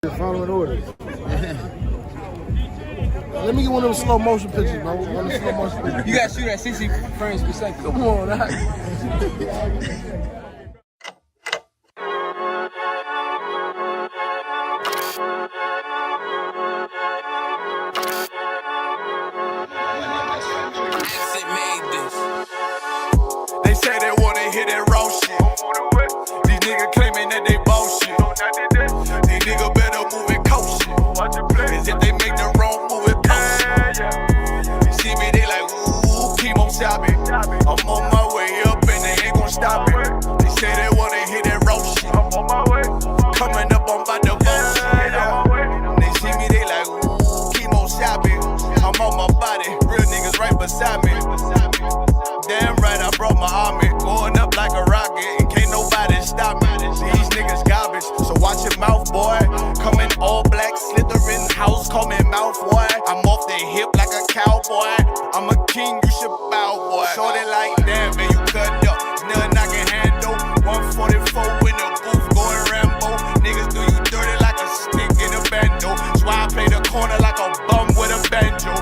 Following orders. Let me get one of them slow motion pictures, bro. One of the slow motion pictures. You gotta shoot at 60 frames per second. Come on, that. They say they wanna hear that raw shit. These niggas claiming that they bullshit. These niggas better move and coach shit. Cause if they make the wrong move, it post shit. You see me, they like, ooh, keep on shopping. I'm on my way up and they ain't gon' stop it. They say they wanna hear that raw shit. Coming up, I'm about to bullshit. They see me, they like, ooh, keep on shopping. I'm on my body, real niggas right beside me. Damn right, I brought my army, going up like a rocket, and can't nobody stop me. These niggas garbage, so watch your mouth, boy. Coming all black, slithering house, call me mouth, boy. I'm off the hip like a cowboy. I'm a king, you should bow, boy. Shorty like that, man, you cut up. Nothing I can handle. 144 in the booth, going Rambo. Niggas do you dirty like a stick in a bando. That's why I play the corner like a bum with a banjo.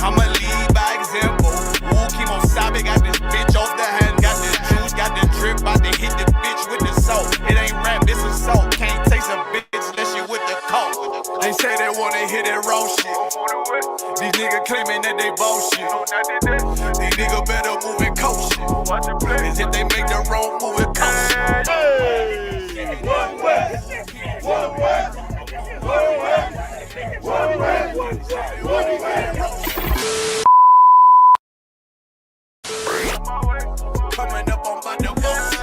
I'ma lead by example. Ooh, keep on sobbing, got this bitch off the hand, got this juice, got the drip, about to hit the bitch with the salt. It ain't rap, it's assault. Can't taste a bitch unless you with the coke. They say they wanna hear that raw shit. These niggas claiming that they bullshit. These niggas better move and coach shit. Cause if they make the wrong move, it cost shit. One West, one West, one West, one West, one West. Coming up on my bullshit.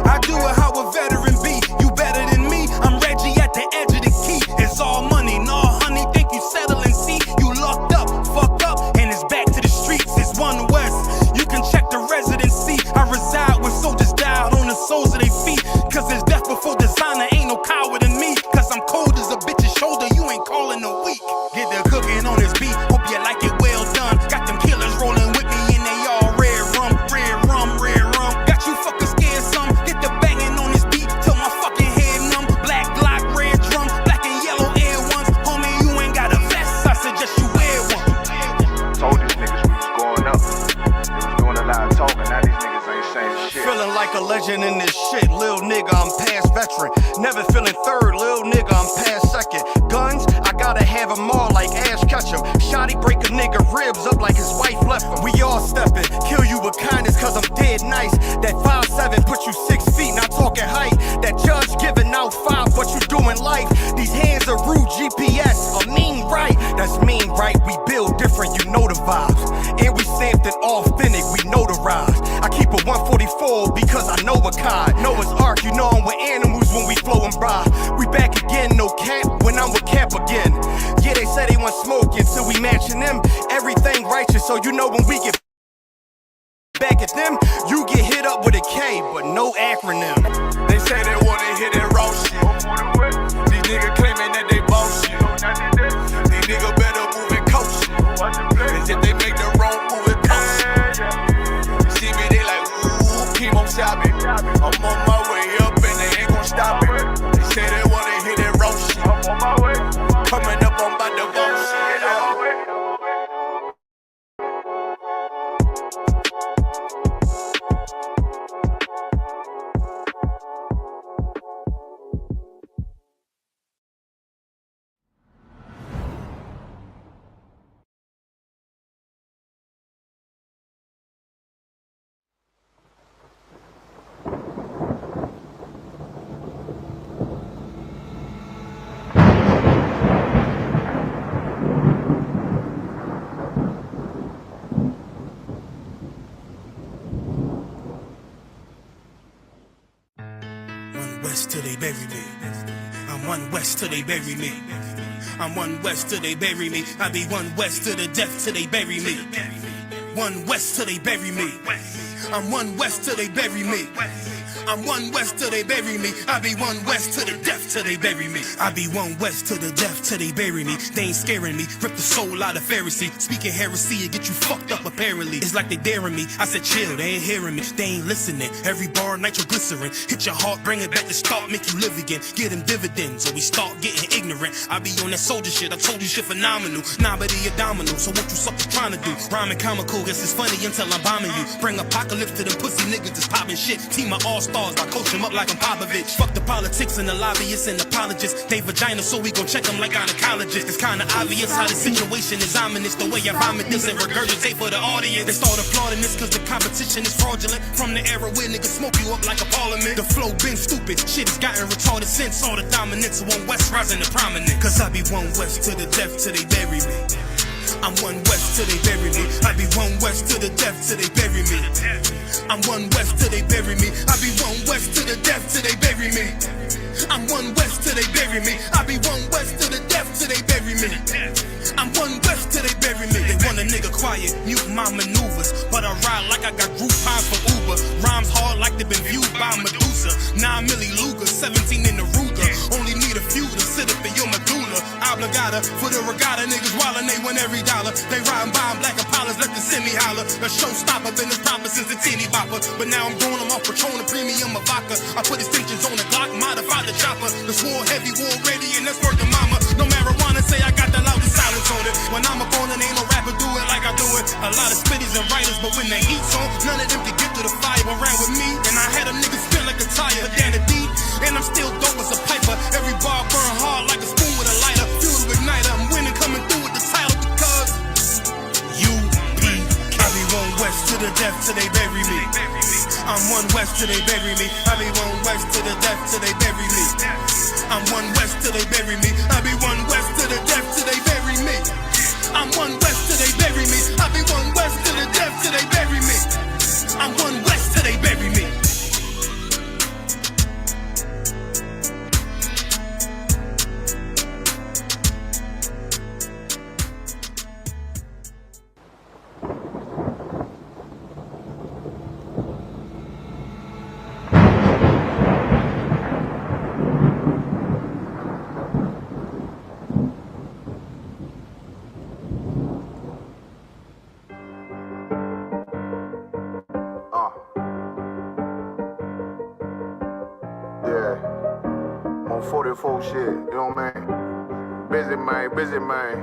I do it how a veteran be. You better than me. I'm Reggie at the edge of the key. It's all money, no honey. Think you settle and see. You locked up, fucked up, and it's back to the streets. It's One West. You can check the residency. I reside where soldiers died on the soles of their feet. Cause there's death before designer. Ain't no coward in me. Cause I'm cold as a bitch's shoulder. You ain't calling a week. Get the cooking on this beat. Hope you like it well done. Got them killers rolling with me and they all red rum, red rum, red rum. Got you fuckers scared some. Get the banging on this beat till my fucking head numb. Black Glock, red drum, black and yellow air ones. Homie, you ain't got a vest. I suggest you wear one. Told these niggas we was going up. They was doing a lot of talking. Now these niggas ain't saying shit. Feeling like a legend in this shit. Lil nigga, I'm past veteran. Never feeling third. Lil nigga, I'm past second. Guns, I gotta have them all like Ash Ketchum. Shotty break a nigga ribs up like his wife left him. We all stepping. Kill you with kindness cause I'm dead nice. That 5'7" put you 6 feet, not talking height. That judge giving out 5, what you doing life. These hands are rude GPS. A mean right. That's mean right. We build different, you know the vibes. And we stamped it authentic, we notarized. I keep a 144 because I know a kind. Noah's Ark, you know I'm with animals when we flowing by. We back again, no cap, when I'm with Cap again. Yeah, they say they want smoke until we matching them. Everything righteous, so you know when we get back at them, you get hit up with a K, but no acronym. They say they wanna hear that raw shit. These niggas claiming that they bullshit. These niggas better move and coach shit. Cause if they make the wrong move, it cost shit. You see me, they like, ooh, keep on shopping. I'm on my way up and they ain't gon' stop it. They say they wanna hear that raw shit. Coming up on my bullshit. West till they bury me. I'm One West till they bury me. I'm One West till they bury me. I be One West to the death till they bury me. One West till they bury me. I'm One West till they bury me. I'm one West till they bury me. I be one West to the death till they bury me. I be one West to the death till they bury me. They ain't scaring me. Rip the soul out of Pharisee. Speaking heresy and get you fucked up apparently. It's like they daring me. I said chill, they ain't hearing me. They ain't listening. Every bar nitroglycerin. Hit your heart, bring it back to start, make you live again. Get them dividends or we start getting ignorant. I be on that soldier shit. I told you shit phenomenal. Nah, but he a domino. So what you suckers trying to do? Rhyming comical, guess it's funny until I'm bombing you. Bring apocalypse to them pussy niggas that's popping shit. Team of all-stars, I coach them up like I'm Popovich. Fuck the politics and the lobbyists and apologists. They vagina, so we gon' check them like gynecologists. It's kinda obvious how the situation is ominous. The way I vomit this and regurgitate for the audience. They start applauding this cause the competition is fraudulent. From the era where niggas smoke you up like a parliament. The flow been stupid, shit has gotten retarded since. All the dominance of one West rising to prominent. Cause I be one West to the death till they bury me. I'm one West till they bury me. I be one West to the death till they bury me. I'm one West till they bury me. I be one West to the death till they bury me. I'm one West till they bury me. I be one West to the death till they bury me. I'm one West till they bury me. They want a nigga quiet, mute my maneuvers, but I ride like I got Groupon for Uber. Rhymes hard like they been viewed by Medusa. 9 milli Luger, 17 in the Ruger. Only need a few to sit up in your medulla. Obligata for the regatta, niggas wildin', they win every dollar. They riding by in black Impalas, let the semi holler. A showstopper, been as proper since the teeny bopper. But now I'm going, I'm off Patron, a premium of vodka. I put extensions on the Glock, modified the chopper. The swore heavy, war ready, and that's worth the mama. No marijuana, say I got the loudest silence on it. When I'm up on it, ain't no rapper do it like I do it. A lot of spitties and writers, but when the heat's on, none of them can get to the fire around with me. And I had a nigga spin like a tire, down the deep. And I'm still dope as a piper. Every bar burn hard like a spoon with a lighter. Fuel to igniter, I'm winning, coming through with the title because UPK. I be one West to the death till they bury me. I'm one West till they bury me. I be one West to the death till they bury me. I'm one West till they bury me. I be one West to the death till they bury me. I'm one West till they bury me. I be one West to the death till they bury me. I'm one West till they bury me. Yeah, on 44 shit, you know what I mean? Busy man, busy man.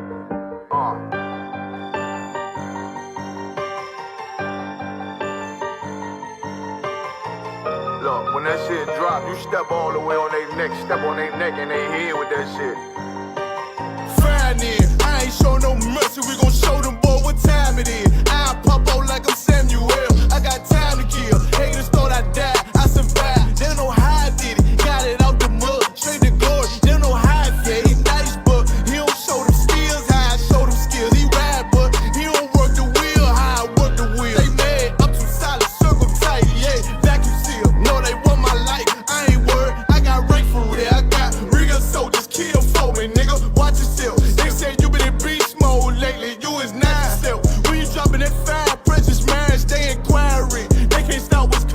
Look, when that shit drop, you step all the way on their neck, step on their neck and their head with that shit. Fine then, I ain't show no mercy, we gon' show them boy what time it is. I pop out like I'm Samuel, I got time to kill. Haters thought I died, I survived. They don't know how I did it, got it out the mud, straight to glory. They don't know how I feel, he nice but he don't show them skills, how I show them skills. He ride but he don't work the wheel, how I work the wheel. They mad, I'm too solid, circle tight, yeah, vacuum seal. No, they want my life, I ain't worried, I got rank for real. I got real soldiers, kill for me, nigga, watch yourself. They say you been in beast mode lately, you is not yourself. When you dropping that fire, precious marriage, they inquiring. They can't stop what's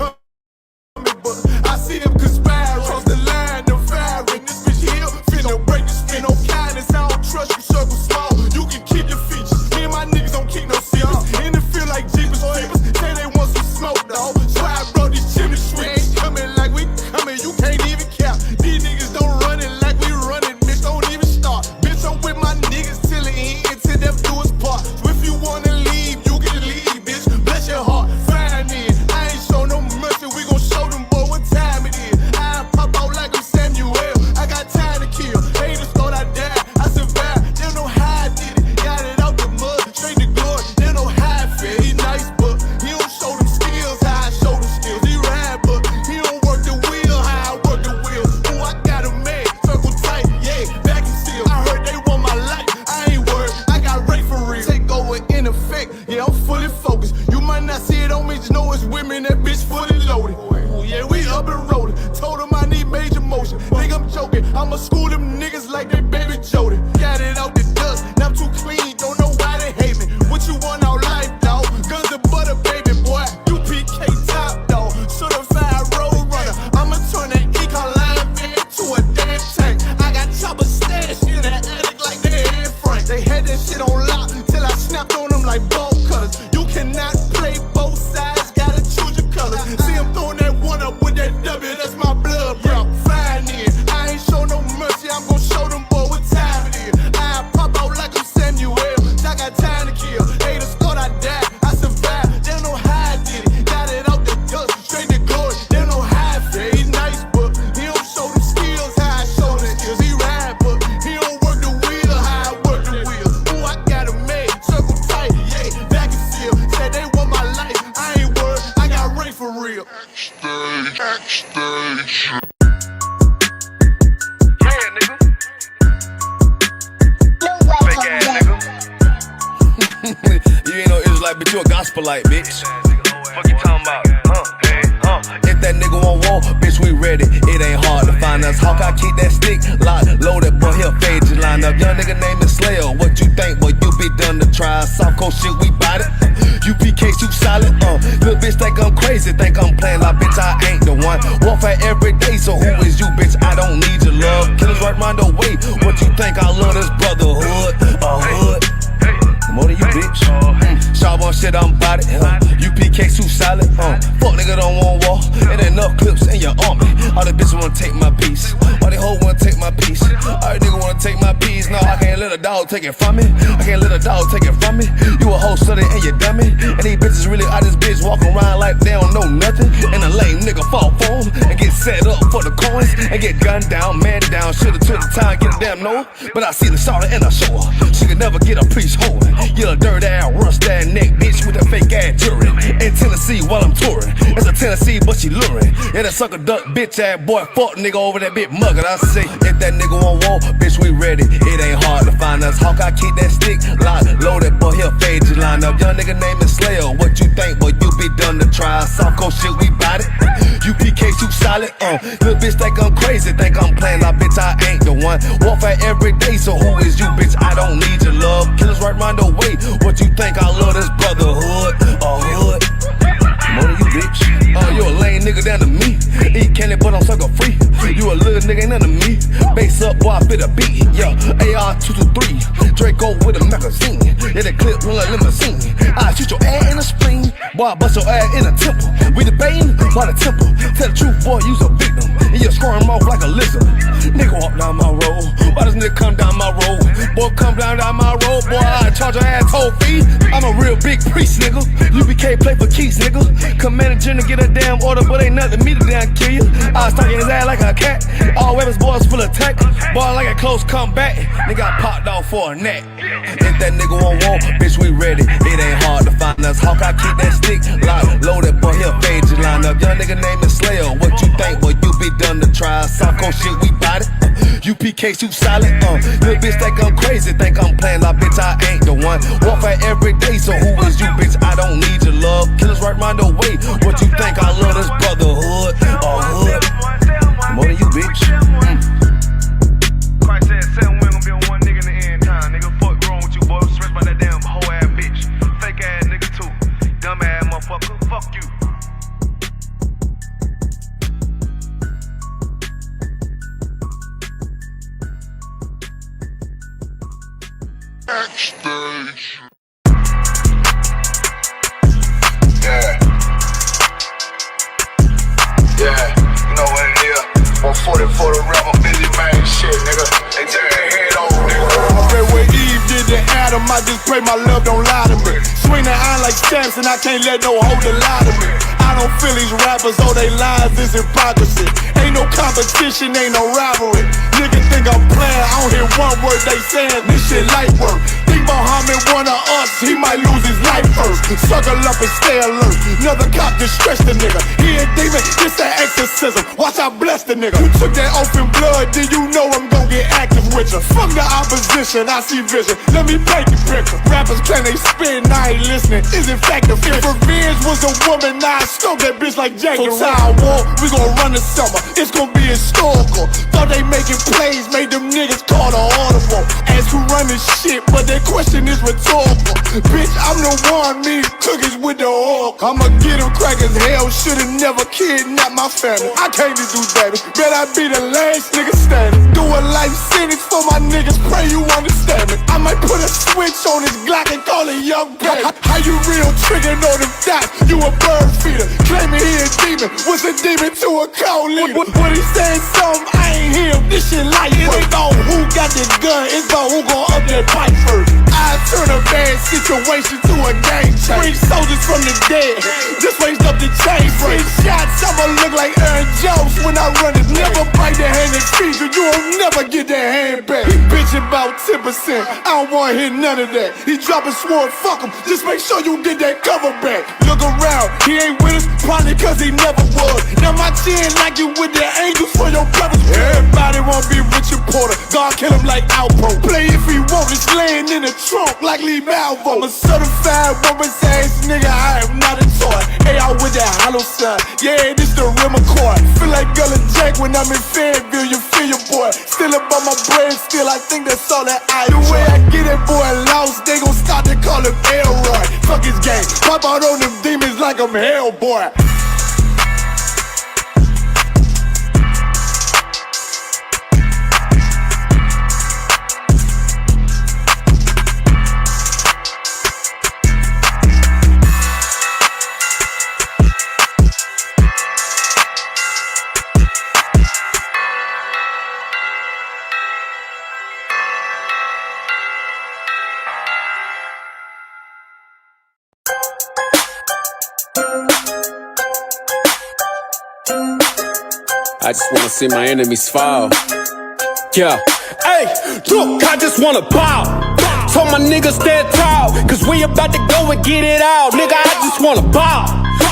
Backstage. You ain't no Israelite, bitch, you a gospelite, bitch. Fuck you talking about? If that nigga won't war, bitch, we ready. It ain't hard to find us. Hawk, I keep that stick locked, loaded, boy, he'll fade you line up. Young nigga name is Slayer. What you think, boy? You be done to try. Soft coast shit, we bout it. UPK, shoot solid. Little bitch think I'm crazy, think I'm playing like bitch, I ain't the one. Warfare every day, so who is you, bitch? I don't need your love. Killers right round the way. What you think? I love this brotherhood, hood. More than you, bitch. Sharp on shit, I'm bout it. UPK too solid. Fuck nigga don't want war. It ain't enough clips in your army. All the bitches wanna take my piece. All they hoes wanna take my piece. All the nigga wanna take my piece. No, I can't let a dog take it from me. I can't let a dog take it from me. You a hoe study and you dummy. And these bitches really out this bitch walking around like they don't know nothing. And a lame nigga fall for them and get set up for the coins and get gunned down, man down. Should've took the time, get a damn no. But I see the shawty and I show her. She could never get a priest holding. You a dirt ass, rust ass neck bitch with a fake ass jewelry. In Tennessee while I'm touring. It's a Tennessee, but she luring. Yeah, that sucker duck bitch ass boy, fuck nigga over that bit mugger. I say, if that nigga won't war, bitch, we ready. It ain't hard to find us. Hawk, I keep that stick locked, loaded, boy, he'll fade you line up. Young nigga name is Slayer. What you think, boy? You be done to try. Soft coast shit, we bout it. UPK too solid. Little bitch think I'm crazy, think I'm playing like bitch, I ain't the one. Warfare every day, so who is you, bitch? I don't need your love. Killers right round the way. What you think? I love this brotherhood, hood. More than you, bitch. You a lame nigga down to me. Eat candy, but I'm sucker free. You a little nigga, ain't none of me. Base up, boy, I fit a beat. Yeah, AR-223. Draco with a magazine. Yeah, that clip run like limousine. I shoot your ass in the spleen. Boy, I bust your ass in a temple. We debating by the temple. Tell the truth, boy, you's a victim. And you're scoring off like a lizard. Nigga walk down my road. Why does nigga come down my road? Boy, come down my road. Boy, I charge your ass toll fee. I'm a real big priest, nigga. UPK play for keys, nigga. Commander General get a damn order, but ain't nothing me to damn kill you. I was stalking his ass like a cat. All weapons, boys full of tech. Boy, like a close comeback. Nigga got popped off for a neck. If that nigga won't war, bitch, we ready. It ain't hard to find us. Hawk, I keep that stick locked, loaded, boy, he'll fade you line up. Young nigga name is Slayer. What you think, boy? You be done to try. Soft coast shit, we bout it. UPK too solid. Little bitch think I'm crazy, think I'm playing like bitch, I ain't the one. Warfare every day, so who is you, bitch? I don't need your love. Killers right round the way. What you think? I love this brotherhood, hood. More than you, bitch. Christ said 7 women gonna be on one nigga in the end time. Nigga, fuck wrong with you, boy? Stressed by that damn hoe ass bitch. Fake ass nigga too. Dumb ass motherfucker. Fuck you. Backstage. Yeah, you know what it is. 140 for the rapper, busy man, shit, nigga. They take their head over, nigga. I read what Eve did to Adam, I just pray my love don't lie to me. Swing the iron like Samson, I can't let no hoe lie to me. I don't feel these rappers, all they lies is hypocrisy. Ain't no competition, ain't no rivalry. Niggas think I'm playing, I don't hear one word they saying, this shit light work. Think Muhammad one of us, he might lose his life first. Suckle up and stay alert, another cop just stretch the nigga. He a demon, this an exorcism, watch I bless the nigga. You took that oath in blood, then you know I'm gon' get active with you. Fuck the opposition, I see vision, let me paint the picture. Rappers claim they spin, I ain't listening, is in fact the fear. If revenge was a woman, now I stroke that bitch like Jack the Ripper. War, we gon' run the summer, it's gon' be historical. Thought they making plays, made them niggas call the audible. Ask who run this shit, but that question is rhetorical. Bitch, I'm the one, me cookies with the oil. I'ma get them crackers, hell, should've never kidnapped my family. I can't do that, bet I be the last nigga standing. Do a life sentence for my niggas, pray you understand me. I might put a switch on this Glock and call it Young Baby. How you real trigger know them dots? You a bird feeder, claiming he a demon. What's a demon to a cold leader? What he said something, I ain't him, this shit light. It ain't about who got the gun, it's about who gon' up that pipe first. I turn a bad situation to a game change. Bring soldiers from the dead, just raised up the chain. Free shots, I'ma look like Aaron Jones when I run it. Never bite the hand and feed you, you'll never get that hand back. He bitchin' about 10%, I don't wanna hear none of that. He dropping sword, fuck him, just make sure you get that cover back. Look around, he ain't with us, probably cause he never was. Now my chin like you with the angels for your brothers. Everybody wanna be Richard Porter, God kill him like Alpo. Play if he want, it's laying in the trunk like Lee Malvo. I'm a certified woman's ass nigga, I am not a toy. Hey, I with that hollow side, yeah, this the real McCoy. Feel like Gullah Jack when I'm in Fayetteville, you feel your boy. Still up on my brain, still I think that's all that I do. The way I get that boy lost, they gon' start to call him Elroy. Fuck his game, pop out on them demons like I'm Hellboy. I just wanna see my enemies fall. Yeah. Hey, look, I just wanna bow. Told my niggas stand tall, cause we about to go and get it out. Nigga, I just wanna bow.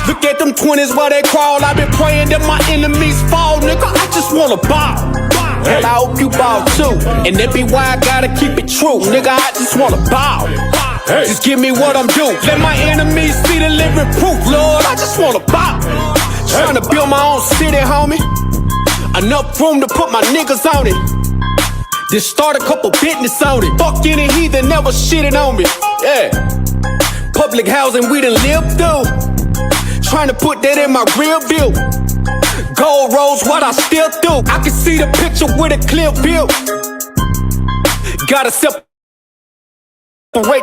Look at them 20s while they crawl. I've been praying that my enemies fall. Nigga, I just wanna bow. Hell, I hope you bow too. And that be why I gotta keep it true. Nigga, I just wanna bow. Just give me what I'm due. Let my enemies see the living proof, Lord. I just wanna bow. Trying to build my own city, homie. Enough room to put my niggas on it. Then start a couple business on it. Fuck any heathen, never shitted on me. Yeah. Public housing we done lived through. Trying to put that in my rear view. Gold rolls, what I still do. I can see the picture with a clear view. Gotta separate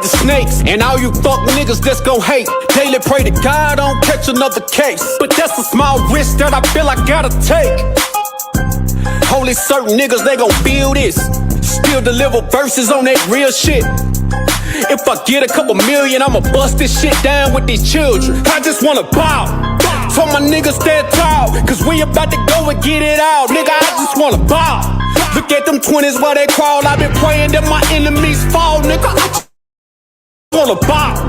the snakes. And all you fuck niggas that's gon' hate. Daily pray to God I don't catch another case. But that's a small risk that I feel I gotta take. Only certain niggas, they gon' feel this. Still deliver verses on that real shit. If I get a couple million, I'ma bust this shit down with these children. I just wanna bow. Told my niggas stand tall, cause we about to go and get it out. Nigga, I just wanna bow. Look at them 20s while they crawl. I've been praying that my enemies fall. Nigga, I just wanna bow.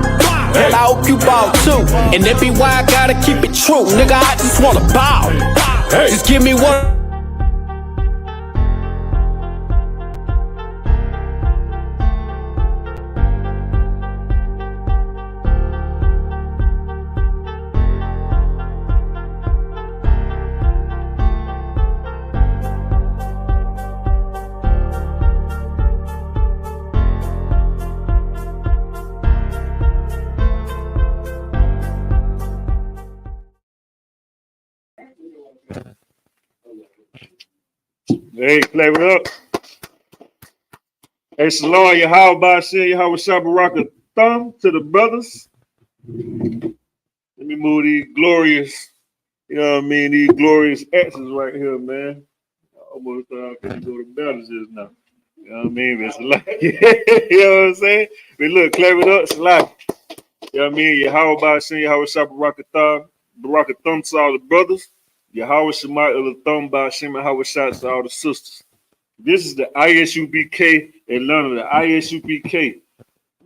Hell, I hope you bow too. And that be why I gotta keep it true. Nigga, I just wanna bow. Just give me one. Hey, clap it up. Hey, Shalom, Yahweh Shem, Yahweh Shabbaraka thumb to the brothers. Let me move these glorious, you know what I mean, these glorious X's right here, man. I almost thought I could go to battle just now. You know what I mean? It's like, you know what I'm saying? But look, clap it up, Shalom. You know what I mean? Yahweh Shem, Yahweh Shabbaraka thumb, Baraka thumb to all the brothers. Yahweh Shemai Thumb by Shem and Howard shots to all the sisters. This is the ISUPK Atlanta. The ISUPK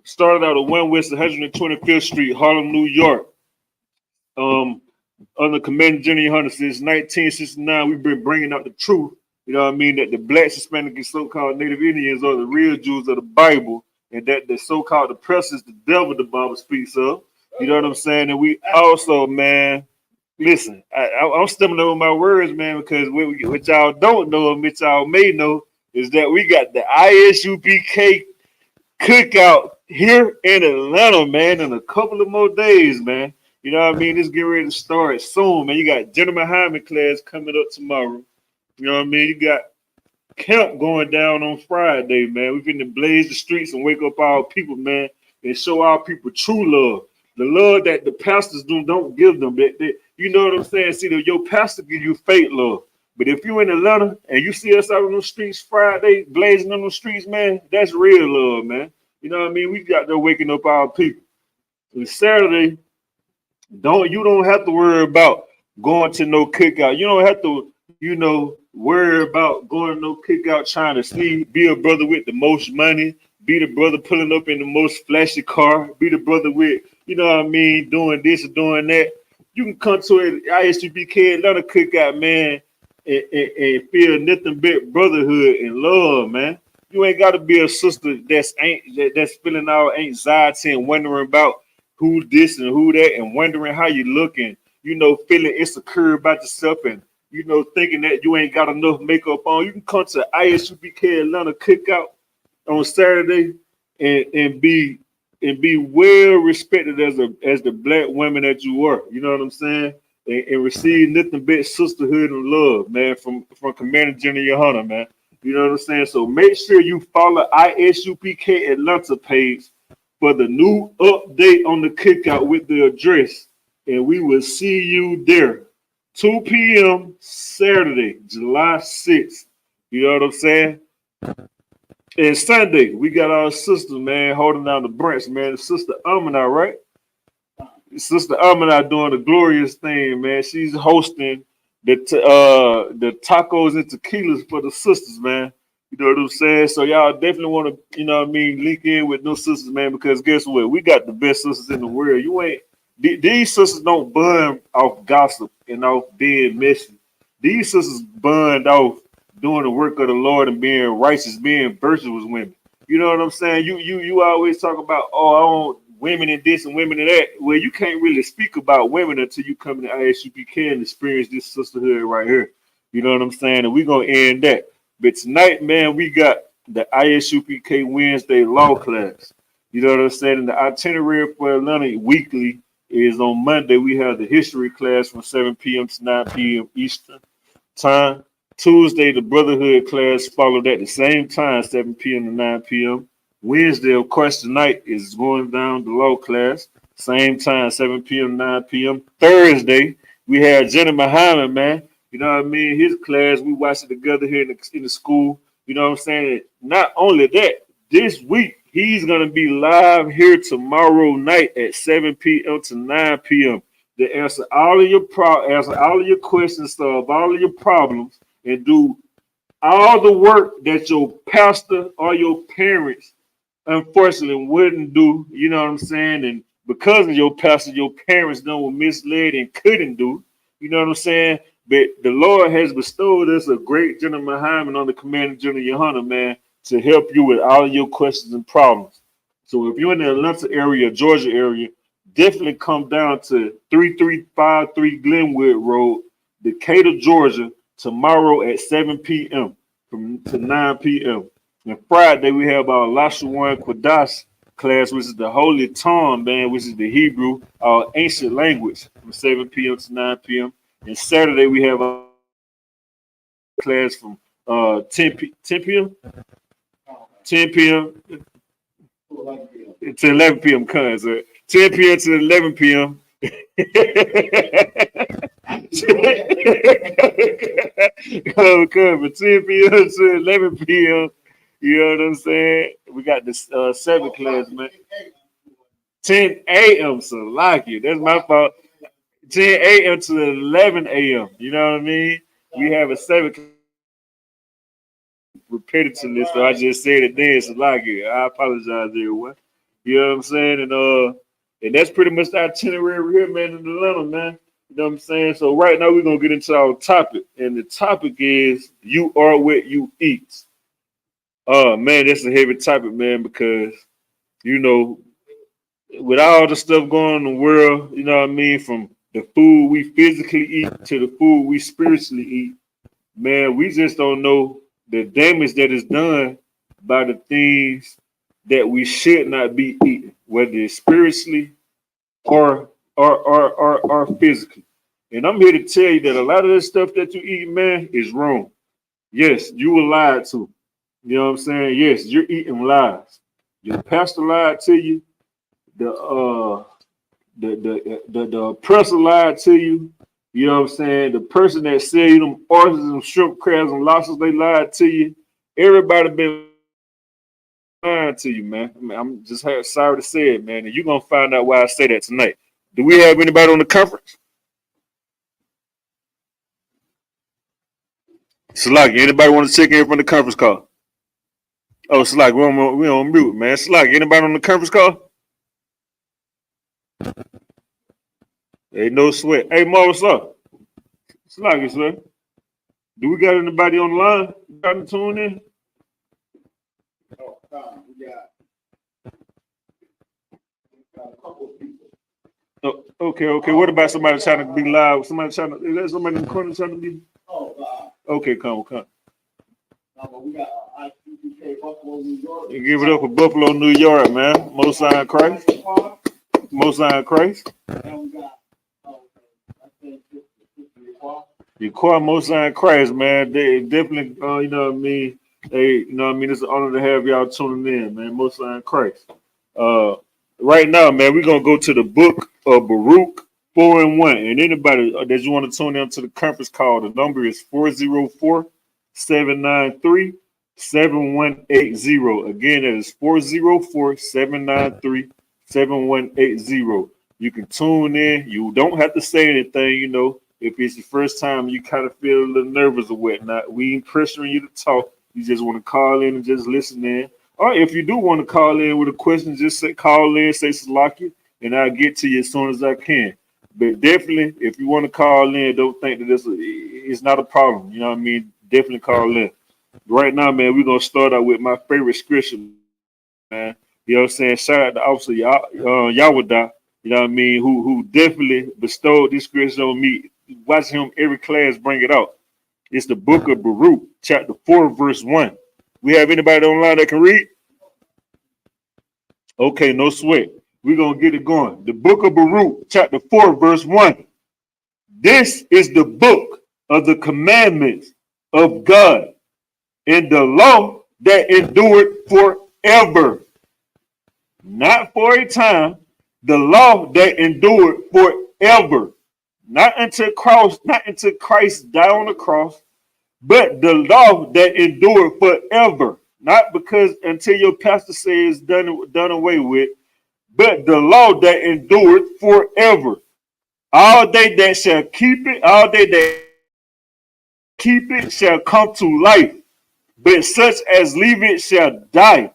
started out at 1 West 125th Street, Harlem, New York. Under Commander Jenny Hunter since 1969, we've been bringing out the truth. You know what I mean? That the Black, Hispanic, and so-called Native Indians are the real Jews of the Bible, and that the so-called oppressor is the devil the Bible speaks of. You know what I'm saying? And we also, man. Listen, I'm stumbling over my words, man, because what y'all don't know, and what y'all may know, is that we got the ISUPK cookout here in Atlanta, man, in a couple of more days, man. You know what I mean? It's getting ready to start soon, man. You got Gentleman Hyman class coming up tomorrow. You know what I mean? You got camp going down on Friday, man. We're finna blaze the streets and wake up our people, man, and show our people true love. The love that the pastors don't give them. You know what I'm saying? See, your pastor give you fake love. But if you in Atlanta and you see us out on the streets Friday, blazing on the streets, man, that's real love, man. You know what I mean? We got there waking up our people. And Saturday, you don't have to worry about going to no cookout. You don't have to, worry about going to no cookout trying to see, be a brother with the most money, be the brother pulling up in the most flashy car, be the brother with, doing this or doing that. You can come to an ISUPK Atlanta cookout, man, and feel nothing but brotherhood and love, man. You ain't got to be a sister that's feeling all anxiety and wondering about who this and who that and wondering how you looking, feeling insecure about yourself and, thinking that you ain't got enough makeup on. You can come to ISUPK Atlanta cookout on Saturday and be well respected as the black women that you are. You know what I'm saying? And receive nothing but sisterhood and love, man, from Commander General Hunter, man. You know what I'm saying? So make sure you follow ISUPK Atlanta page for the new update on the cookout with the address. And we will see you there. 2 p.m. Saturday, July 6th. You know what I'm saying? And Sunday, we got our sister, man, holding down the branch, man. Sister Amina, right? Sister Amina doing a glorious thing, man. She's hosting the tacos and tequilas for the sisters, man. You know what I'm saying? So y'all definitely want to, link in with those sisters, man, because guess what? We got the best sisters in the world. These sisters don't bun off gossip and off being messy. These sisters bunned off doing the work of the Lord and being righteous, being virtuous women. You know what I'm saying? You always talk about, I want women in this and women in that. Well, you can't really speak about women until you come to ISUPK and experience this sisterhood right here. You know what I'm saying? And we're going to end that. But tonight, man, we got the ISUPK Wednesday law class. You know what I'm saying? And the itinerary for Atlanta weekly is on Monday. We have the history class from 7 p.m. to 9 p.m. Eastern time. Tuesday, the brotherhood class followed at the same time, 7 p.m. to 9 p.m. Wednesday, of course, tonight is going down the law class, same time, 7 p.m. to 9 p.m. Thursday, we have Jenny Muhammad, man. You know what I mean? His class, we watched it together here in the school. You know what I'm saying? Not only that, this week, he's going to be live here tomorrow night at 7 p.m. to 9 p.m. to answer all of your questions, solve all of your problems, and do all the work that your pastor or your parents unfortunately wouldn't do. You know what I'm saying? And because of your pastor, your parents done were misled and couldn't do. You know what I'm saying? But the Lord has bestowed us a great General Muhammad on the Commander General Yohana, man, to help you with all of your questions and problems. So if you're in the Atlanta area, Georgia area, definitely come down to 3353 Glenwood Road, Decatur, Georgia, tomorrow at 7 p.m. to 9 p.m. And Friday, we have our Lashawan Quadash class, which is the Holy Tongue, man, which is the Hebrew, our ancient language, from 7 p.m. to 9 p.m. And Saturday, we have a class from 10 p.m. 10 p.m. to 11 p.m. Cons, 10 p.m. to 11 p.m. From 10 p.m. to 11 p.m. You know what I'm saying? We got this 7 class, man. 10 a.m. So like you. That's my fault. 10 a.m. to 11 a.m. You know what I mean? We have a 7 repetitively, so I just said it then. So like it. I apologize, everyone. You know what I'm saying? And that's pretty much the itinerary here, man, in Atlanta, man. You know what I'm saying? So right now we're gonna get into our topic, and the topic is you are what you eat. Oh man, that's a heavy topic, man, because with all the stuff going on in the world, you know what I mean, from the food we physically eat to the food we spiritually eat, man, we just don't know the damage that is done by the things that we should not be eating, whether it's spiritually or physically. And I'm here to tell you that a lot of this stuff that you eat, man, is wrong. Yes, you were lied to. You know what I'm saying? Yes, you're eating lies. Your pastor lied to you. The oppressor lied to you. You know what I'm saying? The person that sell you them oysters and shrimp crabs and lobsters, they lied to you. Everybody been lying to you, man. I mean, I'm just sorry to say it, man. And you're gonna find out why I say that tonight. Do we have anybody on the conference? Slack, anybody want to check in from the conference call? Oh, Slack, we on mute, man. Slack, anybody on the conference call? Hey, no sweat. Hey, Mo, what's up? Slack, sir. Do we got anybody on the line? Got to tune in? Oh, okay. What about somebody trying to be live? Somebody trying to, is that somebody in the corner trying to be? Okay, come. We got ISUPK Buffalo, New York. You give it up for Buffalo, New York, man. Most High Christ. Most High Christ. And we got, the core Most High Christ, man. They definitely, you know what I mean? It's an honor to have y'all tuning in, man. Most High Christ. Right now, man, we're gonna go to the book of Baruch 4 and 1. And anybody that you want to tune in to the conference call, the number is 404-793-7180. Again, that is 404-793-7180. You can tune in. You don't have to say anything, you know. If it's your first time, you kind of feel a little nervous or whatnot. We ain't pressuring you to talk. You just want to call in and just listen in. Or if you do want to call in with a question, just call in, say Salaki, and I'll get to you as soon as I can. But definitely, if you want to call in, don't think that it's not a problem. You know what I mean? Definitely call in. Right now, man, we're going to start out with my favorite scripture, man. You know what I'm saying? Shout out to Officer Yawada, you know what I mean, who definitely bestowed this scripture on me. Watch him every class bring it out. It's the book of Baruch, chapter 4, verse 1. We have anybody online that can read? Okay, no sweat. We're going to get it going. The book of Baruch, chapter 4, verse 1. This is the book of the commandments of God and the law that endured forever. Not for a time, the law that endured forever. Not until Christ died on the cross, but the law that endured forever. Not because until your pastor says done away with, but the law that endured forever. All they that shall keep it, all they that keep it shall come to life, but such as leave it shall die.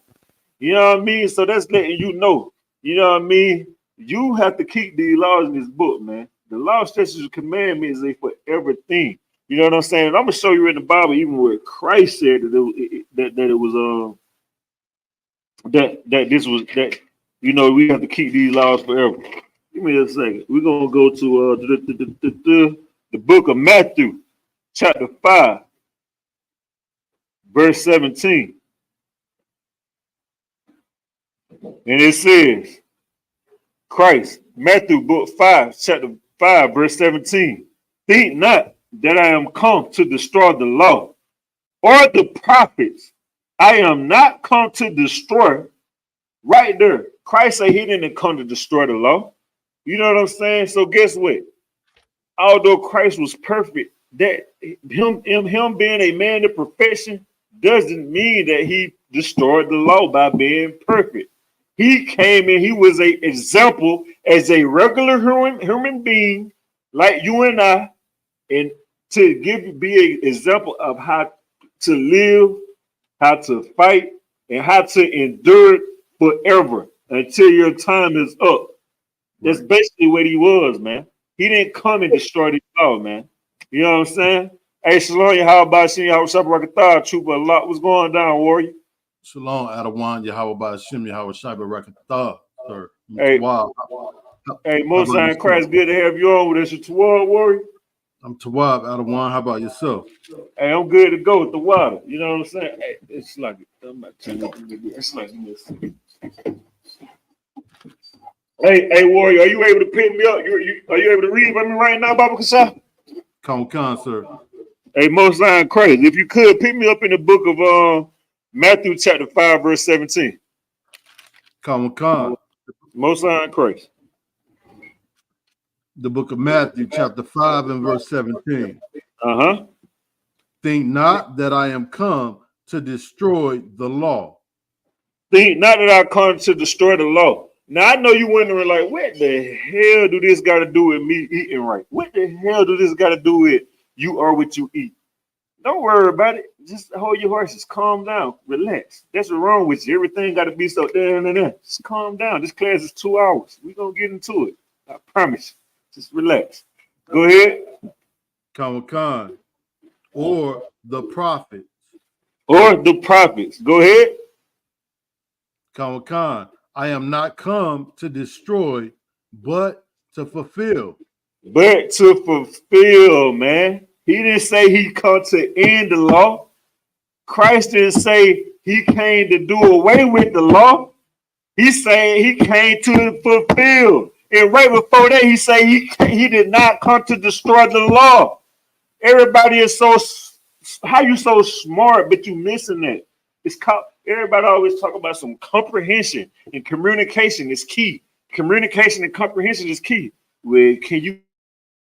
You know what I mean? So that's letting you know. You know what I mean? You have to keep these laws in this book, man. The law, statutes, and commandments is a forever thing. You know what I'm saying? And I'm gonna show you in the Bible, even where Christ said that we have to keep these laws forever. Give me a second. We're gonna go to the book of Matthew, chapter 5, verse 17. And it says, Christ, Matthew book 5, chapter 5, verse 17. Think not that I am come to destroy the law or the prophets. I am not come to destroy. Right there. Christ said he didn't come to destroy the law. You know what I'm saying? So guess what? Although Christ was perfect, that him being a man of perfection doesn't mean that he destroyed the law by being perfect. He came in, he was an example as a regular human being like you and I, and to be an example of how to live, how to fight, and how to endure forever until your time is up. That's basically what he was, man. He didn't come and destroy the law, man. You know what I'm saying? Hey, Shalom, how about you? How was Rakatha? Trooper, a lot was going down, warrior. Shalom, Adawan, Yahweh Bashim, Yahweh Shaiba Rakatha, sir. Hey, wow. Hey, Most High Christ, good to have you on with us. You Tawab, warrior? I'm Tawab, Adawan. How about yourself? Hey, I'm good to go with the water. You know what I'm saying? Hey, it's like Hey, warrior, are you able to pick me up? Are you able to read for me right now, Baba Kasha? Come, sir. Hey, Most High Christ, if you could pick me up in the book of Matthew chapter 5, verse 17. Come. Most High Christ. The book of Matthew, chapter 5 and verse 17. Think not that I am come to destroy the law. Think not that I come to destroy the law. Now I know you wondering, like, what the hell do this got to do with me eating right? What the hell do this got to do with you are what you eat? Don't worry about it. Just hold your horses. Calm down. Relax. That's what's wrong with you. Everything got to be so there. Just calm down. This class is 2 hours. We're going to get into it. I promise you. Just relax. Go ahead. Khan. Or the prophets. Or the prophets. Go ahead. Khan. I am not come to destroy, but to fulfill. But to fulfill, man. He didn't say he come to end the law. Christ didn't say he came to do away with the law. He said he came to fulfill. And right before that, he said he did not come to destroy the law. Everybody is so, how you so smart, but you missing that. It's called, everybody always talk about some comprehension, and communication is key. Communication and comprehension is key. Well, can you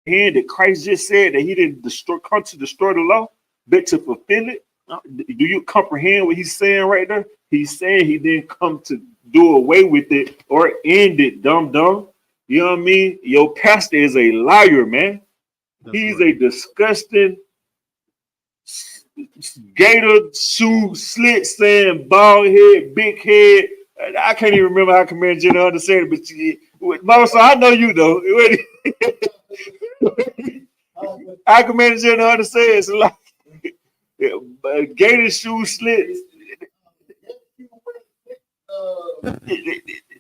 hear that Christ just said that he didn't come to destroy the law, but to fulfill it? Do you comprehend what he's saying right there? He's saying he didn't come to do away with it or end it, dumb. You know what I mean? Your pastor is a liar, man. He's a disgusting gator shoe slit saying bald head, big head. I can't even remember how Commander General Hunter said it, but Mama, I know you know. How Commander General Hunter says like gator shoe slits.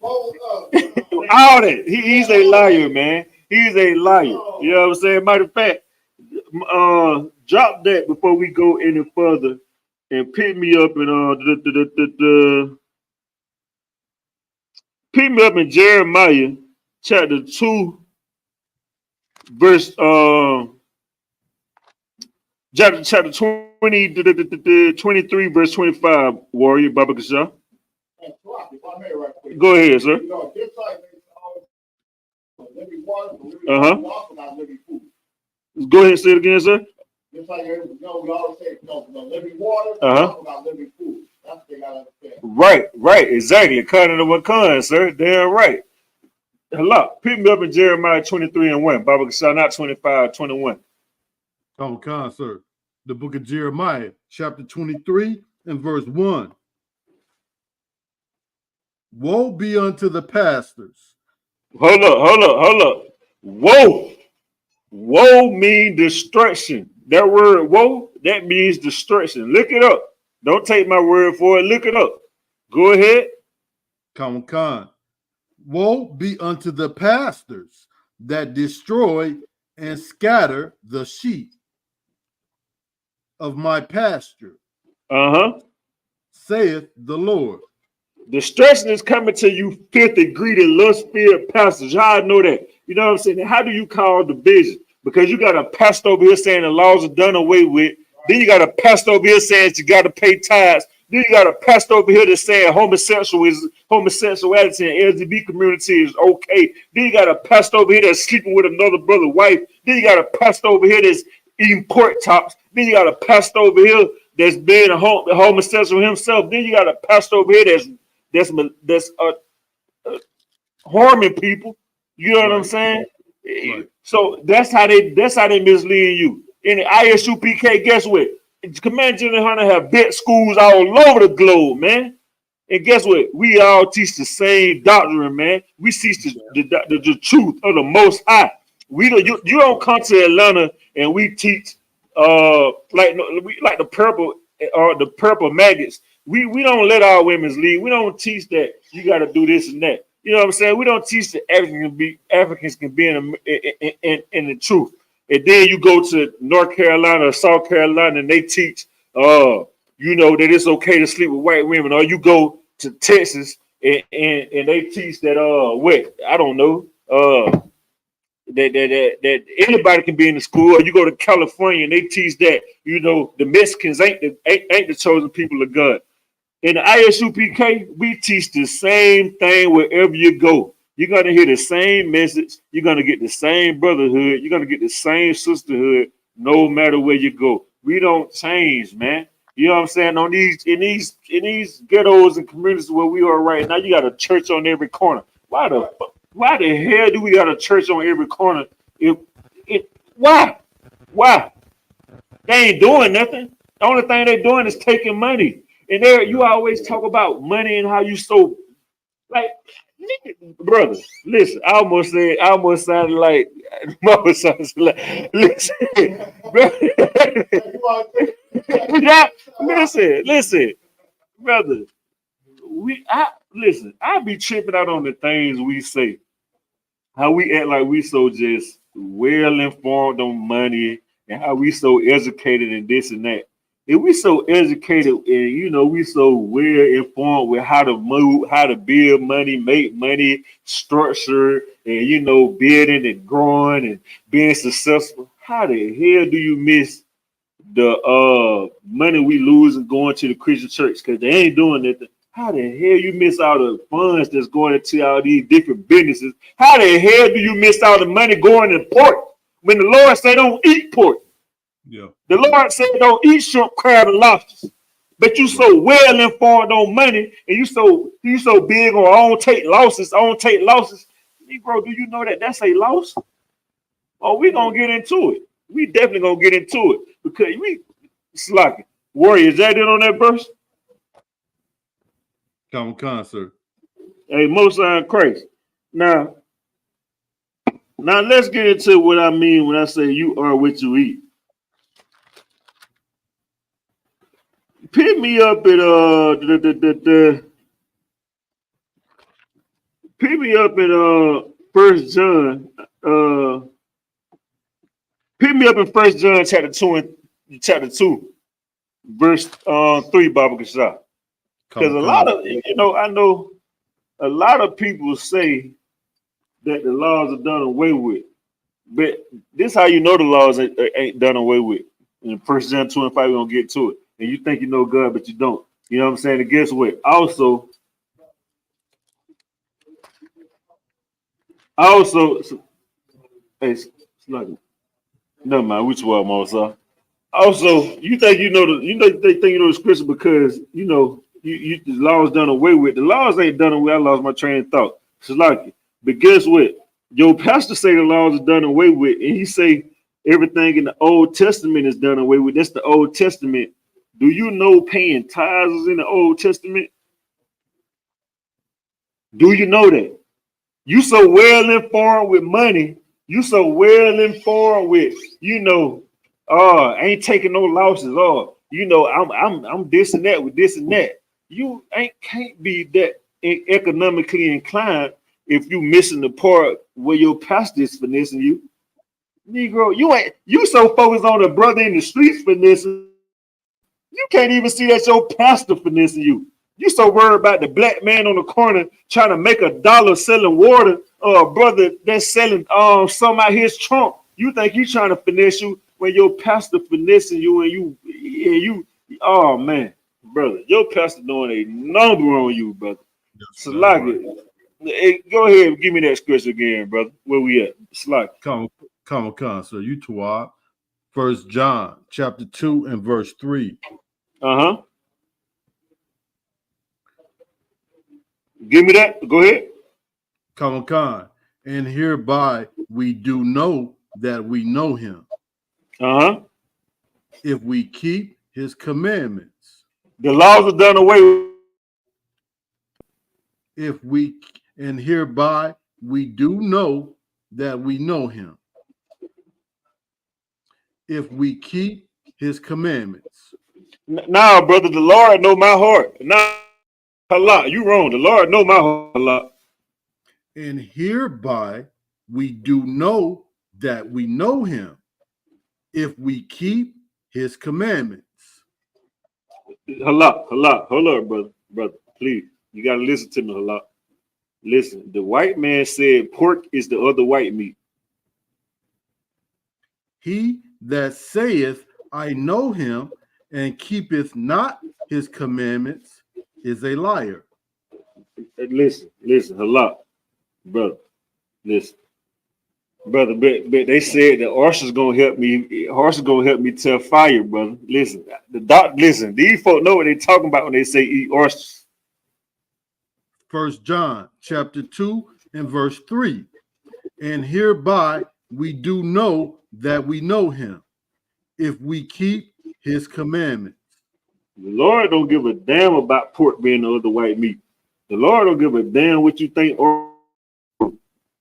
All that. He's a liar, man. He's a liar. You know what I'm saying? Matter of fact, drop that before we go any further and pick me up in Jeremiah chapter 2 verse chapter 20 23 verse 25, warrior Baba Kasha. Go ahead, sir. Go ahead and say it again, sir. Just like we always say, living water, about living food. That's what they gotta understand. Right, exactly. Cutting to what comes, sir. Damn right. Hello. Pick me up in Jeremiah 23 and 1. Baba Kasha, not 25, 21. Khan, sir. The book of Jeremiah, chapter 23 and verse 1. Woe be unto the pastors. Hold up. Woe means destruction. That word woe, that means destruction. Look it up. Don't take my word for it. Look it up. Go ahead. Khan. Woe be unto the pastors that destroy and scatter the sheep of my pasture. Saith the Lord. Destruction is coming to you, filthy, greedy, lust-filled pastors. How I know that? You know what I'm saying? How do you call division? Because you got a pastor over here saying the laws are done away with. Then you got a pastor over here saying you got to pay tithes. Then you got a pastor over here that's saying homosexuality and LGBT community is okay. Then you got a pastor over here that's sleeping with another brother's wife. Then you got a pastor over here that's eating pork chops. Then you got a pastor over here that's being a homosexual himself. Then you got a pastor over here that's harming people. You know what I'm saying? Right. So that's how they mislead you. In the ISUPK, guess what? Commander General Hunter have vet schools all over the globe, man. And guess what? We all teach the same doctrine, man. We teach the truth of the Most High. You don't come to Atlanta and we teach like the purple maggots. We don't let our women's lead. We don't teach that you got to do this and that. You know what I'm saying? We don't teach that Africans can be in the truth. And then you go to North Carolina or South Carolina and they teach, that it's okay to sleep with white women. Or you go to Texas and they teach that, I don't know, that anybody can be in the school. Or you go to California and they teach that, the Mexicans ain't the chosen people of God. In the ISUPK, we teach the same thing wherever you go. You're gonna hear the same message. You're gonna get the same brotherhood. You're gonna get the same sisterhood, no matter where you go. We don't change, man. You know what I'm saying? On in these ghettos and communities where we are right now, you got a church on every corner. Why the hell do we got a church on every corner? Why? They ain't doing nothing. The only thing they're doing is taking money. And there you always talk about money and how you so like brother. Listen, I almost sounded like listen, brother. listen, brother. I be tripping out on the things we say. How we act like we so just well informed on money and how we so educated and this and that. If we so educated and we so well informed with how to move, how to build money, make money, structure, and building and growing and being successful, how the hell do you miss the money we lose and going to the Christian church? Because they ain't doing nothing. How the hell you miss all the funds that's going into all these different businesses? How the hell do you miss all the money going in pork when the Lord say don't eat pork? Yeah. The Lord said don't eat shrimp, crab, and lobsters. But you so well informed on money and you so big on I don't take losses. Negro, do you know that that's a loss? Oh, we gonna get into it. We definitely gonna get into it because it's like Warrior, is that it on that verse? Come, sir. Hey, Most High Christ. Now let's get into what I mean when I say you are what you eat. Pick me up at First John. Pick me up in 1 John chapter 2, verse 3, Baba Kashah. Because a lot of I know a lot of people say that the laws are done away with, but this how you know the laws ain't done away with. In 1 John 2 and 5, we're gonna get to it. And you think you know God, but you don't. You know what I'm saying? And guess what? Also, hey, never mind. Which one, Moses? Also, you think you know the scripture because the laws done away with. The laws ain't done away. I lost my train of thought. It's like it. But guess what? Your pastor say the laws are done away with, and he say everything in the Old Testament is done away with. That's the Old Testament. Do you know paying tithes is in the Old Testament? Do you know that? You so well informed with money. You so well informed with, ain't taking no losses. I'm this and that with this and that. You can't be that economically inclined if you missing the part where your pastor is finessing you. Negro, you so focused on the brother in the streets finessing. You can't even see that your pastor finessing you. You so worried about the black man on the corner trying to make $1 selling water, brother that's selling some out his trunk. You think he's trying to finesse you when your pastor finessing you and you oh man, brother, your pastor doing a number on you, brother. So like it. Hey, go ahead and give me that scripture again, brother. Where we at? Slack. Come, sir. You Tawab. 1 John chapter 2 and verse 3. Give me that. Go ahead. Come. And hereby we do know that we know him. If we keep his commandments. The laws are done away with. And hereby we do know that we know him. If we keep his commandments. Nah, brother, the Lord know my heart. Nah, Allah, you wrong. The Lord know my heart. Allah. And hereby we do know that we know him. If we keep his commandments. Allah, hold up, brother, please. You gotta listen to me, Allah. Listen, the white man said pork is the other white meat. He that saith, I know him, and keepeth not his commandments, is a liar. Listen, Allah. brother. Listen, brother. But they said the horses gonna help me. Horses gonna help me tell fire, brother. Listen, the doc. Listen, these folk know what they talking about when they say eat oysters. 1 John chapter 2 and verse 3. And hereby we do know that we know him, if we keep his commandments. The Lord don't give a damn about pork being the other white meat. The Lord don't give a damn what you think. Or you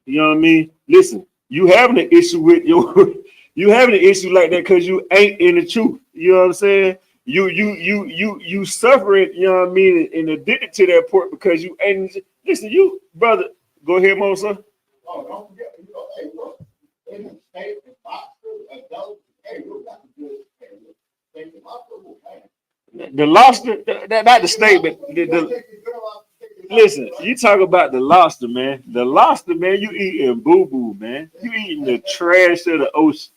know what I mean? Listen, you having an issue with your, you having an issue like that because you ain't in the truth. You know what I'm saying? You suffering. You know what I mean? And addicted to that pork because you ain't. Listen, you brother, go ahead, Mosa. Oh, don't forget, hey, look, in the state of Oxford, adults, hey, look, that's good. Hey, look, state of Oxford, hey. The lobster, not the state, but listen, you talk about the lobster, man. The lobster, man, you eating boo-boo, man. You eating the trash of the ocean.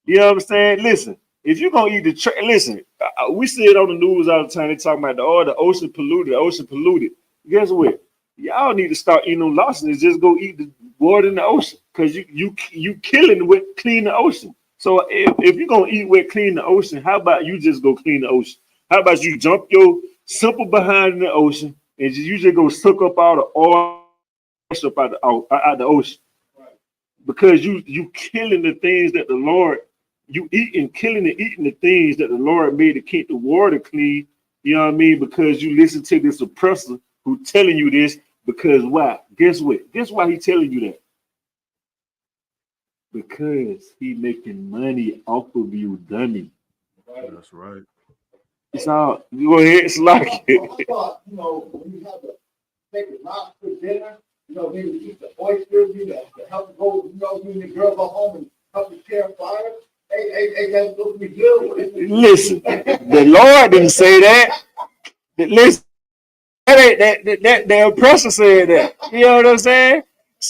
You know what I'm saying? Listen, if you're going to eat the trash, listen, we see it on the news all the time. They talking about the ocean polluted, the ocean polluted. Guess what? Y'all need to start eating them lobsters and just go eat the water in the ocean because you killing with clean the ocean. So if you're going to eat with clean the ocean, how about you just go clean the ocean? How about you jump your simple behind in the ocean and you just go suck up all the oil out the ocean? Because you killing the things that the Lord, you killing and eating the things that the Lord made to keep the water clean. You know what I mean? Because you listen to this oppressor who telling you this. Because why? Guess what? Guess why he telling you that? Because he making money off of you, dummy. That's right. It's all you go ahead, it's like it. I thought, when you have the steak and lobster dinner, then you eat the oysters, you help go, you and the girl go home and help you share fire. Hey, that's supposed to be good. Listen, the Lord didn't say that. Listen, that the oppressor said that. You know what I'm saying?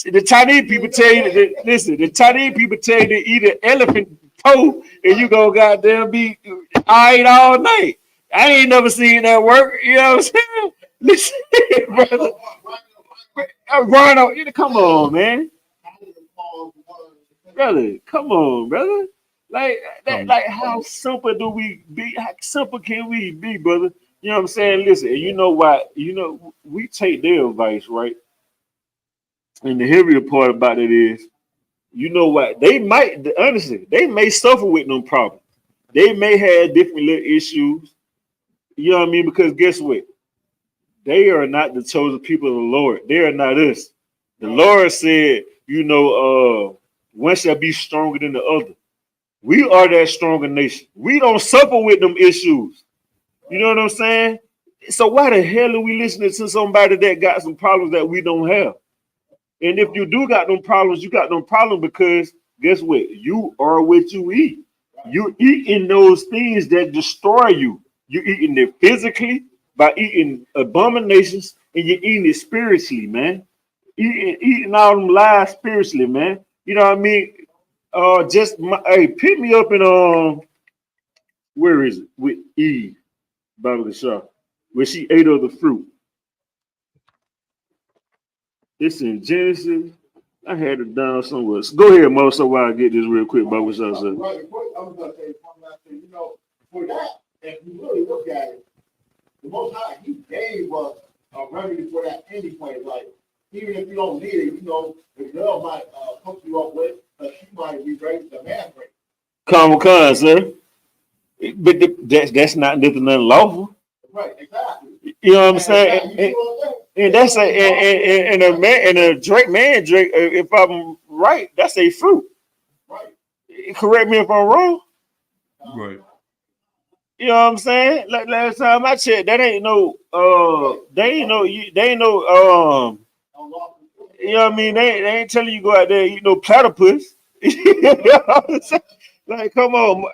The Chinese people tell you that, listen, the Chinese people tell you to eat an elephant toe and you go goddamn be all night. I ain't never seen that work. You know what I'm saying? Listen, brother. Rhino, come on, man. Brother, come on, brother. Like that, like how simple do we be? How simple can we be, brother? You know what I'm saying? Listen, and you know why? We take their advice, right? And the heavier part about it is, you know what? They might, honestly, they may suffer with no problem. They may have different little issues. You know what I mean? Because guess what? They are not the chosen people of the Lord. They are not us. The Lord said, one shall be stronger than the other. We are that stronger nation. We don't suffer with them issues. You know what I'm saying? So why the hell are we listening to somebody that got some problems that we don't have? And if you do got them problems, you got them problems because guess what? You are what you eat. You eating those things that destroy you. You eating it physically by eating abominations, and you're eating it spiritually, man. Eating all them lies spiritually, man. You know what I mean? Pick me up in where is it? With Eve, Bible the Shah, where she ate of the fruit. It's in Genesis. I had it down somewhere. So go ahead, Mo, so while I get this real quick, Bible Shah said. Right, I was gonna say one last thing. For that, if you really look at it, the Most High, He gave us a remedy for that anyway. Like, even if you don't need it, the girl might hook you up with, but she might be raised a man rate. Come on, sir. But that's not nothing unlawful. Right, exactly. You know what I'm saying? And that's a drink, if I'm right, that's a fruit. Right. Correct me if I'm wrong. Right. You know what I'm saying? Like last time I checked, that ain't no you know what I mean? They ain't telling you go out there and eat no platypus. You know what I'm saying? Like, come on.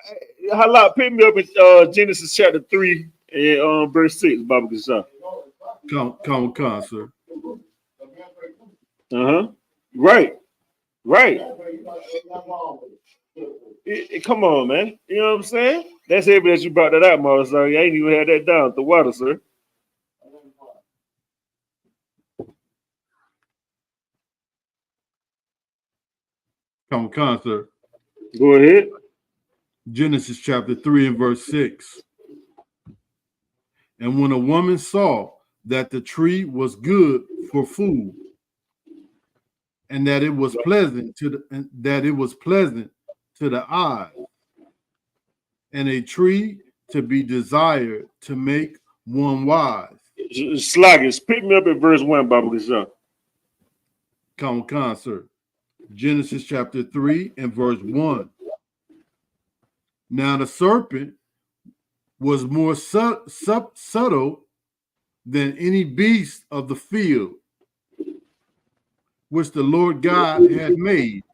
Halak, pick me up in Genesis chapter 3 and verse 6, Baba Gasha. Come, sir. Right. Come on, man. You know what I'm saying? That's heavy that you brought that out, Mara. Sorry, I ain't even had that down at the water, sir. Come on, sir. Go ahead. Genesis chapter 3 and verse 6. And when a woman saw that the tree was good for food, and that it was pleasant to the eye, and a tree to be desired to make one wise. Slaggers, pick me up at verse 1, Bible Gashaw. Come on, sir. Genesis chapter 3 and verse 1. Now the serpent was more subtle than any beast of the field which the Lord God had made.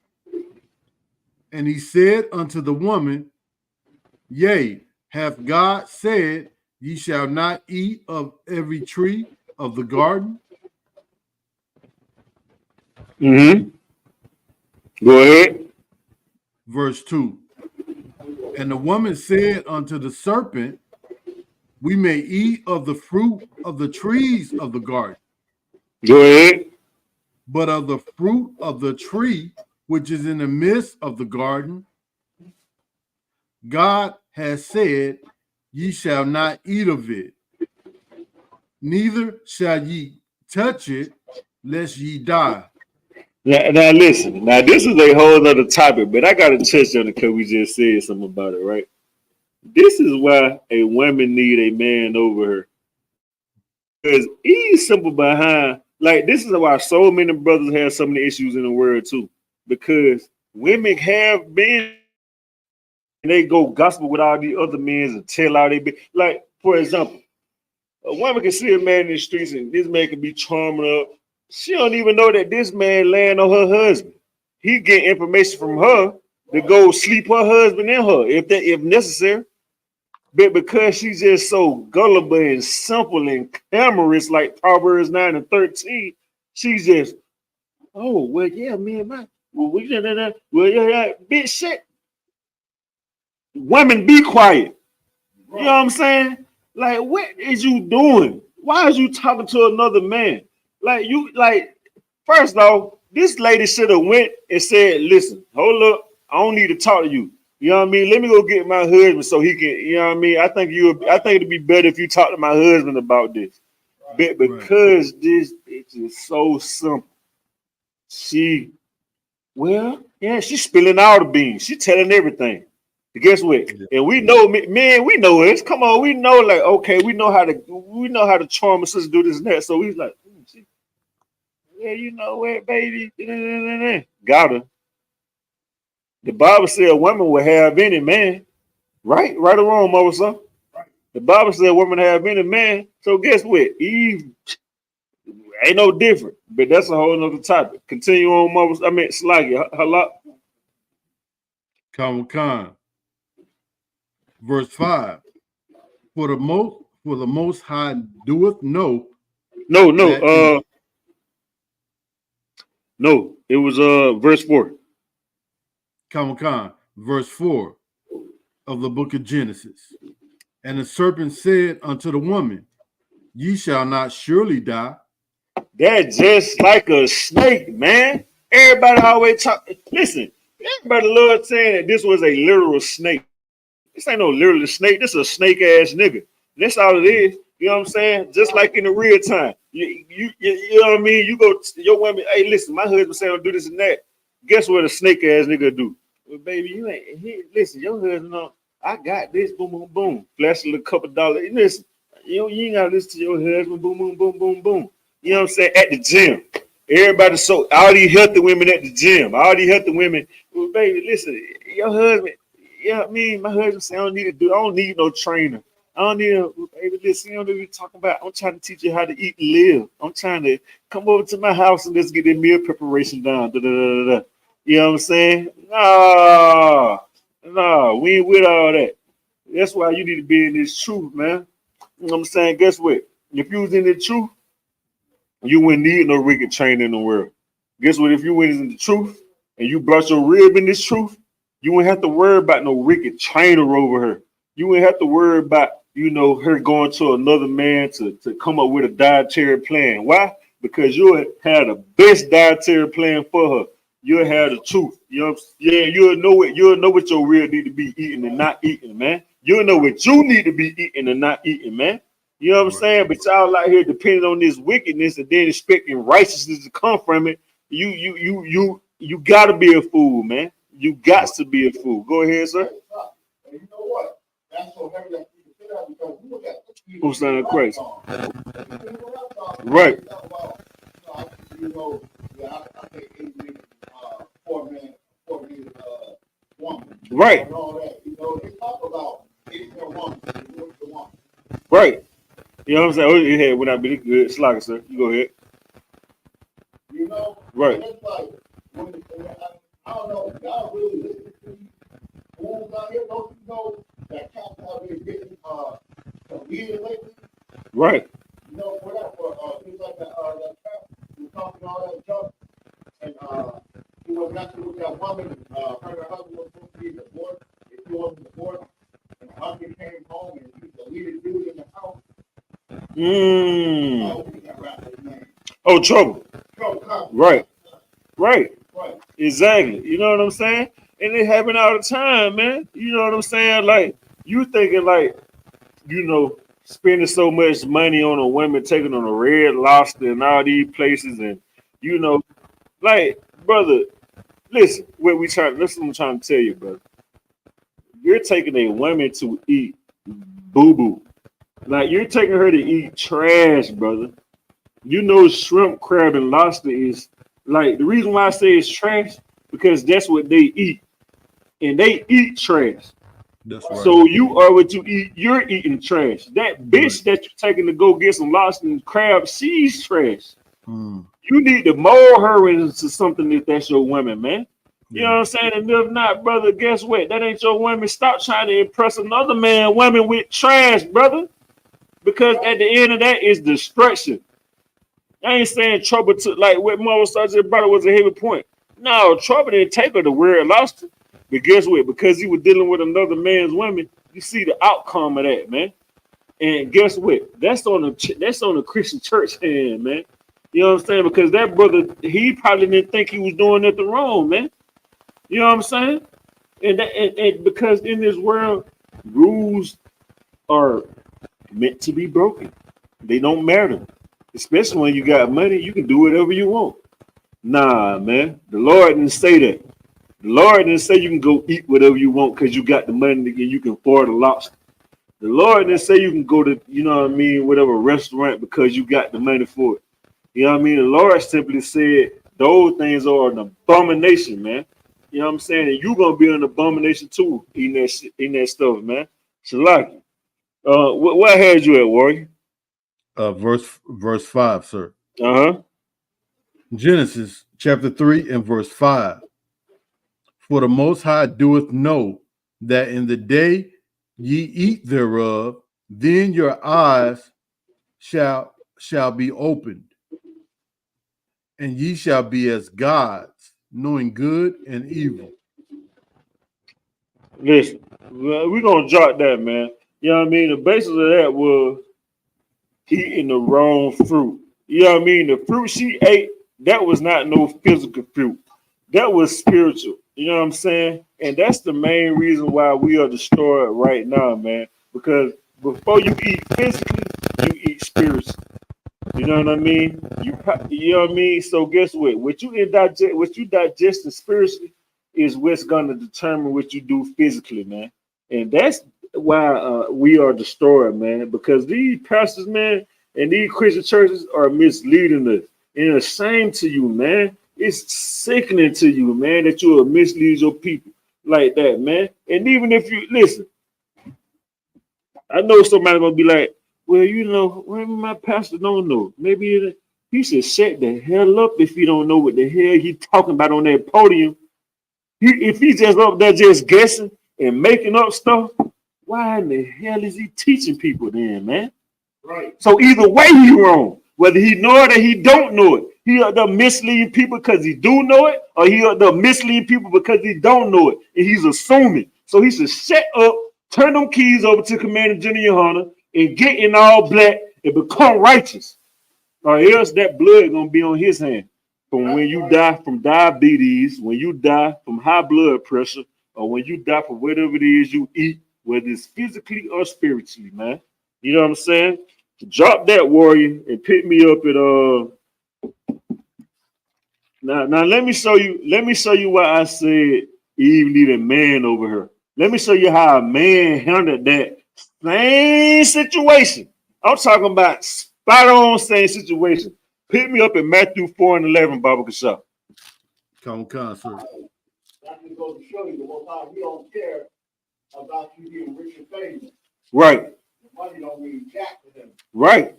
And he said unto the woman, Yea, hath God said, Ye shall not eat of every tree of the garden? Mm-hmm. Go ahead. Verse 2. And the woman said unto the serpent, We may eat of the fruit of the trees of the garden. Go ahead. But of the fruit of the tree which is in the midst of the garden, God has said, Ye shall not eat of it, neither shall ye touch it, lest ye die. Now listen. Now this is a whole other topic, but I got to touch on it because we just said something about it, right? This is why a woman need a man over her. Because he's simple behind. Like, this is why so many brothers have so many issues in the world, too. Because women have been, and they go gospel with all these other men and tell all they be. Like, for example, a woman can see a man in the streets and this man can be charming up. She don't even know that this man laying on her husband. He get information from her to go sleep her husband in her if necessary. But because she's just so gullible and simple and amorous, like Proverbs 9 and 13, she's just, oh, well, yeah, me and my, well, yeah, bitch, shit. Women, be quiet. You know what I'm saying? Like, what is you doing? Why is you talking to another man? First off, this lady should have went and said, listen, hold up, I don't need to talk to you. You know what I mean? Let me go get my husband so he can, you know what I mean? I think it'd be better if you talk to my husband about this. But because this bitch is so simple, she's spilling all the beans. She's telling everything. But guess what? And we know, man, we know it. Come on, we know, like, okay, we know how to charm a sister, do this and that. So he's like, yeah, you know what, baby? Got her. The Bible said a woman will have any man. Right? Right or wrong, mother son? The Bible said a woman have any man. So guess what? Eve ain't no different. But that's a whole nother topic. Continue on, mother. I mean, Slaggy. Hello. Khan. Verse 5. For the most high doeth know. No, it was verse 4. Khan, verse 4 of the book of Genesis. And the serpent said unto the woman, Ye shall not surely die. That's just like a snake, man. Everybody always talk. Listen, everybody loves saying that this was a literal snake. This ain't no literal snake. This is a snake ass nigga. That's all it is. You know what I'm saying? Just like in the real time. You know what I mean? You go to your woman, hey, listen, my husband saying do this and that. Guess what a snake ass nigga do? Well, baby, you ain't listen, your husband, I got this, boom, boom, boom. Flash a little couple dollars. Listen, you ain't gotta listen to your husband, boom, boom, boom, boom, boom. You know what I'm saying? At the gym. Everybody, so all these healthy women at the gym, all these healthy women, well, baby, listen, your husband, yeah, my husband say I don't need no trainer. I don't need baby, listen, you don't know what you're talking about. I'm trying to teach you how to eat and live. I'm trying to come over to my house and let's get the meal preparation done. You know what I'm saying? No, we ain't with all that. That's why you need to be in this truth, man. You know what I'm saying? Guess what? If you was in the truth, you wouldn't need no wicked trainer in the world. Guess what? If you went in the truth and you brought your rib in this truth, you wouldn't have to worry about no wicked trainer over her. You wouldn't have to worry about, her going to another man to come up with a dietary plan. Why? Because you had the best dietary plan for her. you'll have the truth. You know, yeah, you'll know what your real need to be eating and not eating, man. You'll know what you need to be eating and not eating, man. You know what I'm saying? But y'all out here depending on this wickedness and then expecting righteousness to come from it. You gotta be a fool, man. You got to be a fool. Go ahead, sir. And you know what? That's so heavy that you can say that because you look at Who's saying Christ? Right. Right. You know, I think 8 million, 4 million, woman. Right. And all that. You know, they talk about 8 million woman. Right. You know what I'm saying? Oh, your head went out really good. Slugger, sir. You go ahead. You know? Right. And it's like, I don't know, y'all really listen to these fools out here. Don't you know that cats out here getting some weed lately? Right. You know, for things like that cat who talking all that junk, and he was messing with that woman. Her and her husband was supposed to be divorced. If he wasn't divorced, and the husband came home and he deleted dude in the house. Oh, trouble. Trouble. Right. Right. Exactly. You know what I'm saying? And it happen all the time, man. You know what I'm saying? Like, you thinking like, you know, spending so much money on a woman, taking on a Red Lobster and all these places, and you know, like, brother, listen, listen what I'm trying to tell you, brother. You're taking a woman to eat boo-boo. Like, you're taking her to eat trash, brother. You know, shrimp, crab, and lobster is like, the reason why I say it's trash, because that's what they eat. And they eat trash. That's right. So you are what you eat. You're eating trash. That bitch that you're taking to go get some lobster and crab, she's trash. You need to mold her into something if that's your woman, man. You know what I'm saying? And if not, brother, guess what? That ain't your woman. Stop trying to impress another woman with trash, brother. Because at the end of that is destruction. I ain't saying trouble to, like what Mama Sergeant brother was a heavy point. No, trouble didn't take her to where it lost her. But guess what? Because he was dealing with another man's woman, you see the outcome of that, man. And guess what? That's on the Christian church hand, man. You know what I'm saying? Because that brother, he probably didn't think he was doing nothing wrong, man. You know what I'm saying? And because in this world, rules are meant to be broken. They don't matter. Especially when you got money, you can do whatever you want. Nah, man. The Lord didn't say that. The Lord didn't say you can go eat whatever you want because you got the money and you can afford a lobster. The Lord didn't say you can go to, you know what I mean, whatever restaurant because you got the money for it. You know what I mean? The Lord simply said those things are an abomination, man. You know what I'm saying? And you're going to be an abomination too, eating that stuff, man. Shalaki. What had you at, Warrior? Verse 5, sir. Genesis chapter 3 and verse 5. For the Most High doeth know that in the day ye eat thereof, then your eyes shall be opened, and ye shall be as gods, knowing good and evil. Listen, we're going to jot that, man. You know what I mean? The basis of that was eating the wrong fruit. You know what I mean? The fruit she ate, that was not no physical fruit. That was spiritual. You know what I'm saying? And that's the main reason why we are destroyed right now, man. Because before you eat physically, you eat spiritually. You know what I mean? You know what I mean? So guess what? What you digest spiritually is what's gonna determine what you do physically, man. And that's why we are destroyed, man. Because these pastors, man, and these Christian churches are misleading us. And it's a shame to you, man. It's sickening to you, man, that you will mislead your people like that, man. And even if you listen, I know somebody gonna be like, well, you know, maybe my pastor don't know. Maybe he should shut the hell up if he don't know what the hell he talking about on that podium. If he's just up there just guessing and making up stuff, why in the hell is he teaching people then, man? Right. So either way, he wrong. Whether he know it or he don't know it, he up there misleading people because he do know it, or he up there misleading people because he don't know it, and he's assuming. So he should shut up, turn them keys over to Commander General Hunter, and get in all black and become righteous, or else that blood gonna be on his hand. from when you die from diabetes, when you die from high blood pressure, or when you die from whatever it is you eat, whether it's physically or spiritually, man. You know what I'm saying? Drop that, warrior, and pick me up at now let me show you why I said Eve needed a man over her. Let me show you how a man handled that same situation. I'm talking about spot on same situation. Pick me up in Matthew 4 and 11, Baba Kasha. Come on, sir. That just goes to show you the Most High, He don't care about you being rich and famous. Right. The money don't mean jack to Him. Right.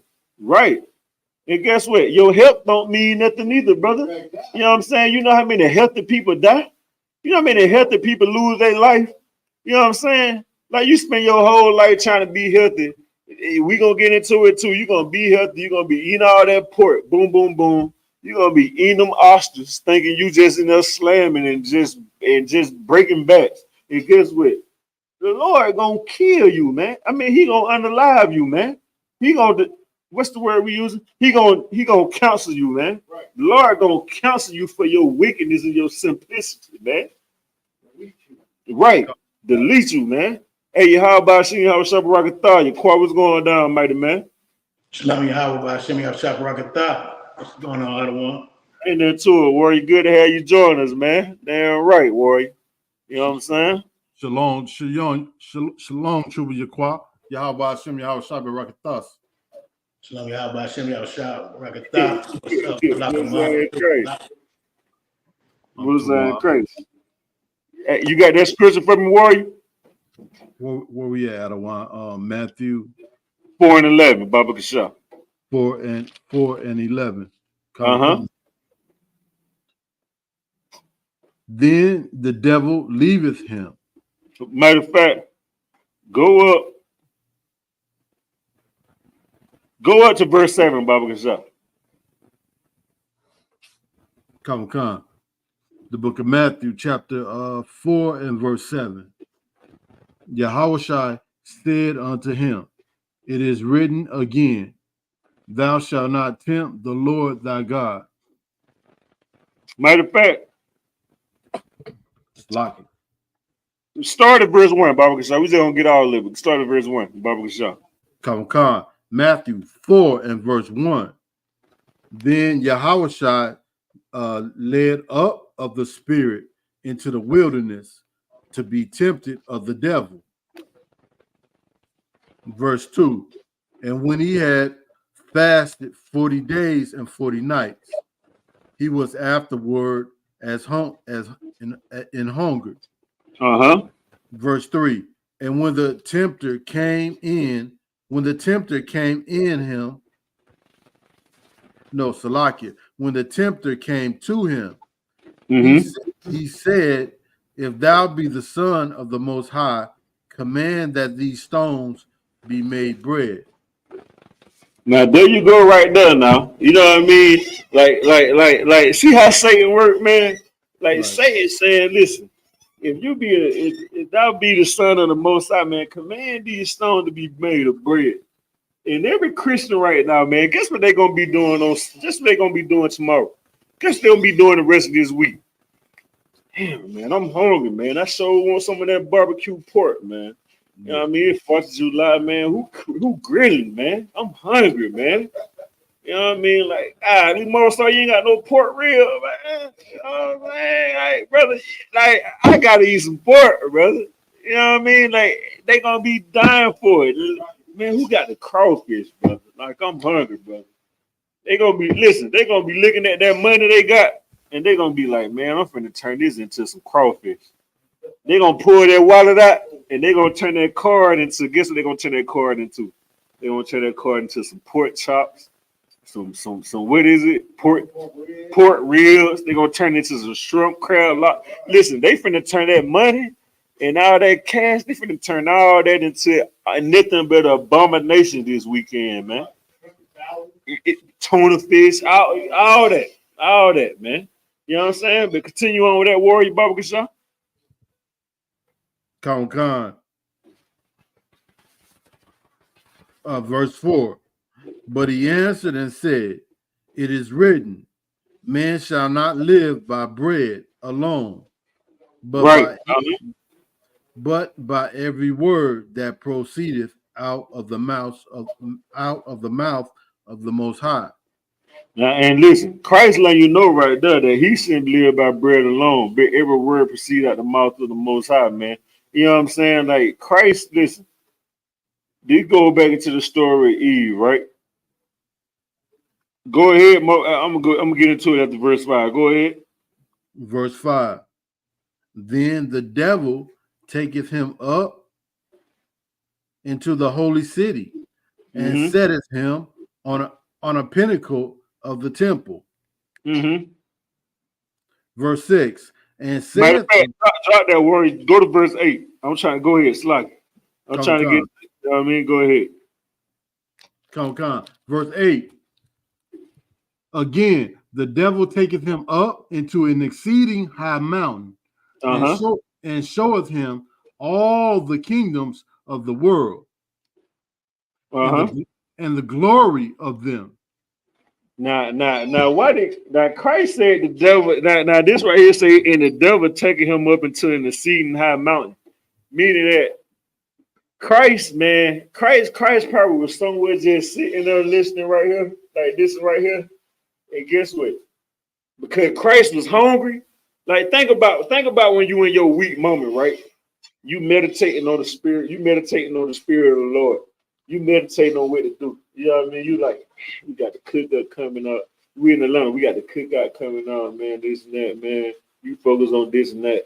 And guess what? Your health don't mean nothing either, brother. Exactly. You know what I'm saying? You know how many healthy people die? You know how many healthy people lose their life? You know what I'm saying? Like you spend your whole life trying to be healthy. We gonna get into it too. You're gonna be healthy. You're gonna be eating all that pork. Boom, boom, boom. You're gonna be eating them oysters, thinking you just in there slamming and just breaking backs. And guess what? The Lord gonna kill you, man. I mean, He gonna unalive you, man. He gonna what's the word we using? He gonna counsel you, man. Right. The Lord gonna counsel you for your wickedness and your simplicity, man. Right. Delete you, man. Hey, how about seeing how Shabbat Rakatha? Your car was going down, mighty man. Shalom Yahweh, Shem Yahshua Barakatah. What's going on, other one? Ain't there to it, warrior. Good to have you join us, man. Damn right, warrior. You know what I'm saying? Shalom, Chuba Yakwa, Yahweh Hashem, Yahweh Shabbat Rakathas. Shalom Yahweh, Shem Yahshua Barakatah. What's up? What's that crazy? Hey, you got that scripture for me, warrior? Where we at, Adawan? Matthew 4 and 11, Baba Kasha. 4 and 11. Uh-huh. Then the devil leaveth him. Matter of fact, go up to verse 7, Baba Kasha. Come. The book of Matthew, chapter 4 and verse 7. Yahushua said unto him, it is written again, thou shalt not tempt the Lord thy God. Matter of fact, lock it. Start at verse 1, Baba Kasha. We just gonna get all of it. Start at verse 1, Baba Kasha. Come. Matthew 4 and verse 1. Then Yahushua led up of the spirit into the wilderness to be tempted of the devil. Verse 2. And when he had fasted 40 days and 40 nights, he was afterward in hunger. Verse 3. And when the tempter came in him, no, Salakia, when the tempter came to him, he said, if thou be the Son of the Most High, command that these stones be made bread. Now there you go, right there. Now you know what I mean. Like. See how Satan work, man. Like right. Satan saying, listen, if thou be the Son of the Most High, man, command these stones to be made of bread. And every Christian right now, man, guess what they're gonna be doing guess what they're gonna be doing tomorrow? Guess they'll be doing the rest of this week. Damn, man, I'm hungry, man. I sure want some of that barbecue pork, man. You know what I mean? It's 4th of July, man. Who grilling, man? I'm hungry, man. You know what I mean? Like, these motherfuckers, you ain't got no pork rib, man. You know what I'm saying? Like, brother, like, I gotta eat some pork, brother. You know what I mean? Like, they gonna be dying for it. Man, who got the crawfish, brother? Like, I'm hungry, brother. They gonna be looking at that money they got, and they gonna be like, man, I'm finna turn this into some crawfish. They gonna pull their wallet out, and they gonna turn that card into, guess what they gonna turn that card into? They gonna turn that card into some pork chops, some what is it? Pork ribs. They gonna turn it into some shrimp crab. Listen, they finna turn that money and all that cash, they finna turn all that into nothing but abomination this weekend, man. Tuna fish, all that, man. You know what I'm saying? But continue on with that warrior, Baba Kasha. Con. Verse 4. But he answered and said, it is written, Man shall not live by bread alone, but Right. by every word that proceedeth out of the mouth of the Most High. Now, and listen, Christ letting you know right there that he shouldn't live by bread alone, but every word proceed out the mouth of the Most High, man. You know what I'm saying? Like Christ, listen, they go back into the story of Eve, right? Go ahead, Mo. I'm gonna get into it after verse 5. Go ahead. Verse 5. Then the devil taketh him up into the holy city and Mm-hmm. setteth him on a pinnacle of the temple. Mm-hmm. Verse 6. And Matter of saith, fact, drop that word. Go to verse 8. I'm trying to go ahead, Slack. I'm come, trying to get, come, you know what I mean? Go ahead. come. Verse 8. Again, the devil taketh him up into an exceeding high mountain Uh-huh. and showeth him all the kingdoms of the world Uh-huh. and the glory of them. Now, why did now Christ said the devil? Now, this right here say, and the devil taking him up into an exceeding high mountain, meaning that Christ, man, Christ probably was somewhere just sitting there listening right here, like this right here. And guess what? Because Christ was hungry. Like think about when you in your weak moment, right? You meditating on the spirit. You meditating on the spirit of the Lord. You meditating on what to do. You know what I mean? You like, we got the cookout coming up. We in Atlanta. We got the cookout coming up, man. This and that, man. You focus on this and that.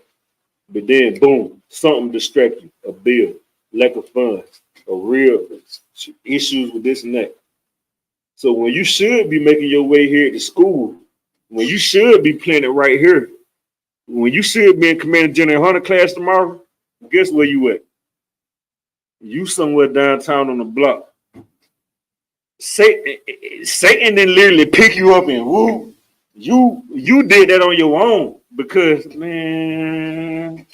But then, boom, something distract you. A bill, lack of funds, a real issues with this and that. So when you should be making your way here to school, when you should be planted right here, when you should be in Command General Hunter class tomorrow, guess where you at? You somewhere downtown on the block. Satan didn't literally pick you up and woo. You did that on your own because man,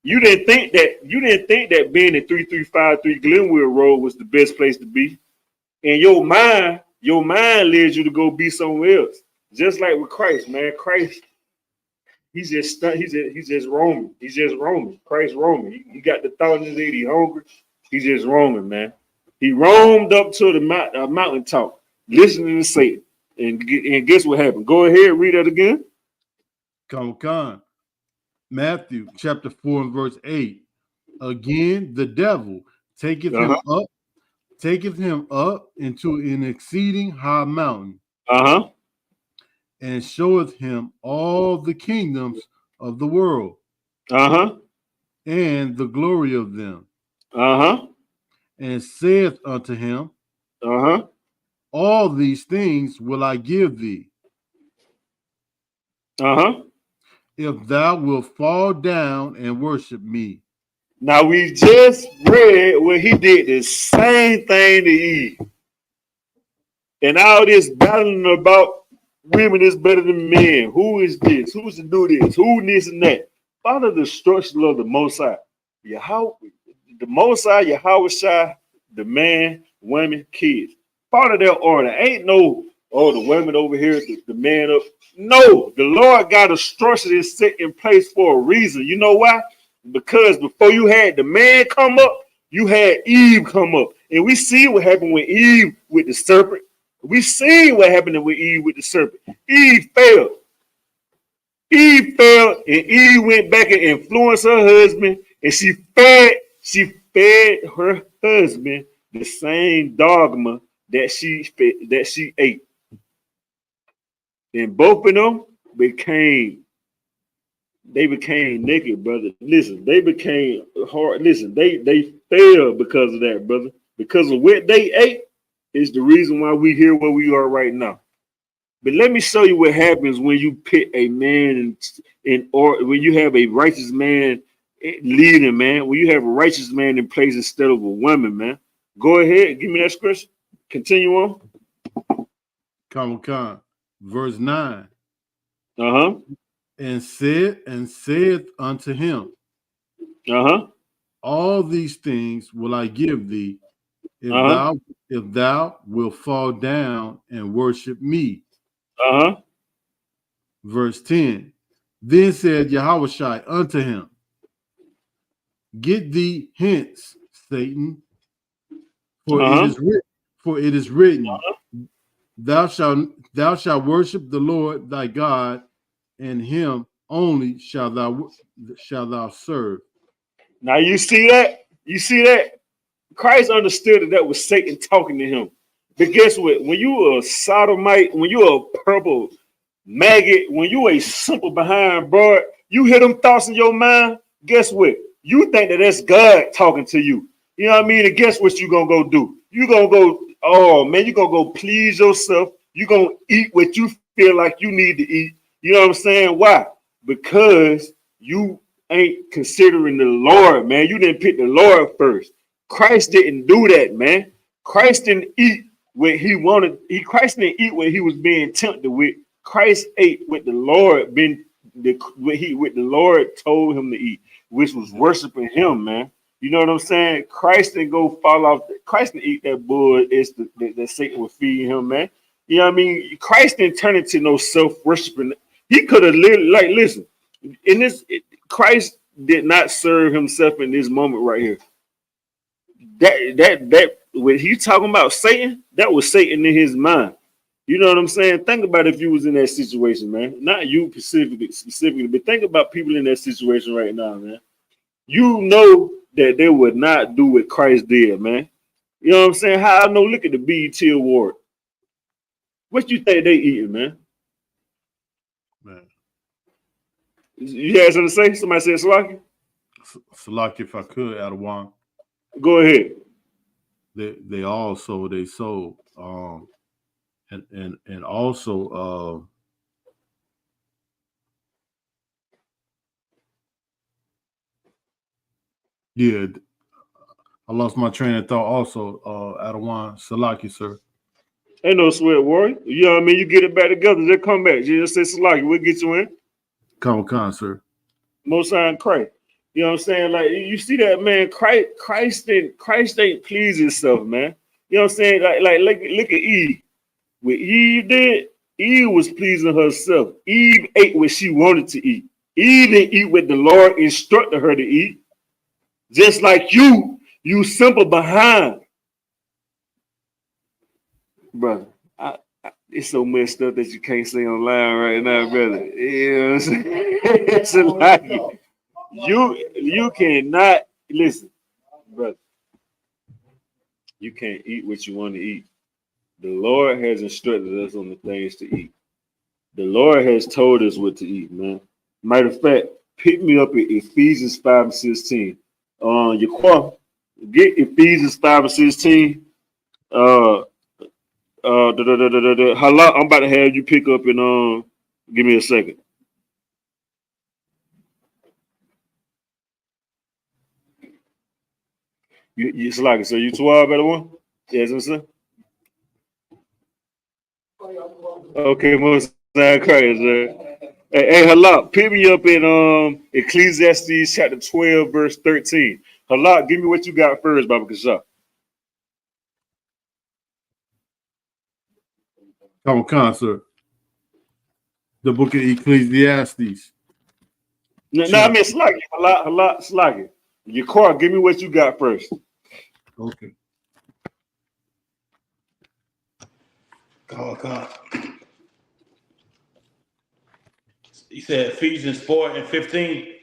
you didn't think that being in 3353 Glenwood Road was the best place to be. And your mind leads you to go be somewhere else. Just like with Christ, man. Christ, he's just roaming. He's just roaming. Christ roaming. He got the thought in his head. He hungry. He's just roaming, man. He roamed up to the mountaintop, listening to Satan. And guess what happened? Go ahead, read that again. Come. Matthew chapter 4 and verse 8. Again, the devil taketh him up into an exceeding high mountain, and showeth him all the kingdoms of the world, and the glory of them, and saith unto him, all these things will I give thee, if thou wilt fall down and worship me. Now we just read where he did the same thing to Eve. And all this battling about women is better than men. Who is this? Who's to do this? Who this and that? Follow the instructions of the Most High. The Most High, Yahweh Shai, the man, women, kids. Follow their order. Ain't no, the women over here, the man up. No, the Lord got a structure that's set in place for a reason. You know why? Because before you had the man come up, you had Eve come up. And we see what happened with Eve with the serpent. We see what happened with Eve with the serpent. Eve failed. And Eve went back and influenced her husband, and she fed her husband the same dogma that she ate. And both of them became naked, brother. Listen, they became hard. Listen, they failed because of that, brother. Because of what they ate is the reason why we here where we are right now. But let me show you what happens when you put a man or when you have a righteous man leading, man. When you have a righteous man in place instead of a woman, man. Go ahead, give me that scripture. Continue on. Come. Verse 9. And said unto him, all these things will I give thee, if thou wilt fall down and worship me. Verse 10. Then said Yahushua unto him, Get thee hence, Satan, for it is written, thou shalt worship the Lord thy God, and him only shalt thou serve. Now you see that? You see that? Christ understood that was Satan talking to him. But guess what? When you a sodomite, when you a purple maggot, when you a simple behind broad, you hear them thoughts in your mind. Guess what? You think that that's God talking to you. You know what I mean? And guess what you gonna go do? You gonna go, oh man, you gonna go please yourself. You gonna eat what you feel like you need to eat. You know what I'm saying? Why? Because you ain't considering the Lord, man. You didn't pick the Lord first. Christ didn't do that, man. Christ didn't eat what he wanted. Christ didn't eat what he was being tempted with. Christ ate what the Lord what the Lord told him to eat, which was worshiping him, man. You know what I'm saying? Christ didn't go fall off. Christ didn't eat that bull. It's that Satan was feeding him, man. You know what I mean? Christ didn't turn into no self-worshiping. He could have lived like, listen, Christ did not serve himself in this moment right here. That when he talking about Satan, that was Satan in his mind. You know what I'm saying? Think about if you was in that situation, man. Not you specifically, but think about people in that situation right now, man. You know that they would not do what Christ did, man. You know what I'm saying? How I know? Look at the BET award. What you think they eating, man? You had something to say? Somebody said Salaki? Salaki, if I could, Adawan. Go ahead. They also they sold and also yeah, I lost my train of thought also, Adawan. Salaki, sir. Ain't no sweat, warrior. You know what I mean? You get it back together, just come back. You just say Salaki, we'll get you in. Come, sir. Most High Christ. You know what I'm saying? Like you see that, man. Christ ain't please himself, man. You know what I'm saying? Like look at Eve. What Eve did, Eve was pleasing herself. Eve ate what she wanted to eat. Eve didn't eat what the Lord instructed her to eat. Just like you simple behind. Brother, it's so much stuff that you can't say online right now, brother. You know what I'm saying? It's like you cannot listen, brother. You can't eat what you want to eat. The Lord has instructed us on the things to eat. The Lord has told us what to eat, man. Matter of fact, pick me up at Ephesians 5:16. Yaquan, get Ephesians 5:16. Halak, I'm about to have you pick up and give me a second. It's like so you 12 better one? Yes, I'm saying. Okay, most crazy. Hey, Halak, pick me up in Ecclesiastes chapter 12, verse 13. Halak, give me what you got first, Baba Kasha. Come, sir. The book of Ecclesiastes. No, I mean Sluggy. Halak, Sluggy. Your car, give me what you got first. Okay. Come. You said Ephesians 4:15.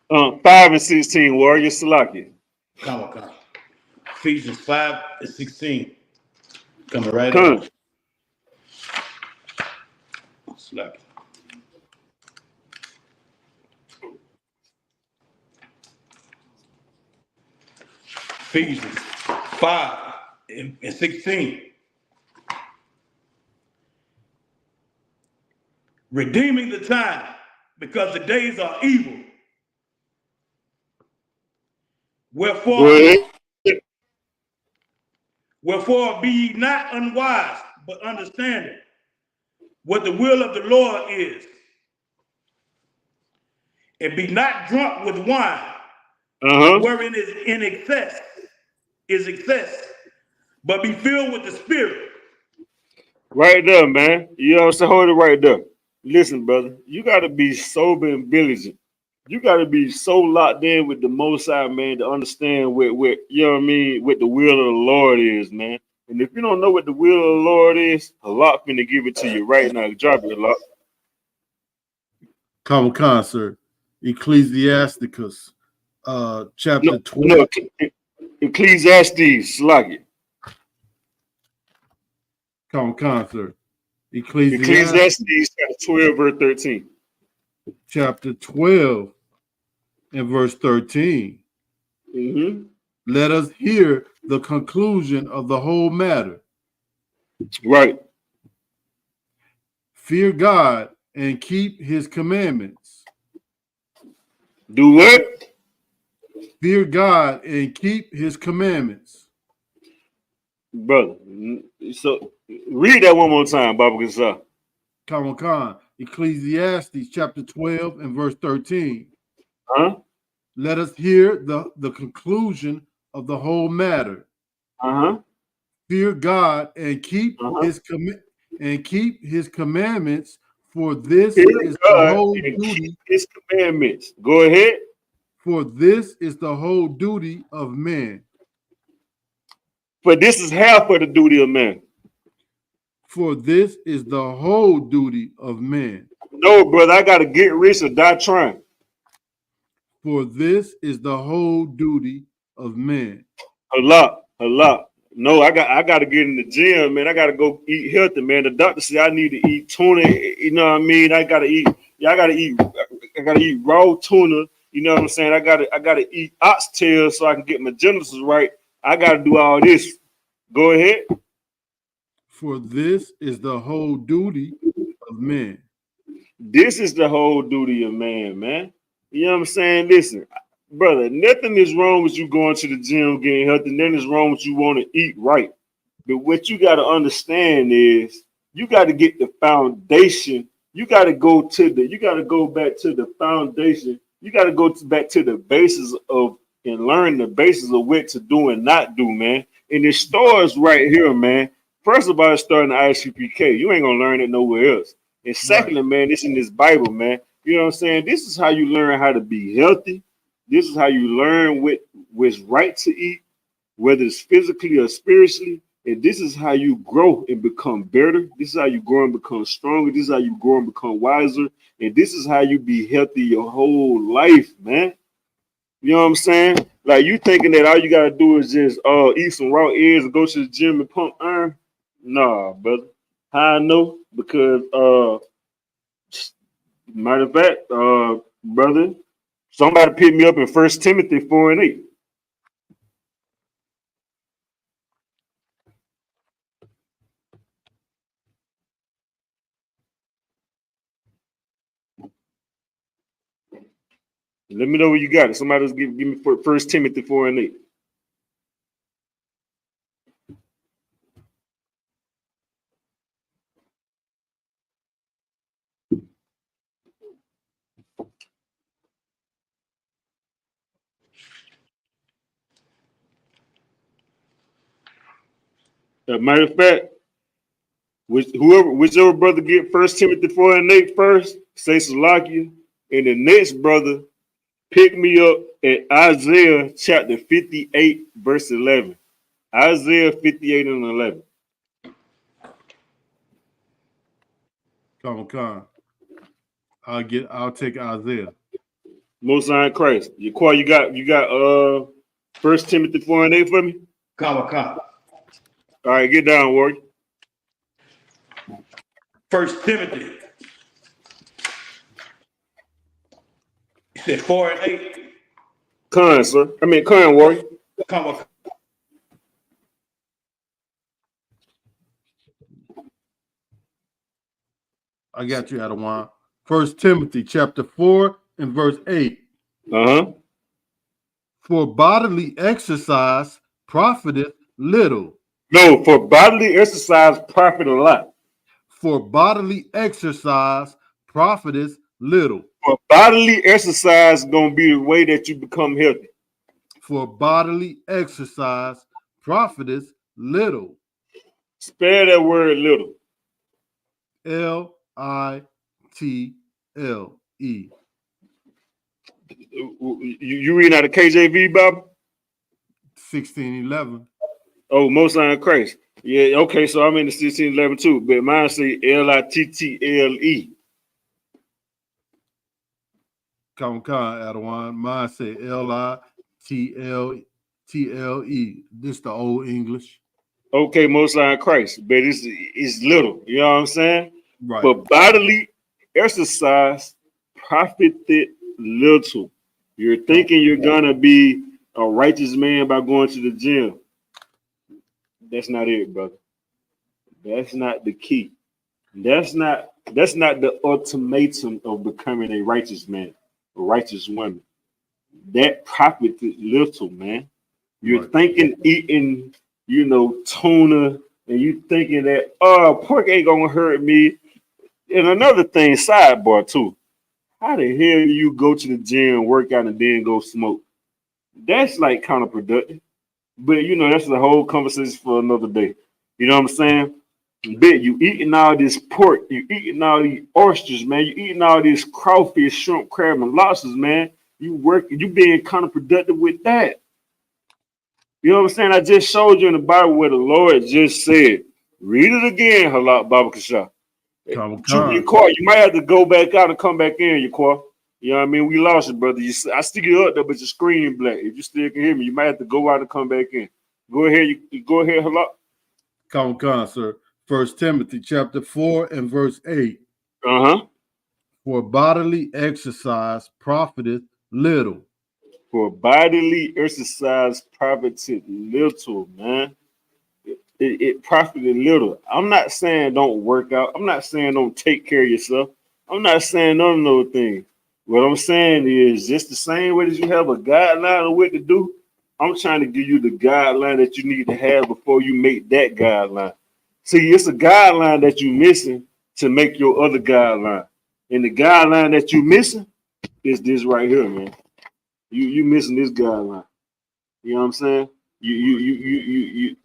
5:16, Warrior Salaki. Come. Ephesians 5:16. Coming right Come. up. Slap. Ephesians 5:16. Redeeming the time because the days are evil. Wherefore be ye not unwise, but understanding what the will of the Lord is. And be not drunk with wine, wherein is excess, but be filled with the Spirit. Right there, man. You know what I'm saying? Hold it right there. Listen, brother, you got to be sober and vigilant. You got to be so locked in with the Most High, man, to understand what you know what I mean, what the will of the Lord is, man. And if you don't know what the will of the Lord is, a lot finna give it to you right now. Drop it a lot. Common concert, Ecclesiasticus, chapter No, 12. Ecclesiastes, Sluggy. Common concert, Ecclesiastes, Ecclesiastes chapter 12, verse 13. chapter 12 and verse 13. Mm-hmm. Let us hear the conclusion of the whole matter. Right. Fear God and keep his commandments. Do what? Fear God and keep his commandments. Brother. So read that one more time, Baba Gasa. Common Khan, Ecclesiastes chapter 12 and verse 13. Huh? Let us hear the conclusion of the whole matter. Uh-huh. Fear God and keep his commandments, for this Fear is the God whole and duty. keep his commandments. Go ahead. For this is the whole duty of man. For this is half of the duty of man. For this is the whole duty of man. No, brother, I gotta get rich or die trying. For this is the whole duty of man. A lot. No, I gotta get in the gym, man. I gotta go eat healthy, man. The doctor said I need to eat tuna. You know what I mean? I gotta eat raw tuna. You know what I'm saying? I gotta eat oxtail so I can get my genitals right. I gotta do all this. Go ahead. For this is the whole duty of man. This is the whole duty of man, man. You know what I'm saying? Listen, brother, nothing is wrong with you going to the gym, getting healthy. Nothing is wrong with you want to eat right. But what you got to understand is you got to get the foundation. You got to go back to the foundation. You got to go back to the basis of and learn the basis of what to do and not do, man. And it starts right here, man. First of all, it's starting the ISUPK. You ain't gonna learn it nowhere else. And secondly, man, it's in this Bible, man. You know what I'm saying? This is how you learn how to be healthy. This is how you learn what's right to eat, whether it's physically or spiritually. And this is how you grow and become better. This is how you grow and become stronger. This is how you grow and become wiser. And this is how you be healthy your whole life, man. You know what I'm saying? Like you thinking that all you gotta do is just eat some raw eggs and go to the gym and pump iron. Nah, brother. How I know? Because matter of fact, brother, somebody picked me up in 1 Timothy 4 and 8. Let me know where you got it. Somebody else give me 1 Timothy 4 and 8. Matter of fact, whichever brother get 1 Timothy 4 and 8 first, say Salakia, and the next brother pick me up at Isaiah chapter 58, verse 11. Isaiah 58 and 11. Come. I'll take Isaiah. Most High in Christ. You got 1 Timothy 4 and 8 for me? Come. All right, get down, Warrior. 1 Timothy. You said 4 and 8. Con, sir. Con, Warrior. Come. I got you, Adawan. 1 Timothy chapter 4 and verse 8. Uh-huh. For bodily exercise profiteth little. No, for bodily exercise profit a lot. For bodily exercise profiteth little. For bodily exercise gonna be the way that you become healthy. For bodily exercise profiteth little. Spell that word little. Little. T-L-E. You reading out of KJV, Bible? 1611. Oh, Most High in Christ. Yeah, okay, so I'm in the 1611 too, but mine say Little. Come, Adawan. Mine say Little. This the old English. Okay, Most High in Christ, but it's little, you know what I'm saying? Right. But bodily exercise profited little. You're thinking you're gonna be a righteous man by going to the gym. That's not it, brother. That's not the key. That's not the ultimatum of becoming a righteous man, a righteous woman. That profited little, man. You're Right. thinking eating, tuna, and you thinking that pork ain't gonna hurt me. And another thing, sidebar too. How the hell do you go to the gym, work out, and then go smoke? That's like counterproductive. But that's the whole conversation for another day. You know what I'm saying? Bet you eating all this pork, you eating all these oysters, man. You eating all this crawfish, shrimp, crab, and lobsters, man. You being counterproductive with that. You know what I'm saying? I just showed you in the Bible where the Lord just said, read it again, Halak Baba Kasha. You might have to go back out and come back in, Yaquar. You know what I mean? We lost it, brother. I stick it up there, but your screen black. If you still can hear me, you might have to go out and come back in. Go ahead, you go ahead, Halak. Come, sir. 1 Timothy chapter 4 and verse 8. For bodily exercise profiteth little. For bodily exercise profited little, man. It profited little. I'm not saying don't work out. I'm not saying don't take care of yourself. I'm not saying none of those things. What I'm saying is just the same way that you have a guideline of what to do, I'm trying to give you the guideline that you need to have before you make that guideline. See, it's a guideline that you're missing to make your other guideline. And the guideline that you're missing is this right here, man. You missing this guideline. You know what I'm saying? You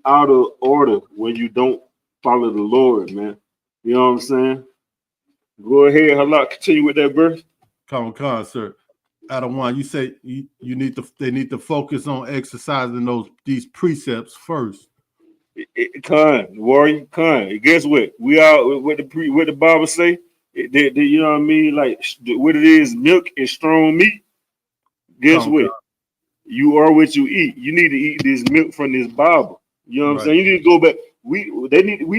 out of order when you don't follow the Lord, man. You know what I'm saying? Go ahead, Halak, continue with that verse. Come, sir. Adawan, you say they need to focus on exercising these precepts first. Warrior, guess what? We are what the Bible say. You know what I mean? Like what it is, milk and strong meat. Guess what? You are what you eat. You need to eat this milk from this Bible. You know what I'm saying? You need to go back. We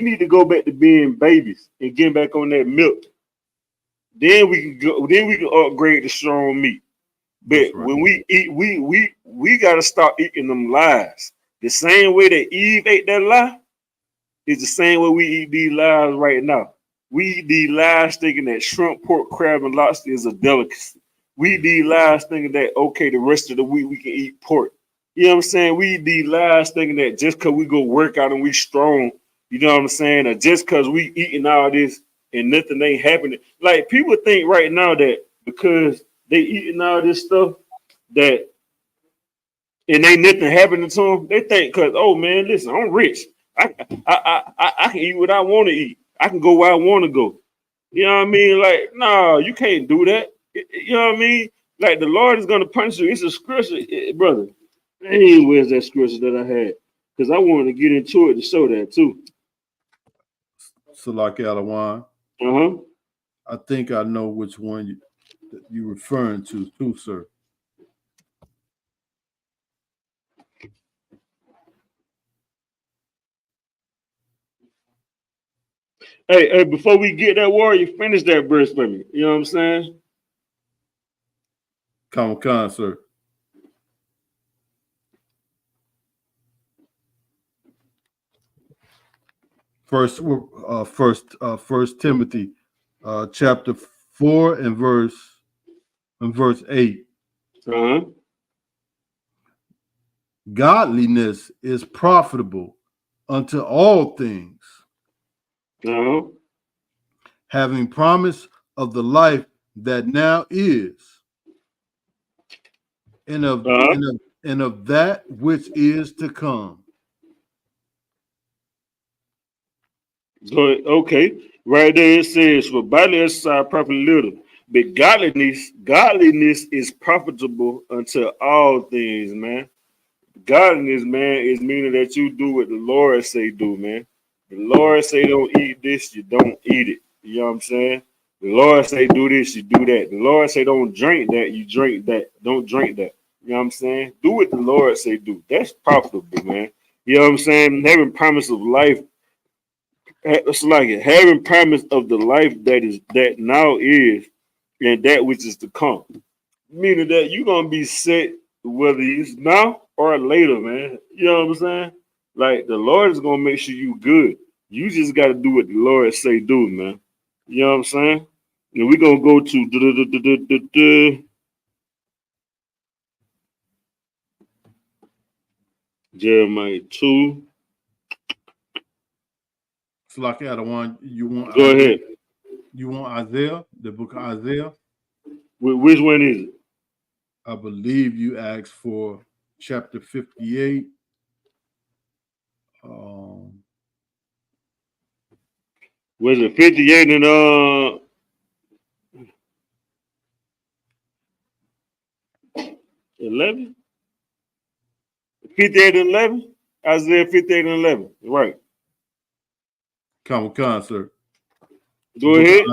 need to go back to being babies and getting back on that milk. Then we can go. Then we can upgrade to strong meat. But when we eat, we gotta start eating them lies. The same way that Eve ate that lie is the same way we eat these lies right now. We eat these lies thinking that shrimp, pork, crab, and lobster is a delicacy. We eat these lies thinking that, okay, the rest of the week we can eat pork. You know what I'm saying? We eat these lies thinking that just because we go work out and we strong, you know what I'm saying? Or just because we eating all this and nothing ain't happening. Like, people think right now that because they eating all this stuff that and ain't nothing happening to them, they think because, oh, man, listen, I'm rich. I can eat what I want to eat. I can go where I want to go. You know what I mean? Like, no, you can't do that. You know what I mean? Like, the Lord is going to punish you. It's a scripture, brother. Hey, where's that scripture that I had? Because I wanted to get into it to show that too. Salaki Alawan. I think I know which one you're referring to too, sir. Hey, before we get that warrior, finish that verse for me. You know what I'm saying? Come, sir. First Timothy, chapter 4 and verse 8. Godliness is profitable unto all things, having promise of the life that now is, and of that which is to come. So, okay, right there it says, "For bodily exercise profit little, but godliness is profitable unto all things." Man, godliness, man, is meaning that you do what the Lord say do, man. The Lord say don't eat this, you don't eat it. You know what I'm saying? The Lord say do this, you do that. The Lord say don't drink that, you drink that. Don't drink that. You know what I'm saying? Do what the Lord say do. That's profitable, man. You know what I'm saying? Having promise of life, it's like it. Having promise of the life that now is and that which is to come. Meaning that you're gonna be set whether it's now or later, man. You know what I'm saying? Like the Lord is gonna make sure you good. You just gotta do what the Lord say do, man. You know what I'm saying? And we're gonna go to Jeremiah 2. It's like the one you want Go Isaiah. ahead. You want Isaiah, the book of Isaiah. Which one is it? I believe you asked for chapter 58. Was it 58 and 11? 58 and 11? Isaiah 58 and 11. Right. Come on, sir. Go ahead.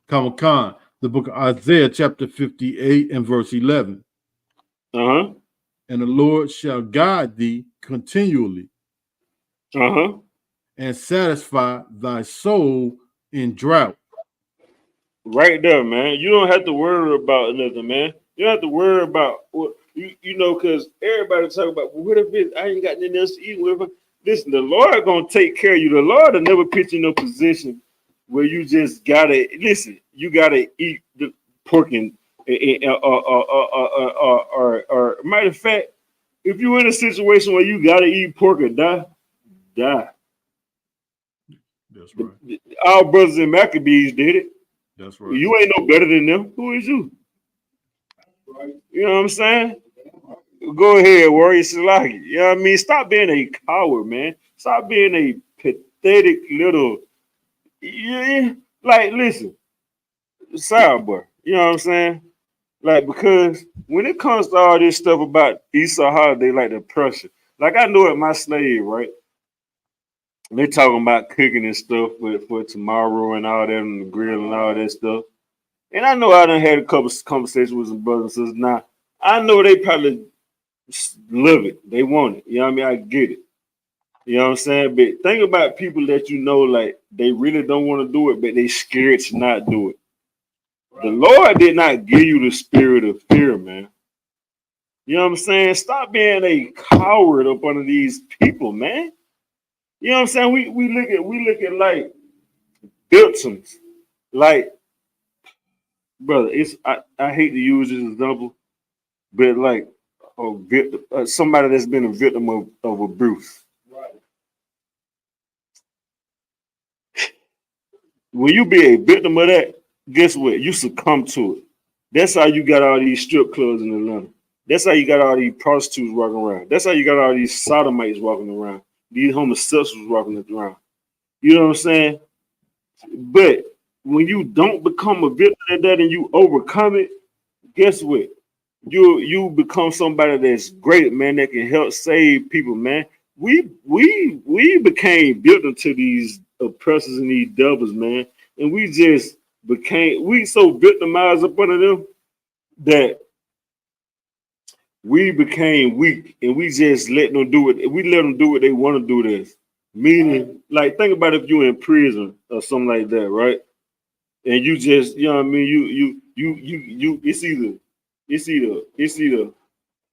Come on, the book of Isaiah, chapter 58 and verse 11. Uh-huh. And the Lord shall guide thee continually. Uh-huh. And satisfy thy soul in drought. Right there, man. You don't have to worry about nothing, man. You don't have to worry about what you know, because everybody talk about, well, what if I ain't got nothing else to eat? Whatever. Listen, the Lord gonna take care of you. The Lord will never put you in a position where you just gotta listen. You gotta eat the pork and or matter of fact, if you're in a situation where you gotta eat pork or die. That's right. Our brothers in Maccabees did it. That's right. You ain't no better than them. Who is you? You know what I'm saying? Go ahead, Warrior Salaki. You know what I mean? Stop being a coward, man. Stop being a pathetic little. Yeah, like, listen, boy. You know what I'm saying? Like, because when it comes to all this stuff about Esau holiday, like the pressure, like I know at my slave, right? They talking about cooking and stuff for tomorrow and all that and the grill and all that stuff. And I know I done had a couple conversations with some brothers and sisters. Now, I know they probably love it. They want it. You know what I mean? I get it. You know what I'm saying? But think about people that you know, like, they really don't want to do it, but they scared to not do it. The Lord did not give you the spirit of fear, man. You know what I'm saying? Stop being a coward up under these people, man. You know what I'm saying? We look at like victims. Like, brother, I hate to use this example, but like somebody that's been a victim of abuse. Right. When you be a victim of that, guess what? You succumb to it. That's how you got all these strip clubs in Atlanta. That's how you got all these prostitutes walking around. That's how you got all these sodomites walking around. These homosexuals walking around. You know what I'm saying? But when you don't become a victim of that and you overcome it, guess what? You become somebody that's great, man, that can help save people, man. We became victim to these oppressors and these devils, man. And we just we so victimized up under them that we became weak and we just let them do it. We let them do what they want to do this. Meaning, like, think about if you're in prison or something like that, right? And you just, you know what I mean? You it's either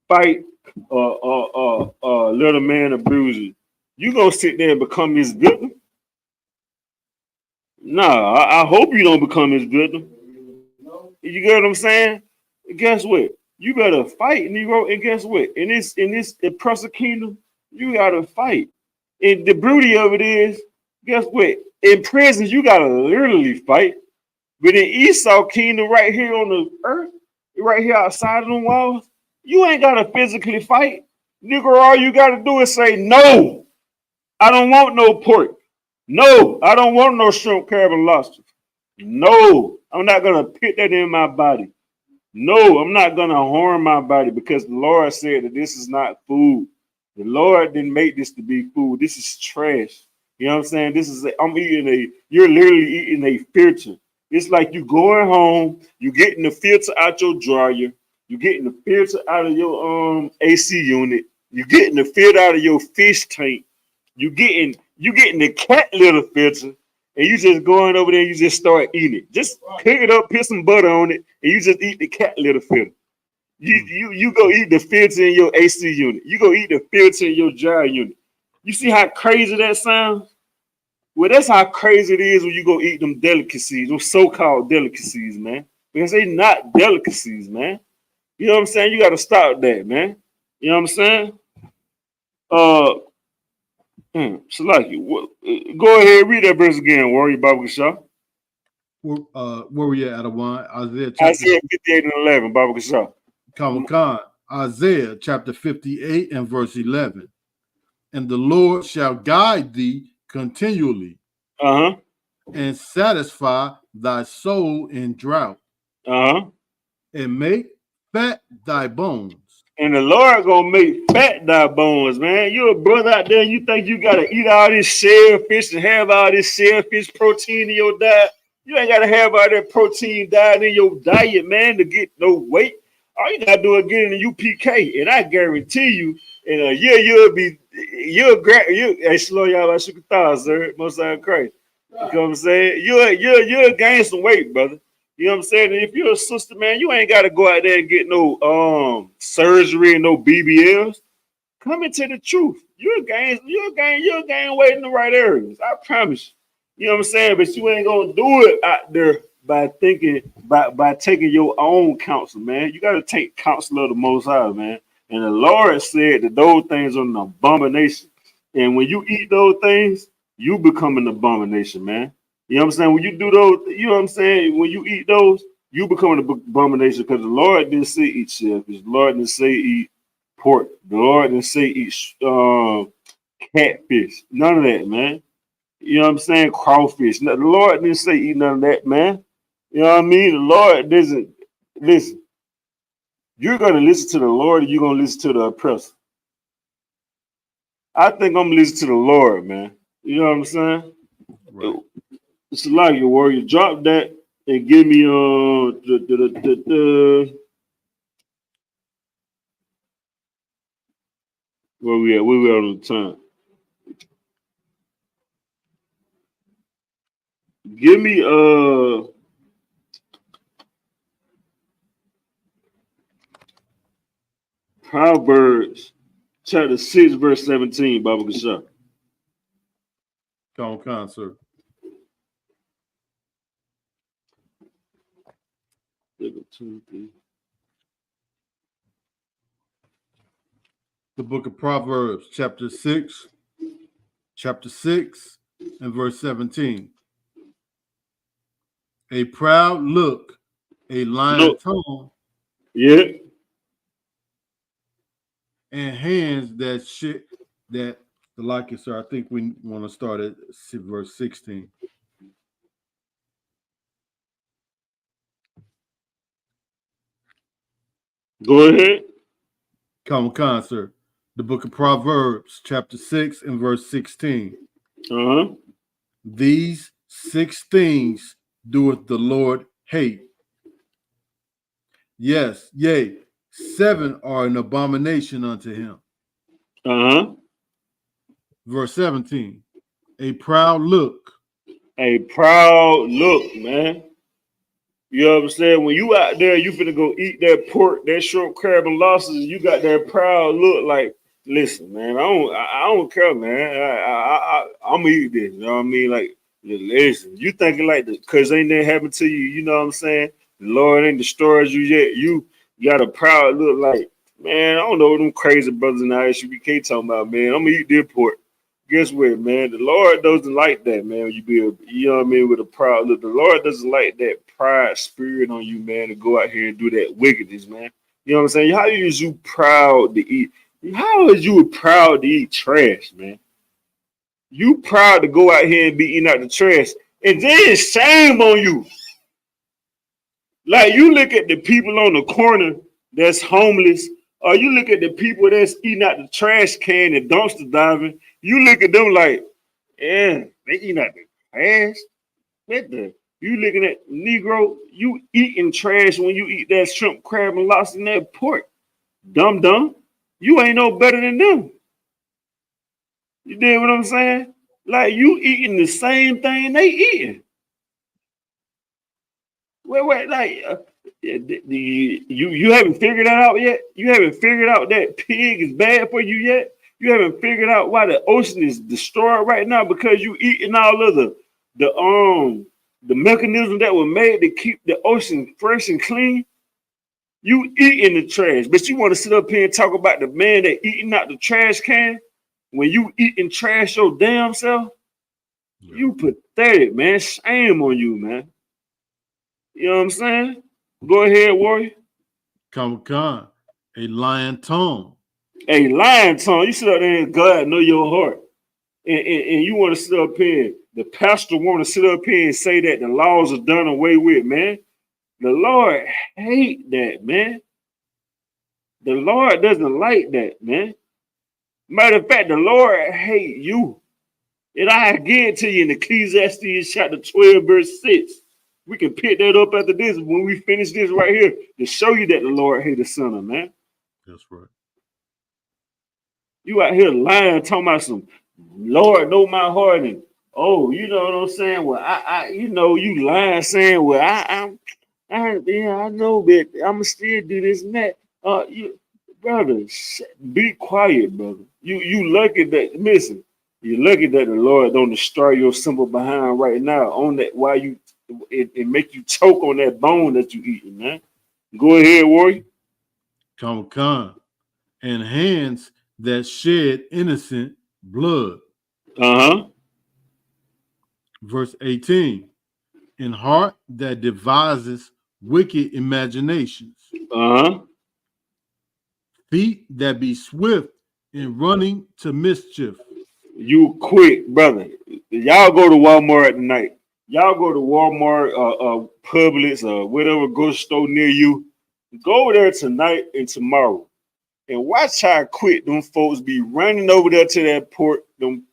fight or let a man abuse you. You gonna sit there and become his victim? Nah, I hope you don't become his victim. You get what I'm saying? Guess what? You better fight, Negro. And guess what? In this oppressor kingdom, you gotta fight. And the beauty of it is, guess what? In prisons, you gotta literally fight. But in Esau kingdom, right here on the earth, right here outside of the walls, you ain't gotta physically fight. Nigga, all you gotta do is say, no, I don't want no pork. No, I don't want no shrimp, crab, and lobster. No, I'm not gonna put that in my body. No, I'm not gonna harm my body because the Lord said that this is not food. The Lord didn't make this to be food. This is trash. You know what I'm saying? You're literally eating a filter. It's like you going home, you getting the filter out your dryer, you getting the filter out of your AC unit, you getting the filter out of your fish tank, you getting the cat litter filter, and you just going over there and you just start eating it. Just pick it up, put some butter on it, and you just eat the cat litter filter. You go eat the filter in your AC unit. You go eat the filter in your dryer unit. You see how crazy that sounds? Well, that's how crazy it is when you go eat them delicacies, them so-called delicacies, man. Because they not delicacies, man. You know what I'm saying? You got to stop that, man. You know what I'm saying? Salaki, go ahead, read that verse again, Warrior Baba Kasha. Where we at, Adawan? Isaiah 58 and 11, Baba Kasha. Khan, Isaiah chapter 58 and verse 11. And the Lord shall guide thee continually and satisfy thy soul in drought and make fat thy bones. And the Lord gonna make fat thy bones, man. You're a brother out there, you think you gotta eat all this shellfish and have all this shellfish protein in your diet. You ain't gotta have all that protein diet in your diet, man, to get no weight. All you gotta do is get in the UPK, and I guarantee you, in a year hey, slow y'all, I shook a thought, sir. Most I'm crazy. You know what I'm saying? You'll gain some weight, brother. You know what I'm saying? And if you're a sister, man, you ain't got to go out there and get no surgery and no BBLs. Come into the truth. You'll gain weight in the right areas. I promise you. You know what I'm saying? But you ain't gonna do it out there by taking your own counsel, man. You gotta take counsel of the Most High, man. And the Lord said that those things are an abomination. And when you eat those things, you become an abomination, man. You know what I'm saying? When you do those, you know what I'm saying? When you eat those, you become an abomination because the Lord didn't say eat shellfish. The Lord didn't say eat pork. The Lord didn't say eat catfish. None of that, man. You know what I'm saying? Crawfish. The Lord didn't say eat none of that, man. You know what I mean? The Lord doesn't listen. You're going to listen to the Lord or you're going to listen to the oppressor. I think I'm going to listen to the Lord, man. You know what I'm saying? Right. It's like your warrior. Drop that and give me where we at? Where we at on the time? Give me Proverbs chapter 6, verse 17, Baba Kasha. Khan, sir. The book of Proverbs, chapter 6, and verse 17. A proud look, a lying tongue, and hands that shit that the like it, sir. I think we want to start at verse 16. Go ahead. Khan, sir. The book of Proverbs, chapter 6 and verse 16. These 6 things doeth the Lord hate. Yes, yea, 7 are an abomination unto him. Verse 17. A proud look. A proud look, man. You know what I'm saying? When you out there, you finna go eat that pork, that shrimp, crab, and lobsters. You got that proud look, like, listen, man. I don't care, man. I'm gonna eat this. You know what I mean? Like, listen. You thinking like this because ain't that happened to you? You know what I'm saying? The Lord ain't destroyed you yet. You got a proud look, like, man. I don't know what them crazy brothers in the ISUPK talking about, man. I'm gonna eat this pork. Guess what, man? The Lord doesn't like that, man. When you be, you know what I mean, with a proud look. The Lord doesn't like that pride spirit on you, man, to go out here and do that wickedness, man. You know what I'm saying? How is you proud to eat? How is you proud to eat trash, man? You proud to go out here and be eating out the trash, and then shame on you. Like you look at the people on the corner that's homeless, or you look at the people that's eating out the trash can and dumpster diving. You look at them like, yeah, they eating out the trash. What the? You looking at Negro? You eating trash when you eat that shrimp, crab, and lobster and that pork. Dumb. You ain't no better than them. You dig what I'm saying? Like you eating the same thing they eating. Wait, like you haven't figured that out yet? You haven't figured out that pig is bad for you yet? You haven't figured out why the ocean is destroyed right now because you eating all of the mechanisms that were made to keep the ocean fresh and clean. You eating the trash, but you want to sit up here and talk about the man that eating out the trash can when you eating trash your damn self? Yeah. You pathetic, man. Shame on you, man. You know what I'm saying? Go ahead, Warrior. Come, a lying tongue. A lying tongue. You sit up there and God know your heart. And you want to sit up here. The pastor want to sit up here and say that the laws are done away with, man. The Lord hate that, man. The Lord doesn't like that, man. Matter of fact, the Lord hate you. And I get to you in Ecclesiastes chapter 12, verse 6. We can pick that up after this when we finish this right here to show you that the Lord hate a sinner, man. That's right. You out here lying, talking about some Lord know my heart, and oh, you know what I'm saying? Well, I you know, you lying saying, well, I know, but I'ma still do this and that. You brother, be quiet, brother. You lucky that listen. You're lucky that the Lord don't destroy your simple behind right now on that while you it make you choke on that bone that you eating, man. Go ahead, Warrior. Come, and hands that shed innocent blood. Verse 18, and heart that devises wicked imaginations. Feet that be swift in running to mischief. You quick, brother. Y'all go to Walmart tonight. Y'all go to Walmart, Publix, or whatever grocery store near you. Go there tonight and tomorrow, and watch how quick them folks be running over there to that pork, them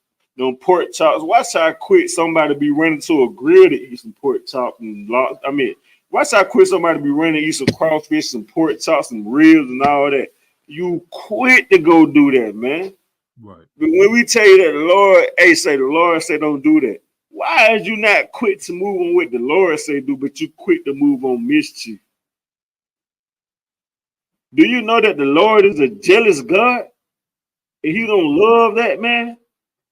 pork chops. Watch how quick somebody be running to a grill to eat some pork chops and watch how quick somebody be running to eat some crawfish, some pork chops, some ribs, and all that. You quick to go do that, man. Right. But when we tell you that the Lord say don't do that. Why is you not quick to move on what the Lord say do, but you quick to move on mischief? Do you know that the Lord is a jealous God? And he don't love that, man?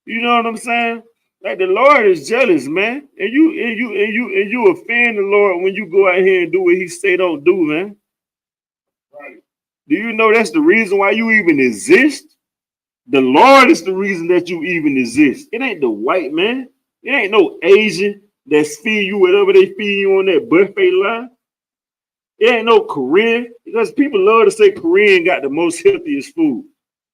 You know what I'm saying? Like the Lord is jealous, man. And you offend the Lord when you go out here and do what he say don't do, man. Right. Do you know that's the reason why you even exist? The Lord is the reason that you even exist. It ain't the white man. It ain't no Asian that's feeding you whatever they feed you on that buffet line. It ain't no Korean, because people love to say Korean got the most healthiest food.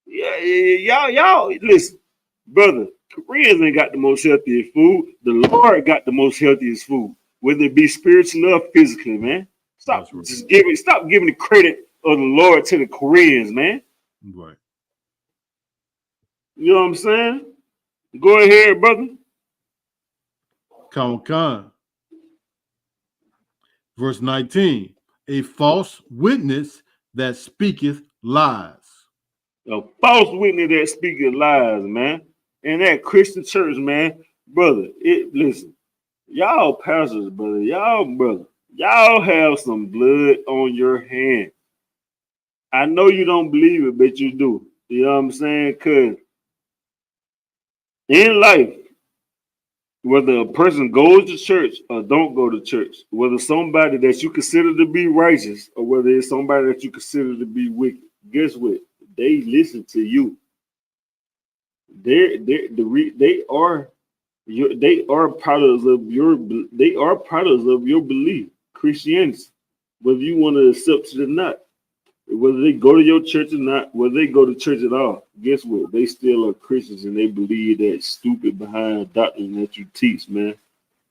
Yeah, y'all, listen, brother, Koreans ain't got the most healthiest food. The Lord got the most healthiest food, whether it be spiritually or physically, man. Stop giving the credit of the Lord to the Koreans, man. Right. You know what I'm saying? Go ahead, brother. Come. Verse 19, a false witness that speaketh lies. A false witness that speaketh lies, man. And that Christian church, man, brother, listen, y'all pastors, brother, y'all have some blood on your hand. I know you don't believe it, but you do. You know what I'm saying? Because in life, whether a person goes to church or don't go to church, whether somebody that you consider to be righteous or whether it's somebody that you consider to be wicked, guess what? They listen to you. They are products of your belief, Christianity, whether you want to accept it or not. whether they go to your church or not, whether they go to church at all, guess what? They still are Christians and they believe that stupid behind doctrine that you teach, man.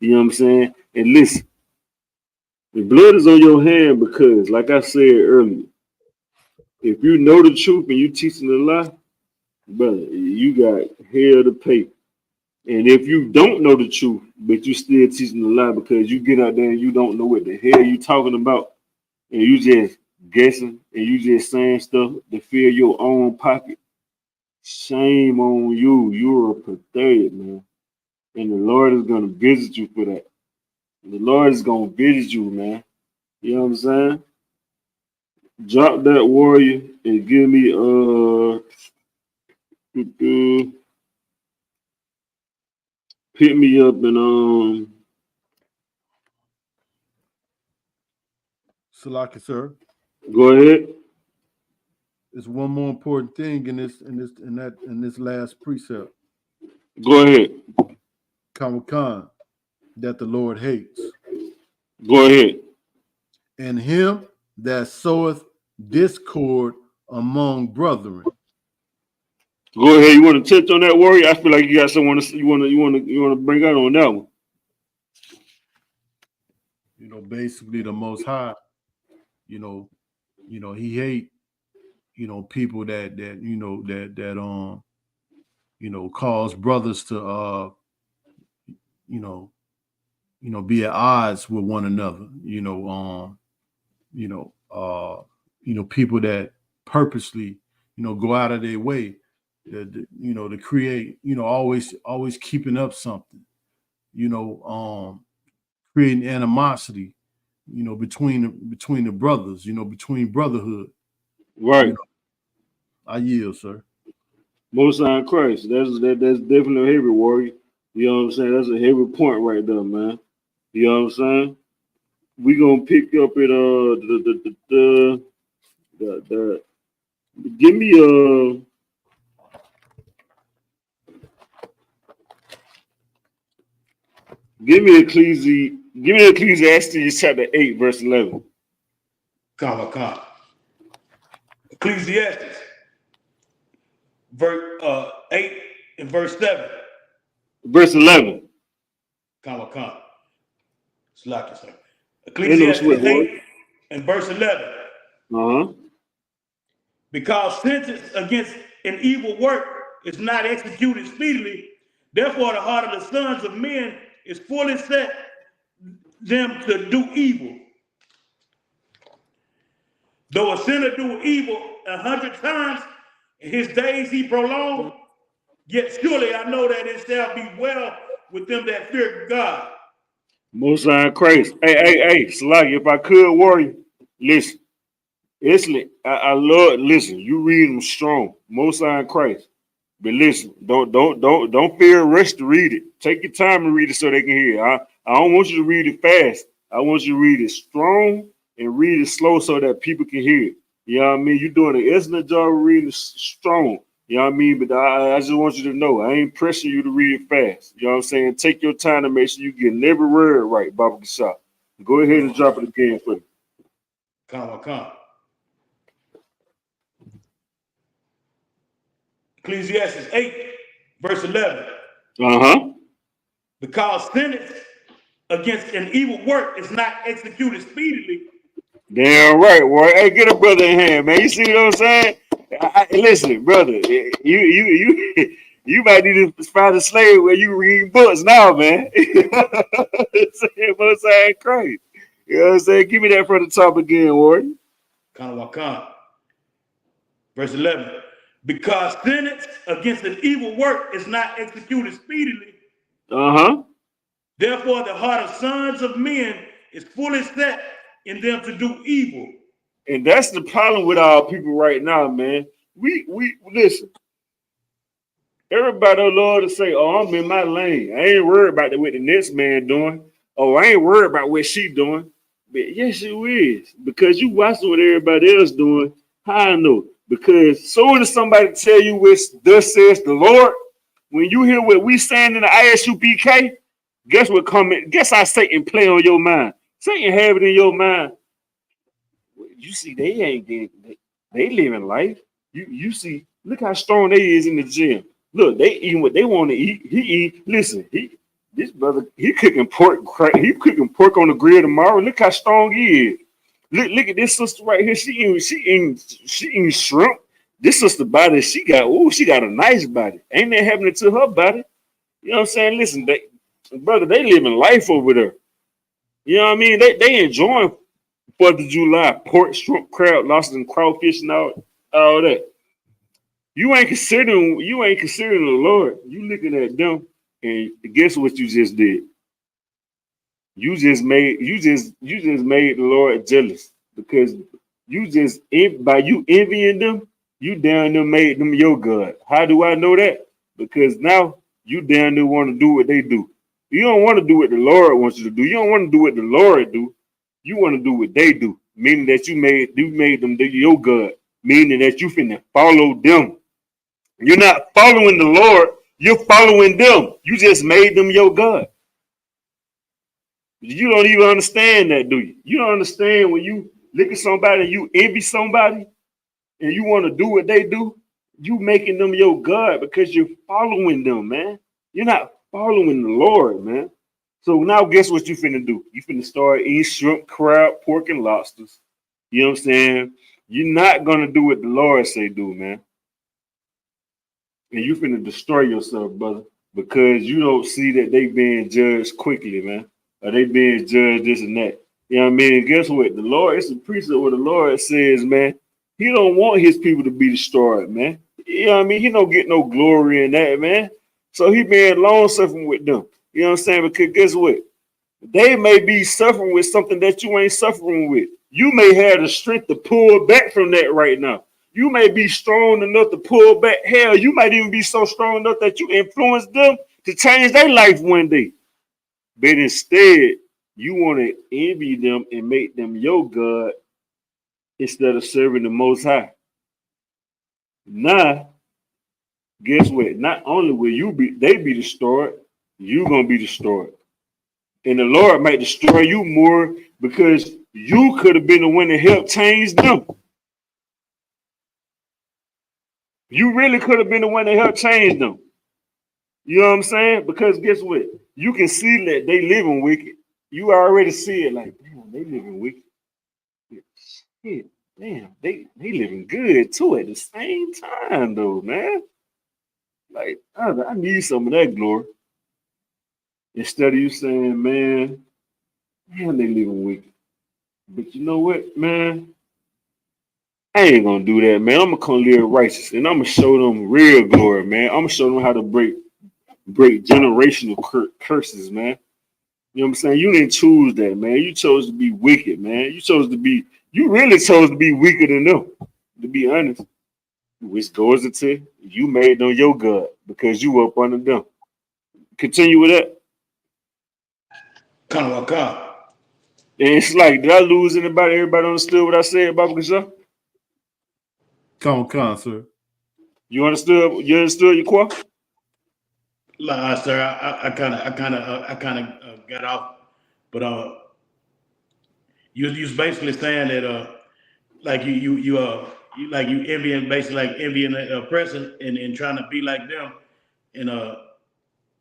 You know what I'm saying? And listen, the blood is on your hand because, like I said earlier, if you know the truth and you teaching the lie, brother, you got hell to pay. And if you don't know the truth, but you still teaching the lie because you get out there and you don't know what the hell you talking about, and you just guessing and you just saying stuff to fill your own pocket, shame on you. You're pathetic, man. And the Lord is gonna visit you for that. The Lord is gonna visit you, man. You know what I'm saying? Drop that warrior and give me pick me up and Salaki, sir. go ahead. There's one more important thing in this last precept. Go ahead. Kamakan, that the Lord hates. Go ahead. And him that soweth discord among brethren. Go ahead. You want to touch on that warrior? I feel like you got someone you want to bring out on that one. You know, basically the Most High. You know, he hate. You know, people that cause brothers to be at odds with one another. People that purposely, go out of their way, to create, always keeping up something, creating animosity, between the brothers, between brotherhood. Right. I yield, sir. Most High in Christ. That's definitely a heavy warrior. You know what I'm saying? That's a heavy point right there, man. You know what I'm saying? We gonna pick up at the give me Ecclesiastes chapter 8, verse 11. Come. Ecclesiastes, verse 8 and verse 7. Verse 11. Come. Slack sir. Ecclesiastes 8 and verse 11. Uh-huh. Because sentence against an evil work is not executed speedily, therefore the heart of the sons of men is fully set them to do evil. Though a sinner do evil 100 times, his days he prolong, yet surely I know that it shall be well with them that fear God. Most High in Christ. Hey, Sluggy, if I could, warrior, listen. I love listen. You read them strong. Most High in Christ. But listen, don't feel rushed to read it. Take your time to read it so they can hear. I don't want you to read it fast. I want you to read it strong and read it slow so that people can hear it. You know what I mean? You're doing an excellent job of reading it strong. You know what I mean? But I just want you to know, I ain't pressuring you to read it fast. You know what I'm saying? Take your time to make sure you get every word right, Baba Kashab. Go ahead and drop it again for me. Come. Ecclesiastes 8, verse 11. Uh-huh. Because sentence against an evil work is not executed speedily. Damn right, boy. Hey, get a brother in hand, man. You see what I'm saying? Listen, brother, you might need to find a slave where you read books now, man. Most High Christ. You know what I'm saying? Give me that from the top again, Warden. Kana. Verse 11. Because sentence against an evil work is not executed speedily. Uh-huh. Therefore, the heart of sons of men is fully set in them to do evil. And that's the problem with our people right now, man. We listen. Everybody love to say, "Oh, I'm in my lane. I ain't worried about what the next man doing. Oh, I ain't worried about what she doing." But yes, you is, because you watching what everybody else doing. How I know? Because soon as somebody tell you what thus says the Lord, when you hear what we saying in the ISUPK, guess what comment? Guess how Satan play on your mind. Satan have it in your mind. You see, they ain't getting. They living life. You see, look how strong they is in the gym. Look, they eating what they want to eat. He eat. Listen, this brother, he cooking pork. He cooking pork on the grill tomorrow. Look how strong he is. Look at this sister right here. She eating shrimp. This sister body, she got a nice body. Ain't that happening to her body? You know what I'm saying? Listen, brother, they living life over there. You know what I mean? They enjoying 4th of July, pork, shrimp, crab, lobster, and crawfish, and all that. You ain't considering the Lord. You looking at them, and guess what you just did? You just made the Lord jealous because by you envying them, you down there made them your God. How do I know that? Because now you down there want to do what they do. You don't want to do what the Lord wants you to do. You don't want to do what the Lord do. You want to do what they do, meaning that you made them your God, meaning that you finna follow them. You're not following the Lord. You're following them. You just made them your God. You don't even understand that, do you? You don't understand when you look at somebody and you envy somebody and you want to do what they do, you making them your God because you're following them, man. You're not following the Lord, man. So now guess what you finna do? You finna start eating shrimp, crab, pork, and lobsters. You know what I'm saying? You're not gonna do what the Lord say do, man. And you finna destroy yourself, brother, because you don't see that they being judged quickly, man. Or they being judged this and that. You know what I mean? And guess what? The Lord, it's a precept where the Lord says, man, he don't want his people to be destroyed, man. You know what I mean? He don't get no glory in that, man. So he being long suffering with them. You know what I'm saying? Because guess what? They may be suffering with something that you ain't suffering with. You may have the strength to pull back from that right now. You may be strong enough to pull back. Hell, you might even be so strong enough that you influence them to change their life one day. But instead, you want to envy them and make them your God instead of serving the Most High. Now, guess what? Not only will they be destroyed, you gonna be destroyed. And the Lord might destroy you more because you could have been the one to help change them. You really could have been the one to help change them. You know what I'm saying? Because guess what? You can see that they living wicked. You already see it like, damn, they living wicked. Shit, damn, they living good too at the same time though, man. Like, I need some of that glory. Instead of you saying, man, they living wicked. But you know what, man? I ain't gonna do that, man. I'm gonna come live righteous and I'm gonna show them real glory, man. I'm gonna show them how to break generational curses, man. You know what I'm saying? You didn't choose that, man. You chose to be wicked, man. You really chose to be weaker than them, to be honest. Which goes into you made them your God because you up under them. Continue with that. Kind of like And it's like, did I lose anybody? Everybody understood what I said about Gasha? Come on, sir. You understood? You understood your core? Sir, I kind of got off, but you was basically saying that like you envying, basically like envying a person and trying to be like them, and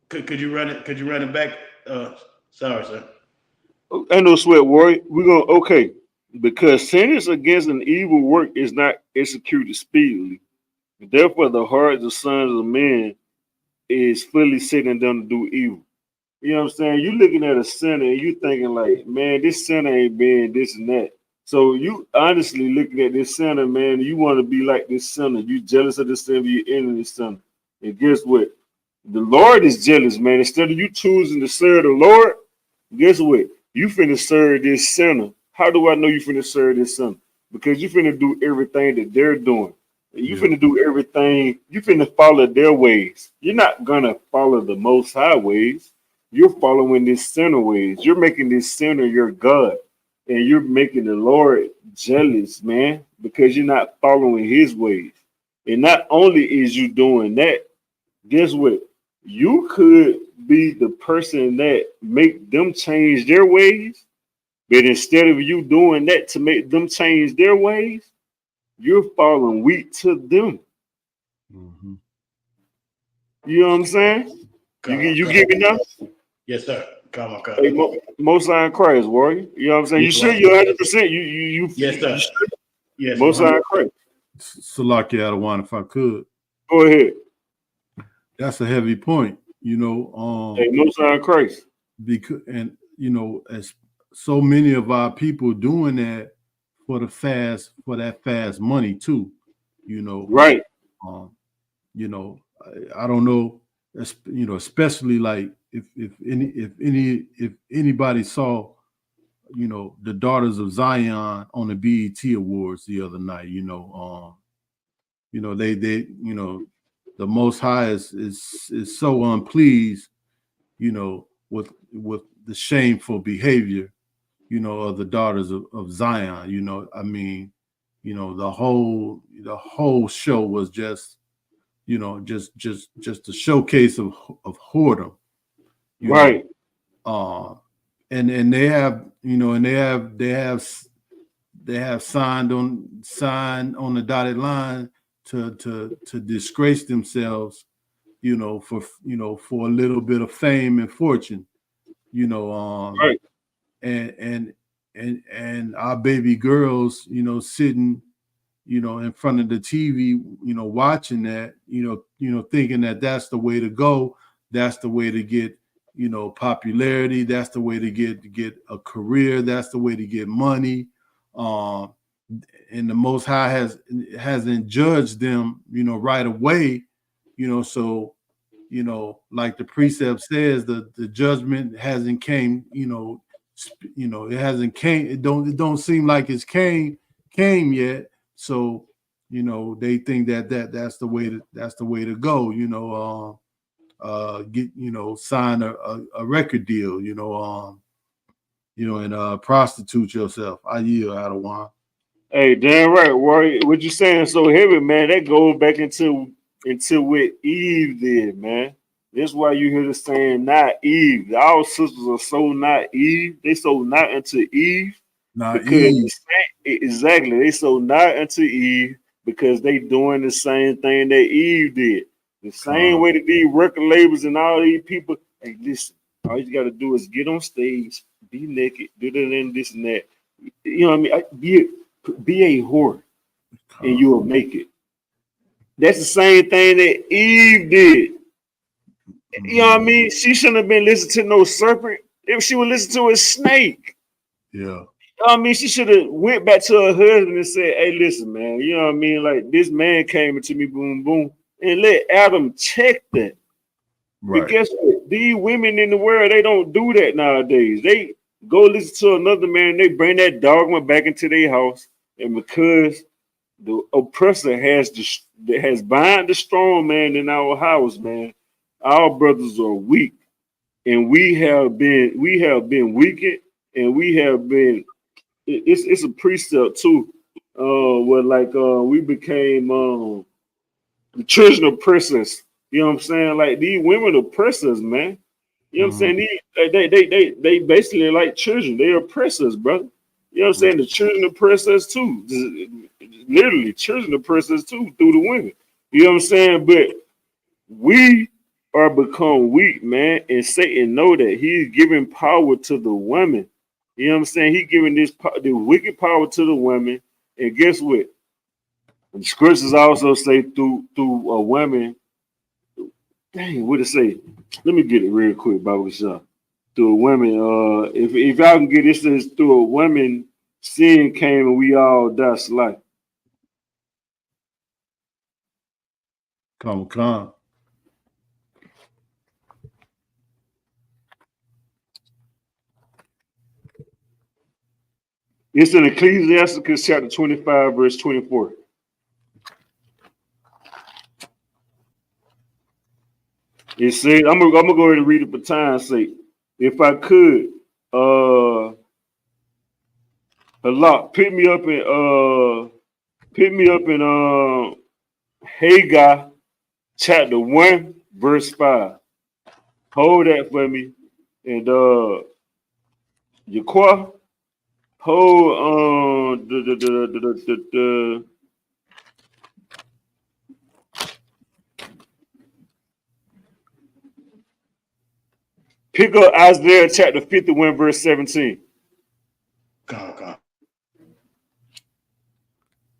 could you run it back? Sorry, sir. Ain't no sweat, warrior. We're gonna okay. Because sentence against an evil work is not executed speedily. Therefore, the hearts of sons of men is fully sitting down to do evil. You know what I'm saying? You looking at a sinner and you thinking like, man, this sinner ain't being this and that. So you honestly looking at this sinner, man, you want to be like this sinner. You jealous of this sinner, you envy this sinner. And guess what? The Lord is jealous, man. Instead of you choosing to serve the Lord, guess what? You finna serve this sinner. How do I know you finna serve this sinner? Because you finna do everything that they're doing. You finna do everything. You finna follow their ways. You're not gonna follow the Most High ways. You're following this sinner ways. You're making this sinner your God. And you're making the Lord jealous, man, because you're not following his ways. And not only is you doing that, guess what? You could be the person that make them change their ways, but instead of you doing that to make them change their ways, you're falling weak to them. Mm-hmm. You know what I'm saying? You get me now? Yes, sir. Come on, Hey, Most High in Christ, warrior. You know what I'm saying? You sure you're 100%? Yes, sir. You sure? Yes, Most High in Christ. Salaki Adawan, if I could. Go ahead. That's a heavy point, Hey, Most High in Christ. Because, and as so many of our people doing that for that fast money too, Right. I don't know, especially like if anybody saw, the Daughters of Zion on the BET Awards the other night, the Most High is so unpleased, with the shameful behavior, of the Daughters of Zion. I mean, the whole show was just, just a showcase of whoredom. Right. And they have, they have signed on the dotted line to disgrace themselves, for a little bit of fame and fortune, right. And our baby girls, sitting, in front of the TV, watching that, thinking that that's the way to go, that's the way to get, popularity, that's the way to get a career, that's the way to get money. And the Most High hasn't judged them, right away, so, like the precept says, the judgment hasn't came, it hasn't came, it don't seem like it's came yet. So, they think that's the way to go, get, sign a record deal, and prostitute yourself. I yield, Adawan. Hey, damn right, warrior. What you saying so heavy, man? That goes back into what Eve did, man. That's why you hear the saying, not Eve. Our sisters are so naive. They so not into Eve. Naive. Exactly. They so not into Eve because they doing the same thing that Eve did. The same way that these record labels and all these people, hey, listen, all you got to do is get on stage, be naked, do that and this and that. You know what I mean? Be a whore and you will make it. That's the same thing that Eve did. You know what I mean? She shouldn't have been listening to no serpent. If she would listen to a snake. Yeah. You know what I mean? She should have went back to her husband and said, hey, listen, man, you know what I mean? Like, this man came into me, boom, boom, and let Adam check that. Right. But guess what? These women in the world, they don't do that nowadays. They go listen to another man, they bring that dogma back into their house. And because the oppressor has bind the strong man in our house, man, our brothers are weak. And we have been weakened, and we have been it's a precept too. Where like we became the children of oppressors. You know what I'm saying? Like these women oppressors, man. You know what I'm saying? They basically like children. They oppress us, brother. You know what I'm saying? The children oppress us too. Literally, children oppress us too through the women. You know what I'm saying? But we are become weak, man. And Satan know that he's giving power to the women. You know what I'm saying? He's giving the wicked power to the women. And guess what? The scriptures also say through a woman. Dang, what it say? Let me get it real quick, Bible Shop. Through a woman, if y'all can get this, says through a woman, sin came and we all died life. Come. It's in Ecclesiasticus chapter 25, verse 24. It says, I'm gonna go ahead and read it for time's sake. If I could, Allah, pick me up in Haggai chapter 1, verse 5. Hold that for me. And Yaqua, hold Pick up Isaiah chapter 51, verse 17. God.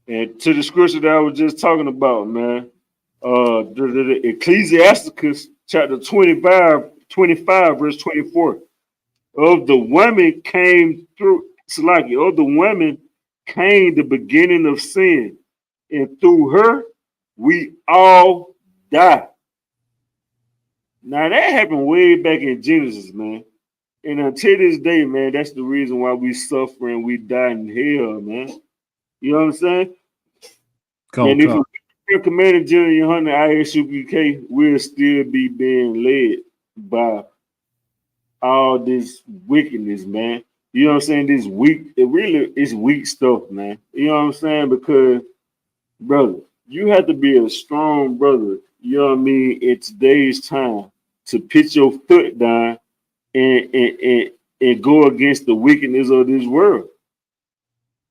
And to the scripture that I was just talking about, man. The Ecclesiasticus chapter 25, verse 24. Of the woman came through Salaki, of the woman came the beginning of sin, and through her we all die. Now that happened way back in Genesis, man. And until this day, man, that's the reason why we suffer and we die in hell, man. You know what I'm saying? And if you're Commander General Hunter ISUPK, we'll still be being led by all this wickedness, man. You know what I'm saying? This weak, it really is weak stuff, man. You know what I'm saying? Because, brother, you have to be a strong brother, you know what I mean, in today's time to put your foot down and go against the wickedness of this world.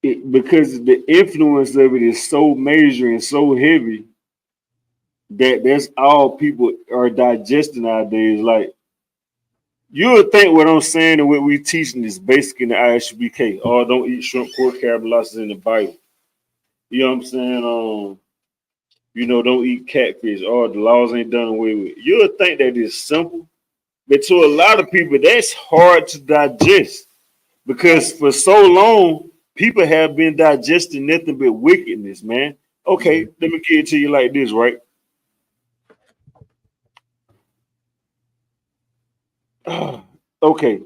Because the influence of it is so major and so heavy that that's all people are digesting nowadays. Like, you would think what I'm saying and what we teaching is basic in the ISUPK. Oh, don't eat shrimp, pork, crab, and lobsters in the Bible. You know what I'm saying? You know, don't eat catfish. Oh, the laws ain't done away with. You would think that it's simple, but to a lot of people, that's hard to digest because for so long, people have been digesting nothing but wickedness, man. Okay, let me give it to you like this, right? Okay.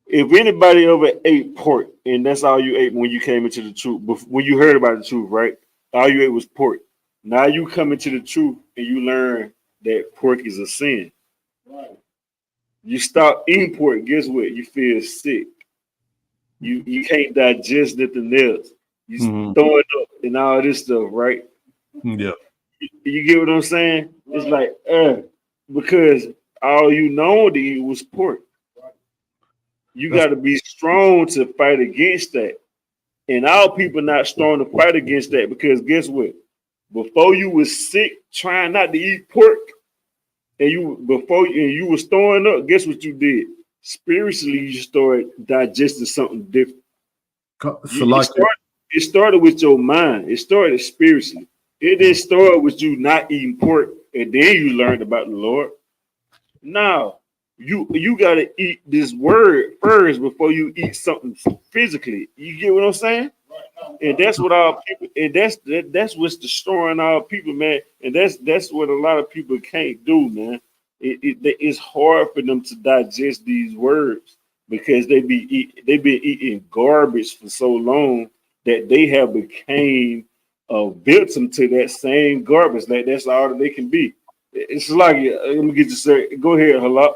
If anybody ever ate pork and that's all you ate when you came into the truth, when you heard about the truth, right? All you ate was pork. Now you come into the truth and you learn that pork is a sin. Right. You stop eating pork, guess what? You feel sick. You can't digest nothing else. You throw it up and all this stuff, right? Yeah. You get what I'm saying? It's like, because all you know to eat was pork. You got to be strong to fight against that. And our people not strong to fight against that because guess what? Before you was sick trying not to eat pork, and you was throwing up, guess what you did? Spiritually, you started digesting something different. It started with your mind. It started spiritually. It didn't start with you not eating pork, and then you learned about the Lord. Now, you gotta eat this word first before you eat something physically. You get what I'm saying? And that's what our people, and that's what's destroying our people, man. And that's what a lot of people can't do, man. It's hard for them to digest these words because they've been eating garbage for so long that they have became a victim to that same garbage. Like that's all that they can be. It's like, let me get you say, go ahead, Halak.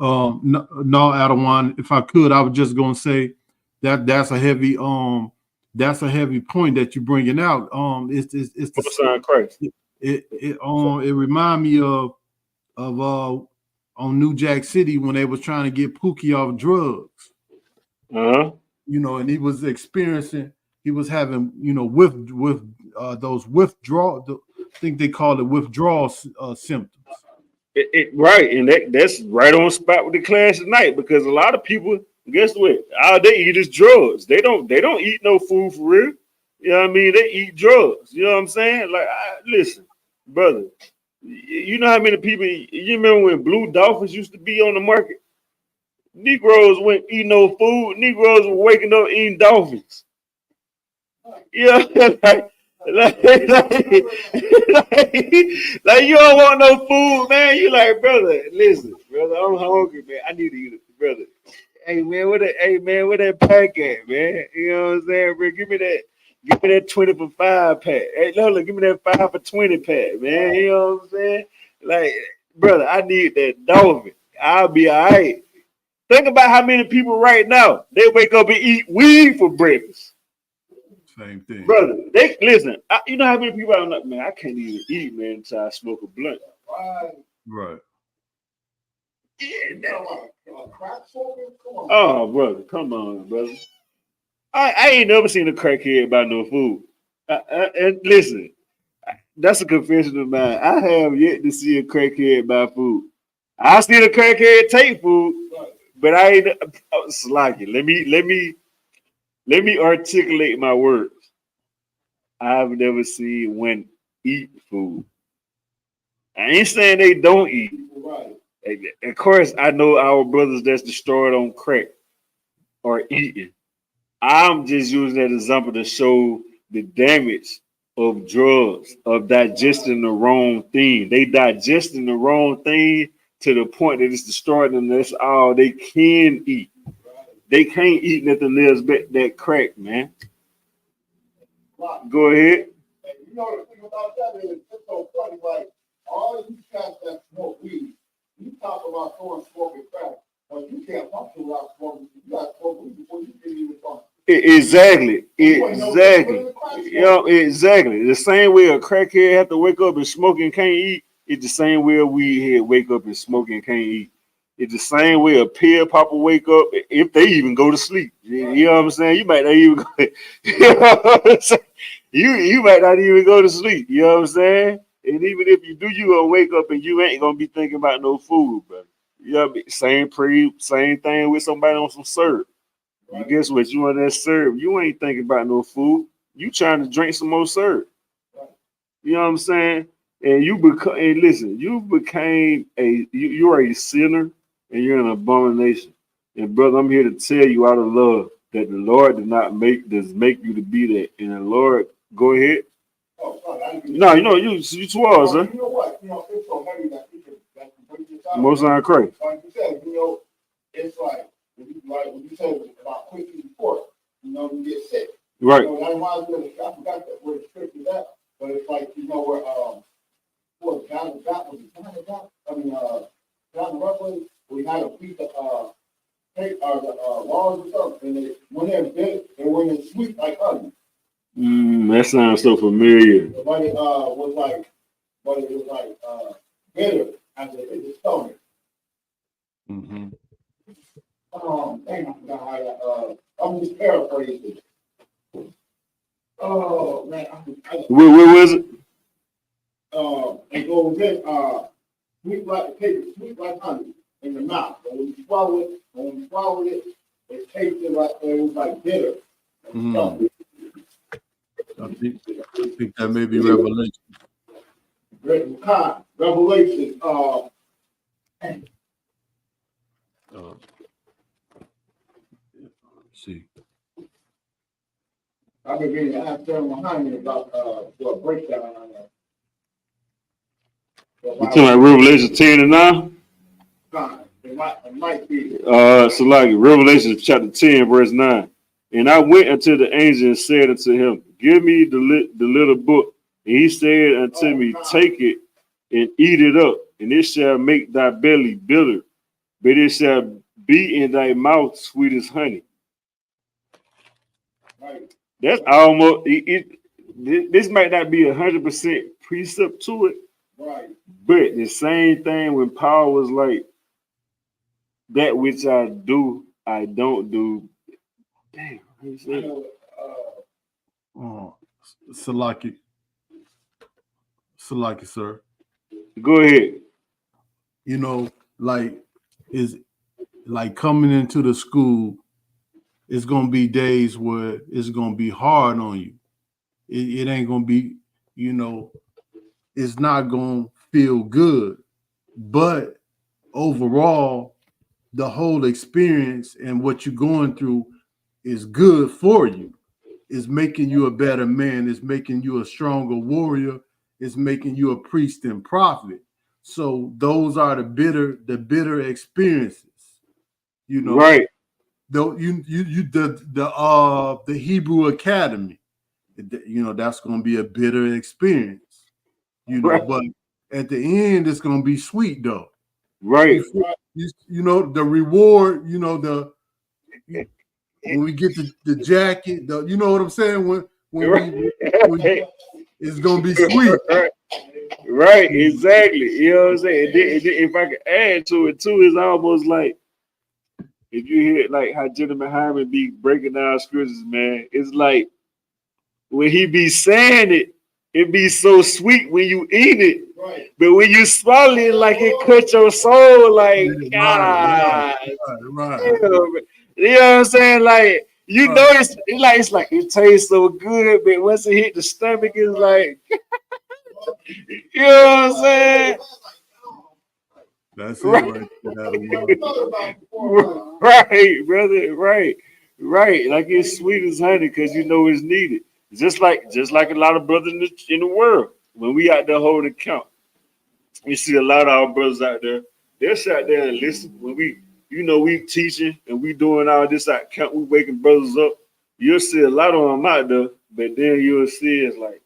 No, Adawan, if I could, I was just gonna say that's a heavy point that you're bringing out. It's the sign Christ. It remind me of on New Jack City when they was trying to get Pookie off drugs. You know, and he was having, you know, with those withdrawal, I think they call it withdrawal symptoms. Right, and that's right on spot with the class tonight because a lot of people, guess what? All they eat is drugs. They don't eat no food for real. You know what I mean? They eat drugs. You know what I'm saying? Like, listen, brother, you know how many people? You remember when blue dolphins used to be on the market? Negroes went eating no food. Negroes were waking up eating dolphins. Yeah, like you don't want no food, man. You like, brother, listen, brother, I'm hungry, man. I need to eat it, brother. Hey man, where that pack at, man? You know what I'm saying, bro? Give me that 20 for 5 pack. Hey, Lola, give me that 5 for 20 pack, man. You know what I'm saying? Like, brother, I need that dolphin. I'll be all right. Think about how many people right now, they wake up and eat weed for breakfast. Same thing, brother. They listen. You know how many people I'm like, man, I can't even eat, man, until I smoke a blunt. Right. Yeah, oh, brother, come on, brother. I ain't never seen a crackhead buy no food. And listen, that's a confession of mine. I have yet to see a crackhead buy food. I still a crackhead take food, but I ain't slacking. Let me articulate my words. I've never seen one eat food. I ain't saying they don't eat. Right. Of course, I know our brothers that's destroyed on crack are eating. I'm just using that example to show the damage of drugs, of digesting the wrong thing. They digesting the wrong thing to the point that it's destroyed them. That's all they can eat. They can't eat nothing else but that crack, man. Go ahead. And you know the thing about that is it's so funny, like all you cats that smoke weed, you talk about throwing smoking crack, but you can't function without smoking. You got to smoke weed before you can even function. Exactly. Exactly. The same way a crackhead have to wake up and smoke and can't eat, it's the same way a weed head wake up and smoke and can't eat. It's the same way a pill popper wake up if they even go to sleep. You know what I'm saying? You might not even go. You know what I'm saying? You might not even go to sleep. You know what I'm saying? And even if you do, you gonna wake up and you ain't gonna be thinking about no food, brother. You know what I mean? Same thing with somebody on some syrup. You guess what? You on that syrup, you ain't thinking about no food. You trying to drink some more syrup. You know what I'm saying? And you became you are a sinner and you're an abomination. And brother, I'm here to tell you out of love that the Lord does make you to be that. And the Lord, go ahead. Oh, sorry, No, you know, you 12, sir. You know what? You know, it's so heavy that you can break this out. Most on crazy. Like you said, you know, it's like when you say about quick report, you know, you get sick. Right. You know, that reminds me of I forgot that where the trick is at, but it's like, you know, where John Russell, we had a piece of tape or the walls or something, and when they're big, they were in sweet like honey. That sounds so familiar. But it was like bitter as it's stomach. Mm-hmm. Dang, I forgot how that. I'm just paraphrasing. Oh man, Where was it? It goes in sweet like honey in the mouth. And when you swallow it, it tasted like it was like bitter. I think that may be Revelation. Revelation. Let's see. I've been getting an answer behind me about a breakdown on that. You talking about Revelation 10 and 9? It might be. So like Revelation chapter 10, verse 9. And I went unto the angel and said unto him, give me the little book. And he said unto me, take it and eat it up, and it shall make thy belly bitter, but it shall be in thy mouth sweet as honey. Right. That's almost this might not be 100% precept to it, right? But the same thing when Paul was like, that which I do, I don't do. Damn, he said. Salaki, sir. Go ahead. You know, like is like coming into the school. It's gonna be days where it's gonna be hard on you. It ain't gonna be, you know, it's not gonna feel good. But overall, the whole experience and what you're going through is good for you. It's making you a better man. It's making you a stronger warrior. It's making you a priest and prophet. So those are the bitter experiences. You know, right? The Hebrew Academy. You know, that's going to be a bitter experience. You know, right. But at the end, it's going to be sweet though. Right. You know, the reward. You know, when we get the jacket, you know what I'm saying? When it's gonna be sweet. Right, exactly. You know what I'm saying? If I could add to it too, it's almost like if you hear like how Gentleman Hyman be breaking down scriptures, man, it's like when he be saying it, it be so sweet when you eat it. Right. But when you swallow it, like it cut your soul, like Right. God. Damn. You know what I'm saying? Like you know it's like it tastes so good, but once it hit the stomach, it's like you know what I'm saying? That's it Right. right there. Right, brother. Right. Like it's sweet as honey because you know it's needed. Just like a lot of brothers in the world. When we out there holding count, we see a lot of our brothers out there. They'll sit out there and listen. When we teaching and we doing all this out count, we waking brothers up. You'll see a lot of them out there, but then you'll see it's like,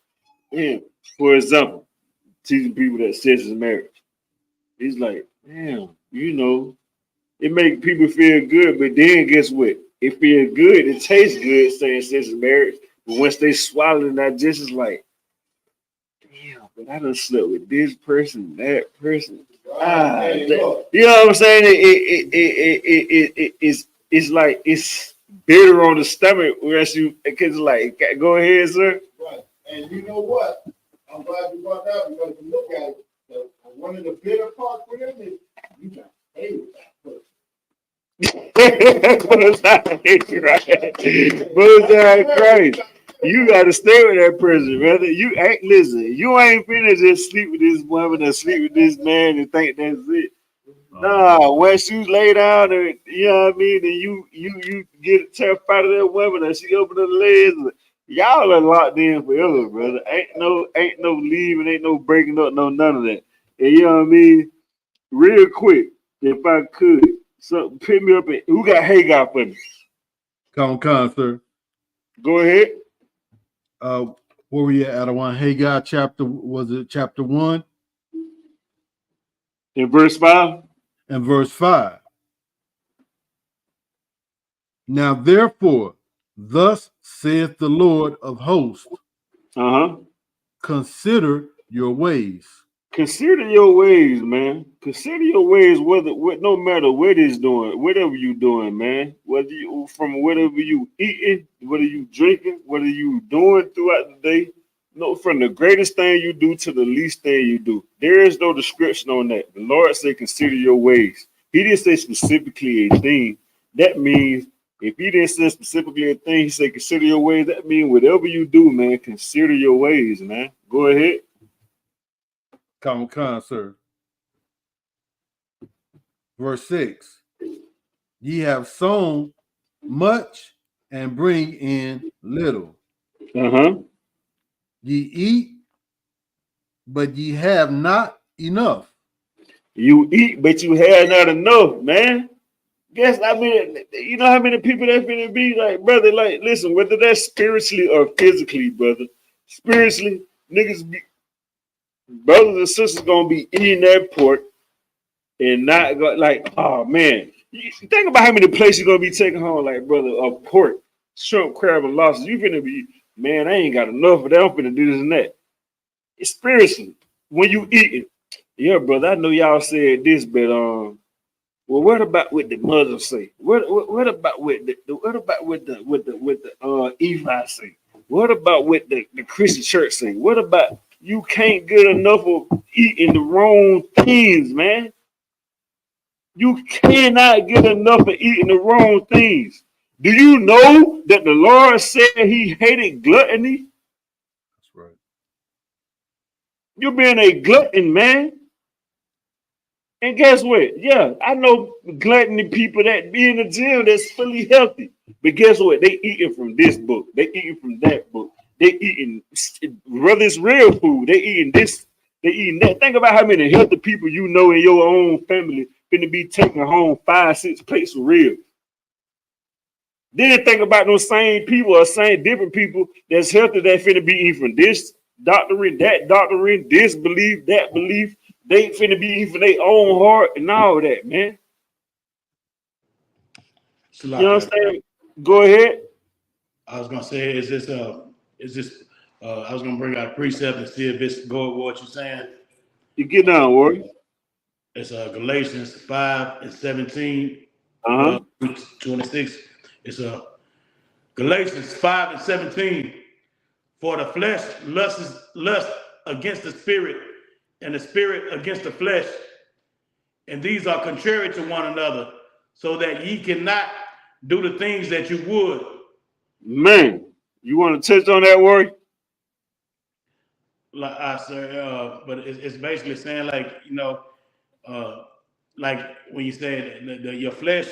damn. For example, teaching people that sex is marriage. It's like, damn, it make people feel good, but then guess what? It feel good, it tastes good saying sex is marriage. But once they swallow it, that just is like, damn, but I done slept with this person, that person. You know what I'm saying? It's like it's bitter on the stomach because it's like, go ahead, sir. Right. And you know what? I'm glad you brought that up because if you look at it, one of the bitter parts for them is you got to stay with that person. Christ. You gotta stay with that person, brother. You ain't listen. You ain't finna just sleep with this woman or sleep with this man and think that's it. Nah, once you lay down and you know what I mean, and you get a tap out of that woman and she open her legs, y'all are locked in forever, brother. Ain't no leaving, ain't no breaking up, no none of that. And you know what I mean? Real quick, if I could. So pick me up and who got Hagar for me? Con, sir. Go ahead. Where were you at? One Hagar chapter 1? In verse 5? And verse 5. Now therefore, thus saith the Lord of hosts, consider your ways. Consider your ways, man. Consider your ways, no matter what it's doing, whatever you doing, man. Whatever you eating, whether you drinking, whether you doing throughout the day. No, from the greatest thing you do to the least thing you do. There is no description on that. The Lord said, consider your ways. He didn't say specifically a thing. That means if he didn't say specifically a thing, he said, consider your ways. That means whatever you do, man, consider your ways, man. Go ahead. Con, sir. Verse 6. Ye have sown much and bring in little. Ye eat, but ye have not enough. You eat, but you have not enough, man. Guess I mean, you know how many people that's gonna be like, brother, like, listen, whether that's spiritually or physically, brother. Spiritually, brothers and sisters gonna be eating that pork and not go like, oh man. Think about how many places you're gonna be taking home, like, brother, of pork, shrimp, crab, and lobsters. You finna be, man, I ain't got enough of that. I'm finna do this and that. It's spiritually when you eat it. Yeah, brother, I know y'all said this, but well, what about what the mother say? What about what the Evi say? What about what the Christian church say? What about you can't get enough of eating the wrong things, man? You cannot get enough of eating the wrong things. Do you know that the Lord said he hated gluttony? That's right. You're being a glutton, man. And guess what? Yeah, I know gluttony people that be in the gym that's fully healthy. But guess what? They eating from this book. They eating from that book. They eating, whether it's real food, they eating this, they eating that. Think about how many healthy people you know in your own family finna be taking home 5-6 plates of real. Then think about those same people or same different people that's healthy that finna be eating from this doctrine, that doctrine, this belief, that belief. They finna be eating from their own heart and all that, man. You know what I'm saying? Go ahead. I was gonna say, is this I was gonna bring out a precept and see if it's go with what you're saying. You get down, Warrior. It's Galatians 5:17, 26. It's Galatians 5:17. For the flesh lust against the spirit, and the spirit against the flesh. And these are contrary to one another, so that ye cannot do the things that you would. Man, you want to touch on that word? Like I say, but it's basically saying like, uh, like when you say your flesh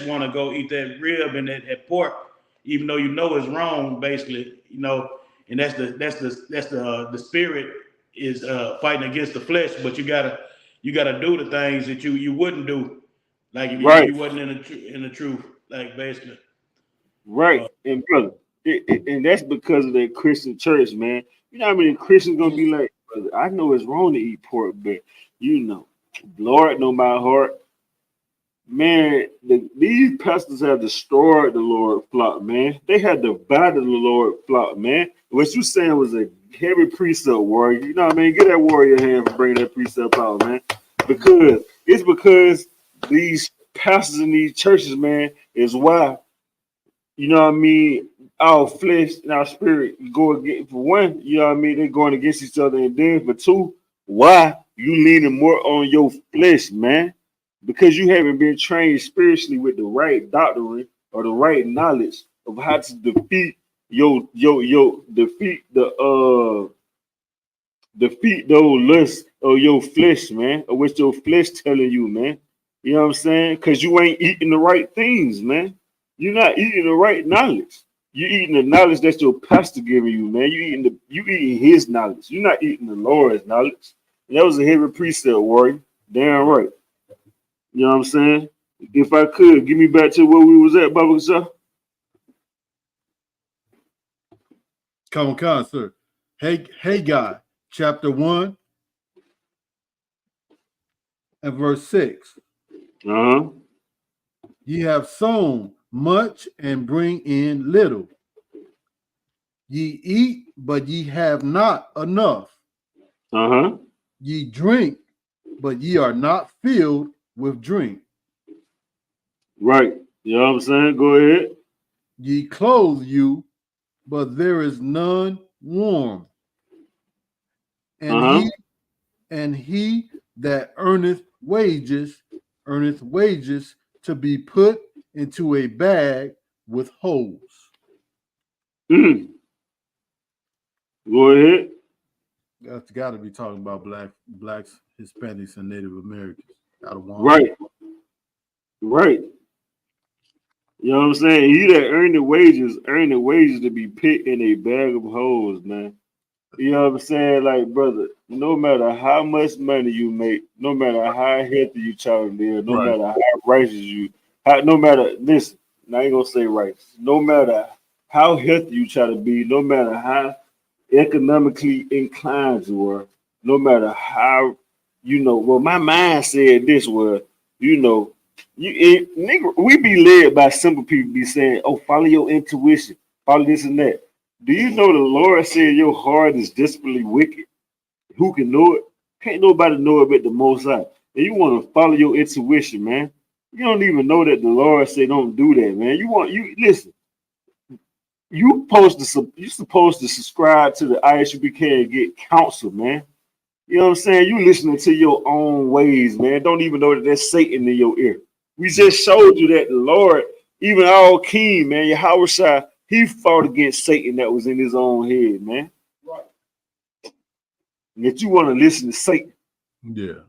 want to go eat that rib and that pork, even though you know it's wrong, basically, and the spirit is fighting against the flesh, but you gotta do the things that you wouldn't do, like if Right. you wasn't in the truth, like basically. Right. And brother, and that's because of that Christian church, man. You know how many Christians gonna be like, brother, I know it's wrong to eat pork, but Lord know my heart. Man, these pastors have destroyed the Lord flock, man. They had divided the Lord flock, man. What you saying was a heavy precept, warrior. You know what I mean? Get that warrior hand for bringing that precept out, man. Because these pastors in these churches, man, is why, you know what I mean, our flesh and our spirit go against, for one, you know what I mean, they're going against each other, and then for two, why you leaning more on your flesh, man? Because you haven't been trained spiritually with the right doctrine or the right knowledge of how to defeat defeat those lusts of your flesh, man, or what your flesh telling you, man. You know what I'm saying? Because you ain't eating the right things, man. You're not eating the right knowledge. You eating the knowledge that your pastor giving you, man. You eating his knowledge. You're not eating the Lord's knowledge. And that was a heavy precept, warrior. Damn right. You know what I'm saying? If I could, give me back to where we was at, Baba Shah. Come on, sir. Hey, God, chapter 1 and verse 6. Uh-huh. Ye have sown much and bring in little. Ye eat, but ye have not enough. Uh-huh. Ye drink, but ye are not filled with drink. Right. You know what I'm saying? Go ahead. Ye clothe you, but there is none warm. Uh-huh. And he that earneth wages to be put into a bag with holes. Mm. Go ahead. That's got to be talking about blacks, Hispanics, and Native Americans. Right. Right. You know what I'm saying? You that earn the wages to be put in a bag of holes, man. You know what I'm saying? Like, brother, no matter how much money you make, no matter how healthy you try to live, no matter how righteous listen, I ain't gonna say righteous, no matter how healthy you try to be, no matter how economically inclined you are, no matter how, well, my mind said this was, nigga, we be led by simple people be saying, oh, follow your intuition, follow this and that. Do you know the Lord said your heart is desperately wicked? Who can know it? Can't nobody know it but the Most High. And you want to follow your intuition, man. You don't even know that the Lord said don't do that, man. Listen. You supposed to subscribe to the ISUPK and get counsel, man. You know what I'm saying? You listening to your own ways, man. Don't even know that there's Satan in your ear. We just showed you that the Lord, even our King, man, Yahweh, he fought against Satan that was in his own head, man. Right. And that you want to listen to Satan. Yeah.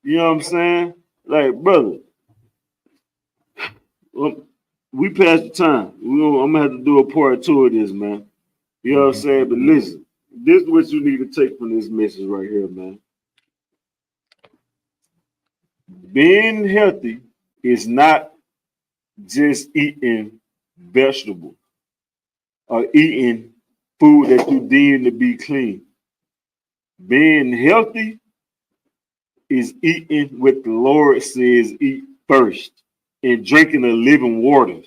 You know what I'm saying? Like, brother, we passed the time. I'm going to have to do a part 2 of this, man. You know what I'm saying? But listen, this is what you need to take from this message right here, man. Being healthy is not just eating vegetables or eating food that you deem to be clean. Being healthy is eating what the Lord says eat first and drinking the living waters.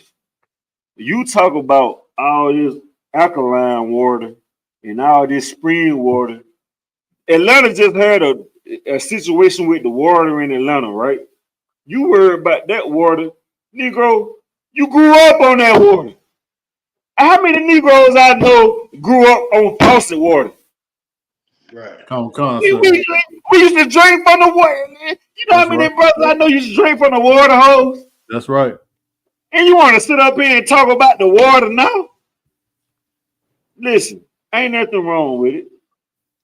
You talk about all this alkaline water and all this spring water. Atlanta just had a situation with the water in Atlanta, right? You worry about that water. Negro, you grew up on that water. How many Negroes I know grew up on faucet water? Right. Common We, concept. we, we used to drink from the water. You know how That's many right. brothers I know used to drink from the water hose? That's right. And you want to sit up here and talk about the water now? Listen, ain't nothing wrong with it.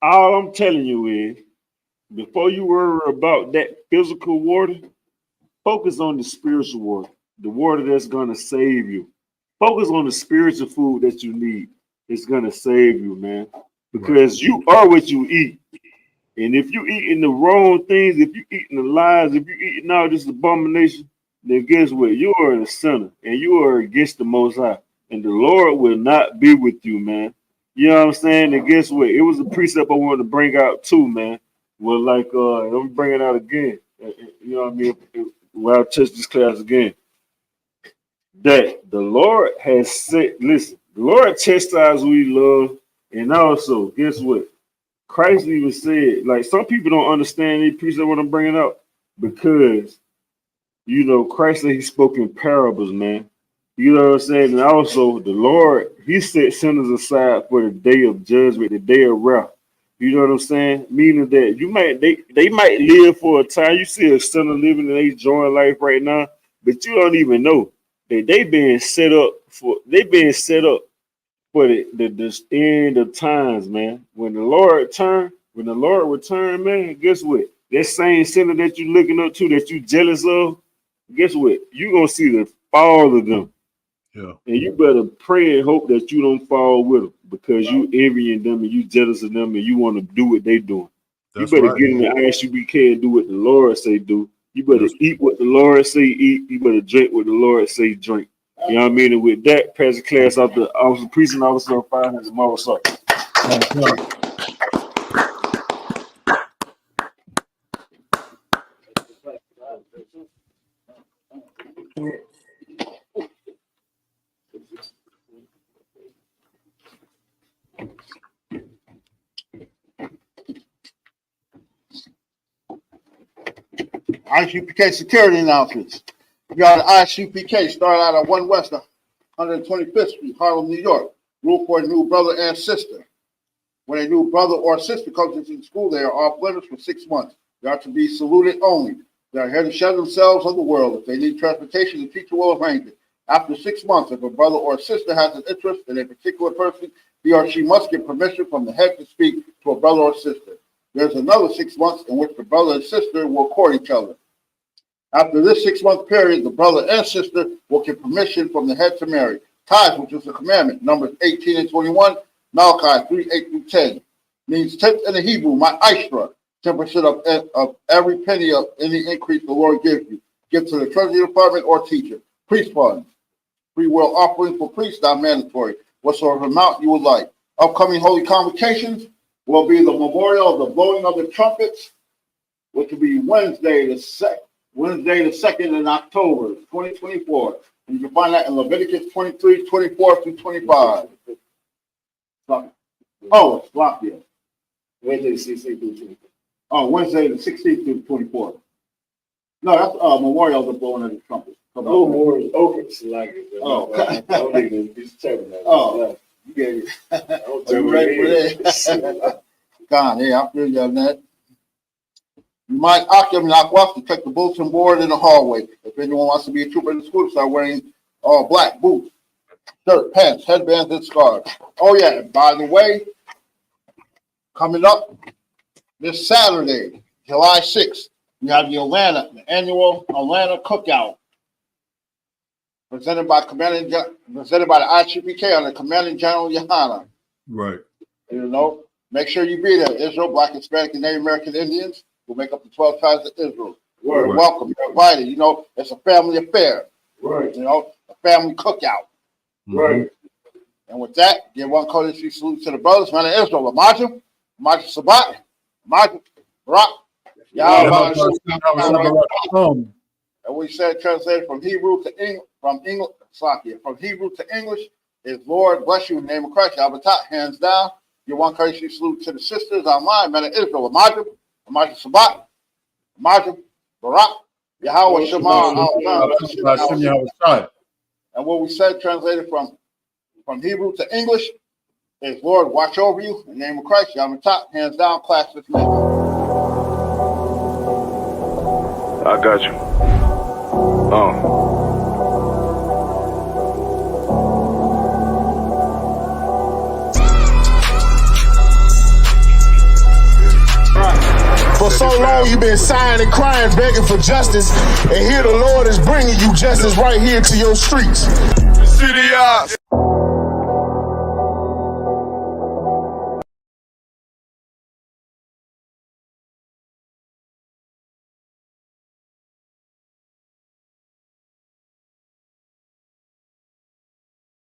All I'm telling you is, before you worry about that physical water, focus on the spiritual water, the water that's going to save you. Focus on the spiritual food that you need. It's going to save you, man. Because you are what you eat. And if you eating the wrong things, if you eating the lies, if you eating all this abomination, then guess what? You are a sinner and you are against the Most High. And the Lord will not be with you, man. You know what I'm saying? And guess what? It was a precept I wanted to bring out too, man. Well, like, I'm bringing it out again. You know what I mean? When I touch this class again, that the Lord has said, listen, the Lord chastises who he loves. And also, guess what? Christ even said, like, some people don't understand these pieces of what I'm bringing up because, you know, Christ said he spoke in parables, man. You know what I'm saying? And also, the Lord, he set sinners aside for the day of judgment, the day of wrath. You know what I'm saying? Meaning that they might live for a time. You see a sinner living in their joint life right now, but you don't even know that they've been set up for the end of times, man. When the Lord return, man, guess what? That same sinner that you looking up to, that you jealous of, guess what? You gonna see the fall of them. Yeah. And you better pray and hope that you don't fall with them because you envying them and you jealous of them and you want to do what they doing. That's you better right. get in the ISUPK and do what the Lord say do. You better eat what the Lord say eat. You better drink what the Lord say drink. You know what I mean? And with that, pass the class off the officer, precinct officer of 500 Marvel Sergeant. ISUPK security announcements. We got an ISUPK started out at 1 West 125th Street, Harlem, New York. Rule for a new brother and sister. When a new brother or sister comes into the school, they are off limits for 6 months. They are to be saluted only. They are here to share themselves of the world. If they need transportation, the teacher will arrange it. After 6 months, if a brother or sister has an interest in a particular person, he or she must get permission from the head to speak to a brother or sister. There's another 6 months in which the brother and sister will court each other. After this 6-month period, the brother and sister will get permission from the head to marry. Tithes, which is a commandment, Numbers 18 and 21, Malachi 3, 8 through 10. Means tenth in the Hebrew, my Isra, 10% of every penny of any increase the Lord gives you. Give to the treasury department or teacher. Priest funds. Free will offering for priests, not mandatory. Whatsoever amount you would like. Upcoming holy convocations will be the memorial of the blowing of the trumpets, which will be Wednesday the 2nd in October, 2024. And you can find that in Leviticus 23, 24 through 25. Oh, it's blocked here. Wednesday the 16th through 24th. Oh, Wednesday the 16th through 24th. No, that's memorial of the blowing of the trumpets. Oh, more okay. Oh, I don't even oh, you gave it. Are you ready for that? God, hey, I feel you on that. You might occupy to check the bulletin board in the hallway. If anyone wants to be a trooper in the school, start wearing all black boots, shirt, pants, headbands, and scarves. Oh yeah, and by the way, coming up this Saturday, July 6th, we have the annual Atlanta Cookout, presented by the ISUPK under Commanding General Yohana. Right. You know, make sure you be there. Israel, Black, Hispanic, and Native American Indians will make up the 12 tribes of Israel. You're welcome. You're invited. You know, it's a family affair. Right. You know, a family cookout. Right. And with that, give one courtesy salute to the brothers, man of Israel. Amajim, Sabat, Amajim, Barak, Yahweh. And we said, translated from Hebrew to English, from Hebrew to English is Lord bless you in the name of Christ. Yahweh, hands down. Give one courtesy salute to the sisters online, man of Israel. Amajim, Sabat, Amajim, Barak, Yahweh, Shema, Hashem Yahweh Shai. and what we said, translated from from Hebrew to English is, Lord, watch over you. In the name of Christ, y'all on the top, hands down, class with me. I got you. For so long you've been sighing and crying, begging for justice, and here the Lord is bringing you justice right here to your streets. City eyes.